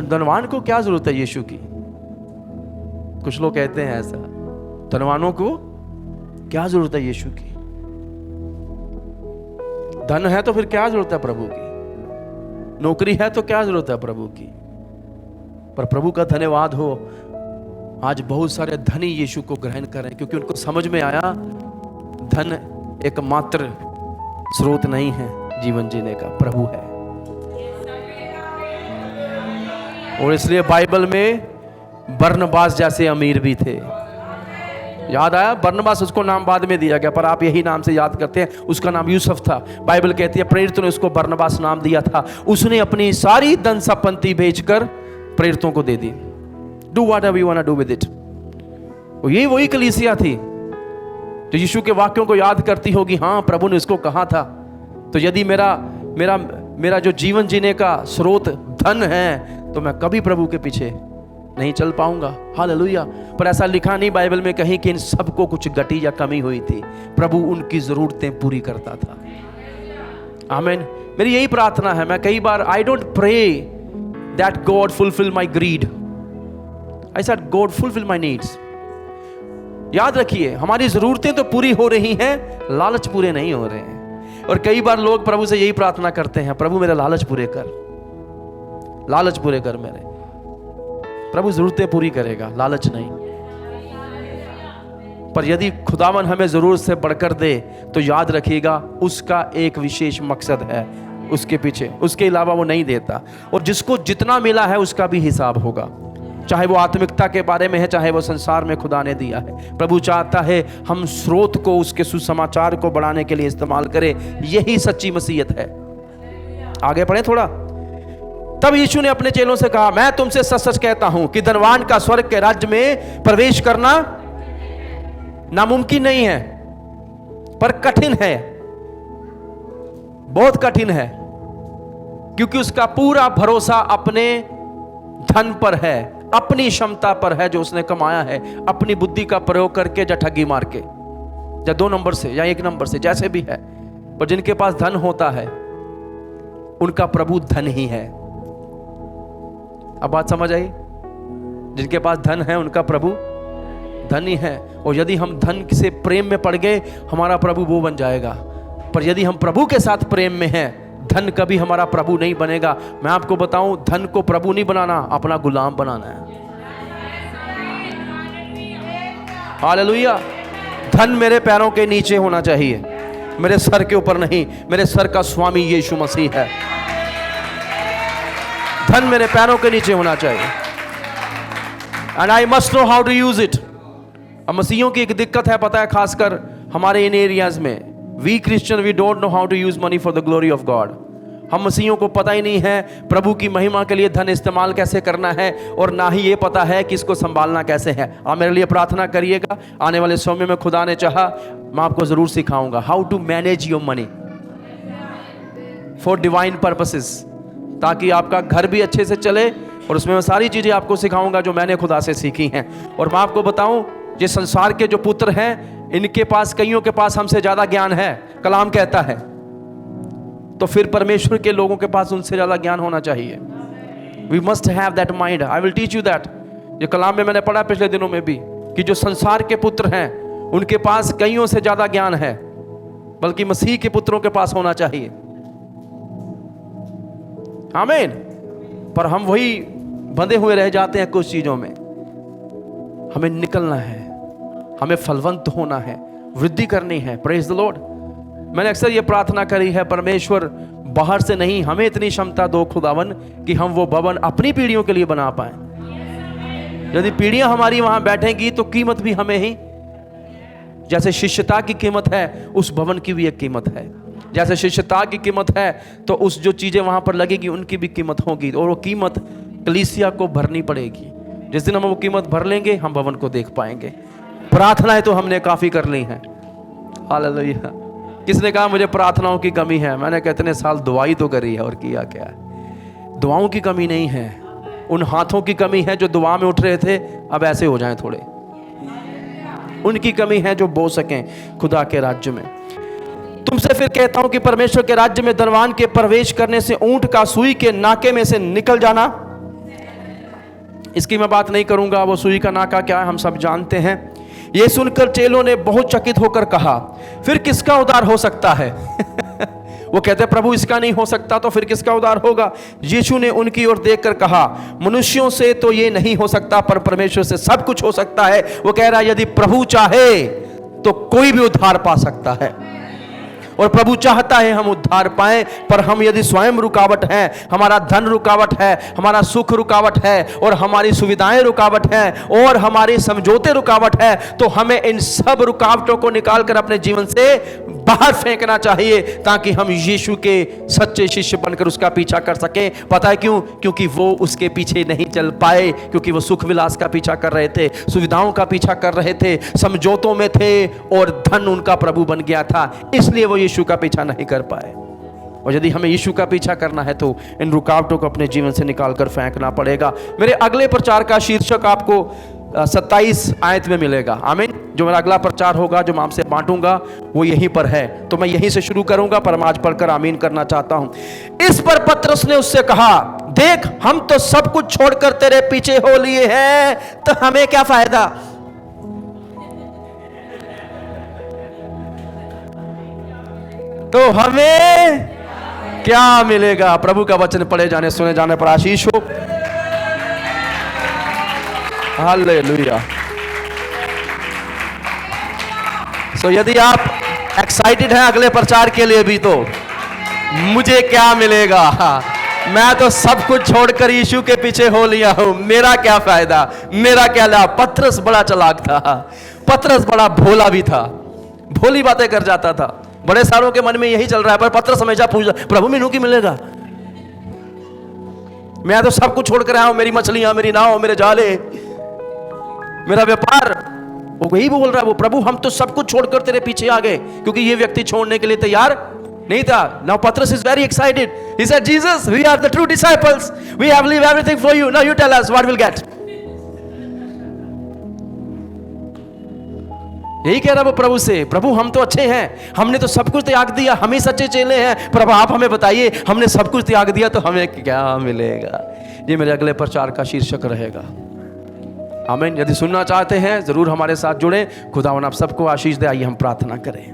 Speaker 1: धनवान को क्या जरूरत है यीशु की? कुछ लोग कहते हैं ऐसा, धनवानों को क्या जरूरत है यीशु की? धन है तो फिर क्या जरूरत है प्रभु की? नौकरी है तो क्या जरूरत है प्रभु की? पर प्रभु का धन्यवाद हो, आज बहुत सारे धनी यीशु को ग्रहण करें, क्योंकि उनको समझ में आया धन एकमात्र स्रोत नहीं है जीवन जीने का, प्रभु है। और इसलिए बाइबल में बरनबास जैसे अमीर भी थे। याद आया? बरनबास उसको नाम बाद में दिया गया, पर आप यही नाम से याद करते हैं। उसका नाम यूसुफ था। बाइबल कहती है प्रेरितों ने उसको बरनबास नाम दिया था। उसने अपनी सारी धन संपत्ति बेचकर प्रेरितों को दे दी। Do whatever you want to do with it. ये वही कलीसिया थी जो यीशु के वाक्यों को याद करती होगी। हाँ, प्रभु ने इसको कहा था। तो यदि मेरा जो जीवन जीने का स्रोत धन है, तो मैं कभी प्रभु के पीछे नहीं चल पाऊंगा। हालेलुया। पर ऐसा लिखा नहीं बाइबल में कहीं कि इन सबको कुछ घटी या कमी हुई थी। प्रभु उनकी जरूरतें पूरी करता था। आमीन। मेरी यही प्रार्थना है। मैं कई बार I don't pray that God fulfil my greed, I said God fulfil my needs. याद रखिए, हमारी जरूरतें तो पूरी हो रही हैं, लालच पूरे नहीं हो रहे हैं। और कई बार लोग प्रभु से यही प्रार्थना करते हैं, प्रभु मेरा लालच पूरे कर, लालच पूरे कर मेरे। प्रभु जरूरतें पूरी करेगा, लालच नहीं। पर यदि खुदावन हमें जरूरत से बढ़कर दे, तो याद रखिएगा उसका एक विशेष मकसद है। उसके पीछे, उसके अलावा वो नहीं देता। और जिसको जितना मिला है उसका भी हिसाब होगा, चाहे वो आत्मिकता के बारे में है, चाहे वो संसार में खुदा ने दिया है। प्रभु चाहता है हम स्रोत को, उसके सुसमाचार को बढ़ाने के लिए इस्तेमाल करें। यही सच्ची मसीहत है। आगे पढ़े थोड़ा। तब यीशु ने अपने चेलों से कहा, मैं तुमसे सच सच कहता हूं कि धनवान का स्वर्ग के राज्य में प्रवेश करना नामुमकिन नहीं है, पर कठिन है, बहुत कठिन है, क्योंकि उसका पूरा भरोसा अपने धन पर है, अपनी क्षमता पर है जो उसने कमाया है, अपनी बुद्धि का प्रयोग करके, या ठगी मार के, या 2 नंबर से, या 1 नंबर से, जैसे भी है। पर जिनके पास धन होता है उनका प्रभु धन ही है। अब बात समझ आई? जिनके पास धन है उनका प्रभु धन ही है। और यदि हम धन से प्रेम में पड़ गए, हमारा प्रभु वो बन जाएगा। पर यदि हम प्रभु के साथ प्रेम में हैं, धन कभी हमारा प्रभु नहीं बनेगा। मैं आपको बताऊं, धन को प्रभु नहीं बनाना, अपना गुलाम बनाना है। हालेलुया। धन मेरे पैरों के नीचे होना चाहिए, मेरे सर के ऊपर नहीं। मेरे सर का स्वामी यीशु मसीह है। धन मेरे पैरों के नीचे होना चाहिए। And I must know how to use it. अब मसीहियों की एक दिक्कत है, पता है, खासकर हमारे इन एरियाज में, we Christian we don't know how to use money for the glory of God. हम मसीहियों को पता ही नहीं है प्रभु की महिमा के लिए धन इस्तेमाल कैसे करना है, और ना ही ये पता है कि इसको संभालना कैसे है। आप मेरे लिए प्रार्थना करिएगा, आने वाले समय में खुदा ने चाहा मैं आपको जरूर सिखाऊंगा how to manage your money for divine purposes, ताकि आपका घर भी अच्छे से चले। और उसमें मैं सारी चीजें आपको सिखाऊंगा जो मैंने खुदा से सीखी हैं। और मैं आपको बताऊं, ये संसार के जो पुत्र हैं, इनके पास, कईयों के पास हमसे ज्यादा ज्ञान है, कलाम कहता है। तो फिर परमेश्वर के लोगों के पास उनसे ज्यादा ज्ञान होना चाहिए। We must have that mind. I will teach you that. ये कलाम में मैंने पढ़ा पिछले दिनों में भी, कि जो संसार के पुत्र हैं उनके पास कईयों से ज्यादा ज्ञान है, बल्कि मसीह के पुत्रों के पास होना चाहिए। आमीन। पर हम वही बंधे हुए रह जाते हैं कुछ चीजों में। हमें निकलना है, हमें फलवंत होना है, वृद्धि करनी है। Praise the Lord. मैंने अक्सर ये प्रार्थना करी है, परमेश्वर बाहर से नहीं, हमें इतनी क्षमता दो खुदावन कि हम वो भवन अपनी पीढ़ियों के लिए बना पाए। यदि पीढ़ियां हमारी वहां बैठेंगी तो कीमत भी हमें ही, जैसे शिष्यता की कीमत है उस भवन की भी एक कीमत है। जैसे शिष्यता की कीमत है तो उस जो चीजें वहां पर लगेगी उनकी भी कीमत होगी, और वो कीमत कलीसिया को भरनी पड़ेगी। जिस दिन हम वो कीमत भर लेंगे हम भवन को देख पाएंगे। प्रार्थनाएं तो हमने काफी कर ली हैं। हालेलुया। किसने कहा मुझे प्रार्थनाओं की कमी है? मैंने कितने साल दुआई तो करी है, और किया क्या है। दुआओं की कमी नहीं है, उन हाथों की कमी है जो दुआ में उठ रहे थे, अब ऐसे हो जाएं थोड़े। उनकी कमी है जो बो सकें खुदा के राज्य में। तुमसे फिर कहता हूं कि परमेश्वर के राज्य में धनवान के प्रवेश करने से ऊंट का सुई के नाके में से निकल जाना, इसकी मैं बात नहीं करूंगा। वो सुई का नाका क्या है हम सब जानते हैं। ये सुनकर चेलों ने बहुत चकित होकर कहा, फिर किसका उद्धार हो सकता है? वो कहते प्रभु इसका नहीं हो सकता, तो फिर किसका उद्धार होगा? यीशु ने उनकी ओर देखकर कहा, मनुष्यों से तो ये नहीं हो सकता, पर परमेश्वर से सब कुछ हो सकता है। वो कह रहा है यदि प्रभु चाहे तो कोई भी उद्धार पा सकता है, और प्रभु चाहता है हम उद्धार पाएं। पर हम यदि स्वयं रुकावट है, हमारा धन रुकावट है, हमारा सुख रुकावट है, और हमारी सुविधाएं रुकावट है, और हमारे समझौते रुकावट है, तो हमें इन सब रुकावटों को निकालकर अपने जीवन से बाहर फेंकना चाहिए, ताकि हम यीशु के सच्चे शिष्य बनकर उसका पीछा कर सकें। पता है क्यों? क्योंकि वो उसके पीछे नहीं चल पाए, क्योंकि वो सुख विलास का पीछा कर रहे थे, सुविधाओं का पीछा कर रहे थे, समझौतों में थे, और धन उनका प्रभु बन गया था, इसलिए वो यीशु का पीछा नहीं कर पाए। और यदि हमें यीशु का पीछा करना है तो इन रुकावटों को अपने जीवन से निकालकर फेंकना पड़ेगा। मेरे अगले प्रचार का शीर्षक आपको 27 आयत में मिलेगा। आमीन। जो मेरा अगला प्रचार होगा, जो मैं आपसे बांटूंगा, वो यहीं पर है, तो मैं यहीं से शुरू करूंगा, पर मैं आज पढ़कर आमीन करना चाहता हूं। इस पर पतरस ने उससे कहा, देख हम तो सब कुछ छोड़कर तेरे पीछे हो लिए हैं, तो हमें क्या फायदा? तो हमें क्या मिलेगा? प्रभु का वचन पढ़े जाने सुने जाने पर आशीष हो। हालेलुया। सो यदि आप एक्साइटेड हैं अगले प्रचार के लिए भी, तो मुझे क्या मिलेगा, मैं तो सब कुछ छोड़कर यीशु के पीछे हो लिया हूं, मेरा क्या फायदा, मेरा क्या लाभ। पतरस बड़ा चालाक था, पतरस बड़ा भोला भी था, भोली बातें कर जाता था। बड़े सारों के मन में यही चल रहा है, पर पतरस हमेशा पूछता, प्रभु मेनू की मिलेगा, मैं तो सब कुछ छोड़कर आया हूं, मेरी मछलियां, मेरी नाव, मेरे जाले, मेरा व्यापार। वो वही बोल रहा है, वो प्रभु हम तो सब कुछ छोड़कर तेरे पीछे आ गए, क्योंकि ये व्यक्ति छोड़ने के लिए तैयार नहीं था। Now Petrus is very excited. He said, Jesus, we are the true disciples. We have leave everything for you. Now you tell us what we'll get. यही कह रहा वो प्रभु से, प्रभु हम तो अच्छे हैं, हमने तो सब कुछ त्याग दिया, हम ही सच्चे चेले हैं, प्रभु आप हमें बताइए, हमने सब कुछ त्याग दिया तो हमें क्या मिलेगा। ये मेरे अगले प्रचार का शीर्षक रहेगा। आमीन। यदि सुनना चाहते हैं जरूर हमारे साथ जुड़े। खुदावन आप सबको आशीष दे। आइए हम प्रार्थना करें,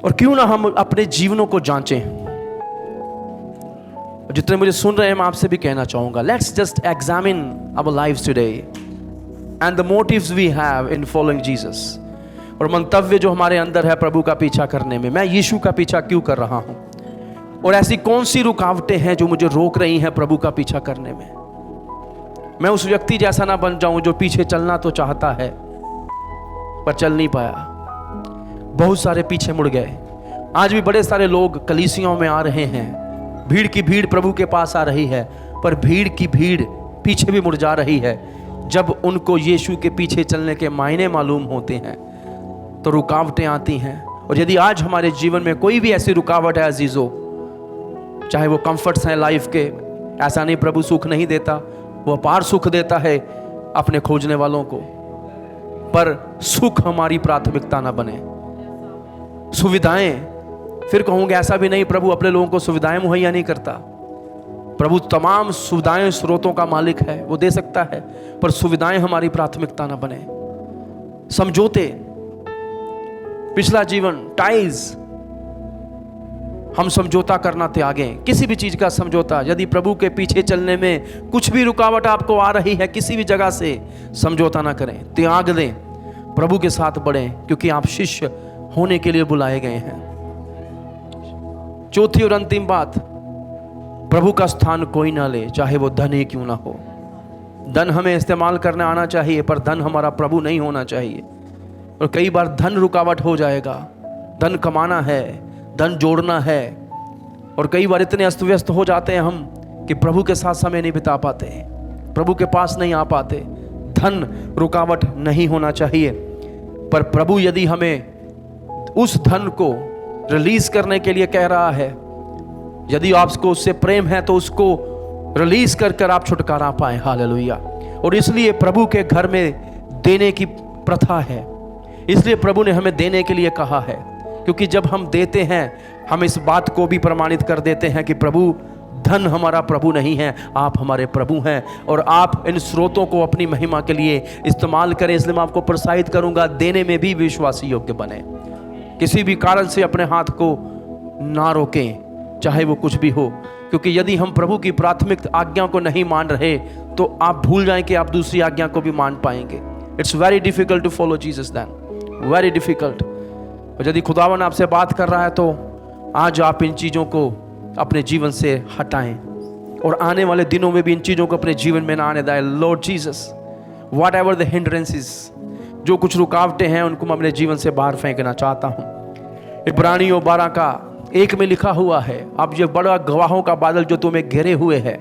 Speaker 1: और क्यों ना हम अपने जीवनों को जांचें। जितने मुझे सुन रहे हैं मैं आपसे भी कहना चाहूंगा, let's just examine our lives today and the motives we have in following Jesus. और मंतव्य जो हमारे अंदर है प्रभु का पीछा करने में, मैं यीशु का पीछा क्यों कर रहा हूं, और ऐसी कौन सी रुकावटें हैं जो मुझे रोक रही हैं प्रभु का पीछा करने में। मैं उस व्यक्ति जैसा ना बन जाऊं जो पीछे चलना तो चाहता है पर चल नहीं पाया। बहुत सारे पीछे मुड़ गए। आज भी बड़े सारे लोग कलीसियों में आ रहे हैं, भीड़ की भीड़ प्रभु के पास आ रही है, पर भीड़ की भीड़ पीछे भी मुड़ जा रही है। जब उनको यीशु के पीछे चलने के मायने मालूम होते हैं तो रुकावटें आती हैं। और यदि आज हमारे जीवन में कोई भी ऐसी रुकावट है अजीजों, चाहे वो कंफर्ट्स हैं लाइफ के, ऐसा नहीं प्रभु सुख नहीं देता, वो अपार सुख देता है अपने खोजने वालों को, पर सुख हमारी प्राथमिकता ना बने। सुविधाएं, फिर कहूंगे ऐसा भी नहीं प्रभु अपने लोगों को सुविधाएं मुहैया नहीं करता। प्रभु तमाम सुविधाएं स्रोतों का मालिक है, वो दे सकता है, पर सुविधाएं हमारी प्राथमिकता ना बने। समझौते, पिछला जीवन, टाइल्स, हम समझौता करना त्यागें। किसी भी चीज का समझौता, यदि प्रभु के पीछे चलने में कुछ भी रुकावट आपको आ रही है किसी भी जगह से, समझौता ना करें, त्याग दें, प्रभु के साथ बढ़ें, क्योंकि आप शिष्य होने के लिए बुलाए गए हैं। चौथी और अंतिम बात, प्रभु का स्थान कोई ना ले, चाहे वो धन ही क्यों ना हो। धन हमें इस्तेमाल करना आना चाहिए, पर धन हमारा प्रभु नहीं होना चाहिए। और कई बार धन रुकावट हो जाएगा। धन कमाना है, धन जोड़ना है, और कई बार इतने अस्त व्यस्त हो जाते हैं हम कि प्रभु के साथ समय नहीं बिता पाते, प्रभु के पास नहीं आ पाते। धन रुकावट नहीं होना चाहिए, पर प्रभु यदि हमें उस धन को रिलीज करने के लिए कह रहा है, यदि आपको उससे प्रेम है तो उसको रिलीज कर कर आप छुटकारा पाए। हालेलुया। और इसलिए प्रभु के घर में देने की प्रथा है, इसलिए प्रभु ने हमें देने के लिए कहा है, क्योंकि जब हम देते हैं हम इस बात को भी प्रमाणित कर देते हैं कि प्रभु, धन हमारा प्रभु नहीं है, आप हमारे प्रभु हैं, और आप इन स्रोतों को अपनी महिमा के लिए इस्तेमाल करें। इसलिए मैं आपको प्रोत्साहित करूंगा, देने में भी विश्वासी योग्य बने। किसी भी कारण से अपने हाथ को ना रोकें, चाहे वो कुछ भी हो, क्योंकि यदि हम प्रभु की प्राथमिक आज्ञा को नहीं मान रहे तो आप भूल जाएं कि आप दूसरी आज्ञा को भी मान पाएंगे। It's very difficult to follow Jesus then, very difficult. और यदि खुदावन आपसे बात कर रहा है तो आज आप इन चीज़ों को अपने जीवन से हटाएं, और आने वाले दिनों में भी इन चीज़ों को अपने जीवन में ना आने दें। Lord Jesus, what ever the hindrances, जो कुछ रुकावटें हैं उनको मैं अपने जीवन से बाहर फेंकना चाहता हूँ। इब्रानियों 12:1 में लिखा हुआ है, अब ये बड़ा गवाहों का बादल जो तुम्हें घेरे हुए है,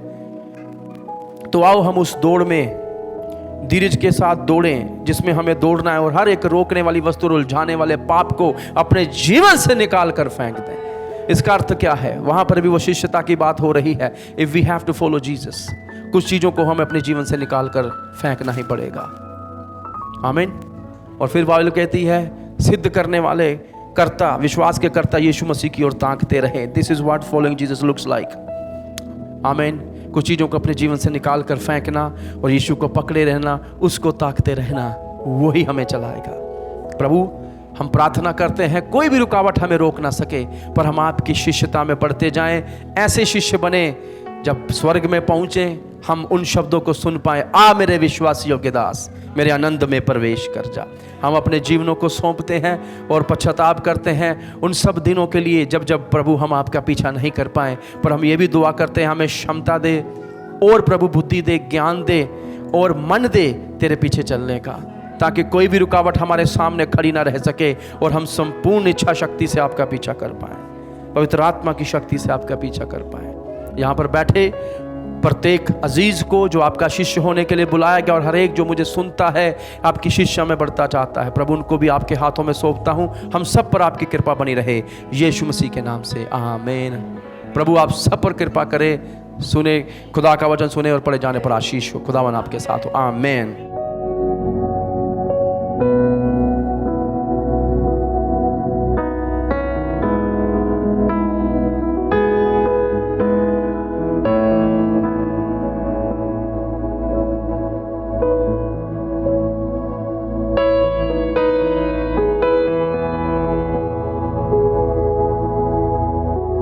Speaker 1: तो आओ हम उस दौड़ में धीरज के साथ दौड़ें जिसमें हमें दौड़ना है, और हर एक रोकने वाली वस्तु, उलझाने वाले पाप को अपने जीवन से निकाल कर फेंक दें। इसका अर्थ क्या है? वहां पर भी वो शिष्यता की बात हो रही है। If we have to follow Jesus, कुछ चीजों को हमें अपने जीवन से निकाल कर फेंकना ही पड़ेगा। आमीन। और फिर बाइबल कहती है, सिद्ध करने वाले कर्ता, विश्वास के कर्ता यीशु मसीह की ओर ताकते रहे। This is what following Jesus looks like. आमीन। कुछ चीज़ों को अपने जीवन से निकाल कर फेंकना और यीशु को पकड़े रहना, उसको ताकते रहना, वही हमें चलाएगा। प्रभु, हम प्रार्थना करते हैं कोई भी रुकावट हमें रोक ना सके, पर हम आपकी शिष्यता में बढ़ते जाएं, ऐसे शिष्य बने जब स्वर्ग में पहुँचें हम उन शब्दों को सुन पाए, आ मेरे विश्वासियों के दास, मेरे आनंद में प्रवेश कर जा। हम अपने जीवनों को सौंपते हैं और पश्चाताप करते हैं उन सब दिनों के लिए जब जब प्रभु हम आपका पीछा नहीं कर पाए। पर हम ये भी दुआ करते हैं हमें क्षमता दे और प्रभु बुद्धि दे, ज्ञान दे और मन दे तेरे पीछे चलने का, ताकि कोई भी रुकावट हमारे सामने खड़ी ना रह सके और हम संपूर्ण इच्छा शक्ति से आपका पीछा कर पाएँ, पवित्र आत्मा की शक्ति से आपका पीछा कर पाएँ। यहाँ पर बैठे प्रत्येक अजीज को जो आपका शिष्य होने के लिए बुलाया गया और हर एक जो मुझे सुनता है आपकी शिष्य में बढ़ता चाहता है, प्रभु उनको भी आपके हाथों में सौंपता हूँ। हम सब पर आपकी कृपा बनी रहे, यीशु मसीह के नाम से आमीन। प्रभु आप सब पर कृपा करे, सुने खुदा का वचन सुने और पढ़े जाने पर आशीष हो। खुदावन आपके साथ हो, आमीन।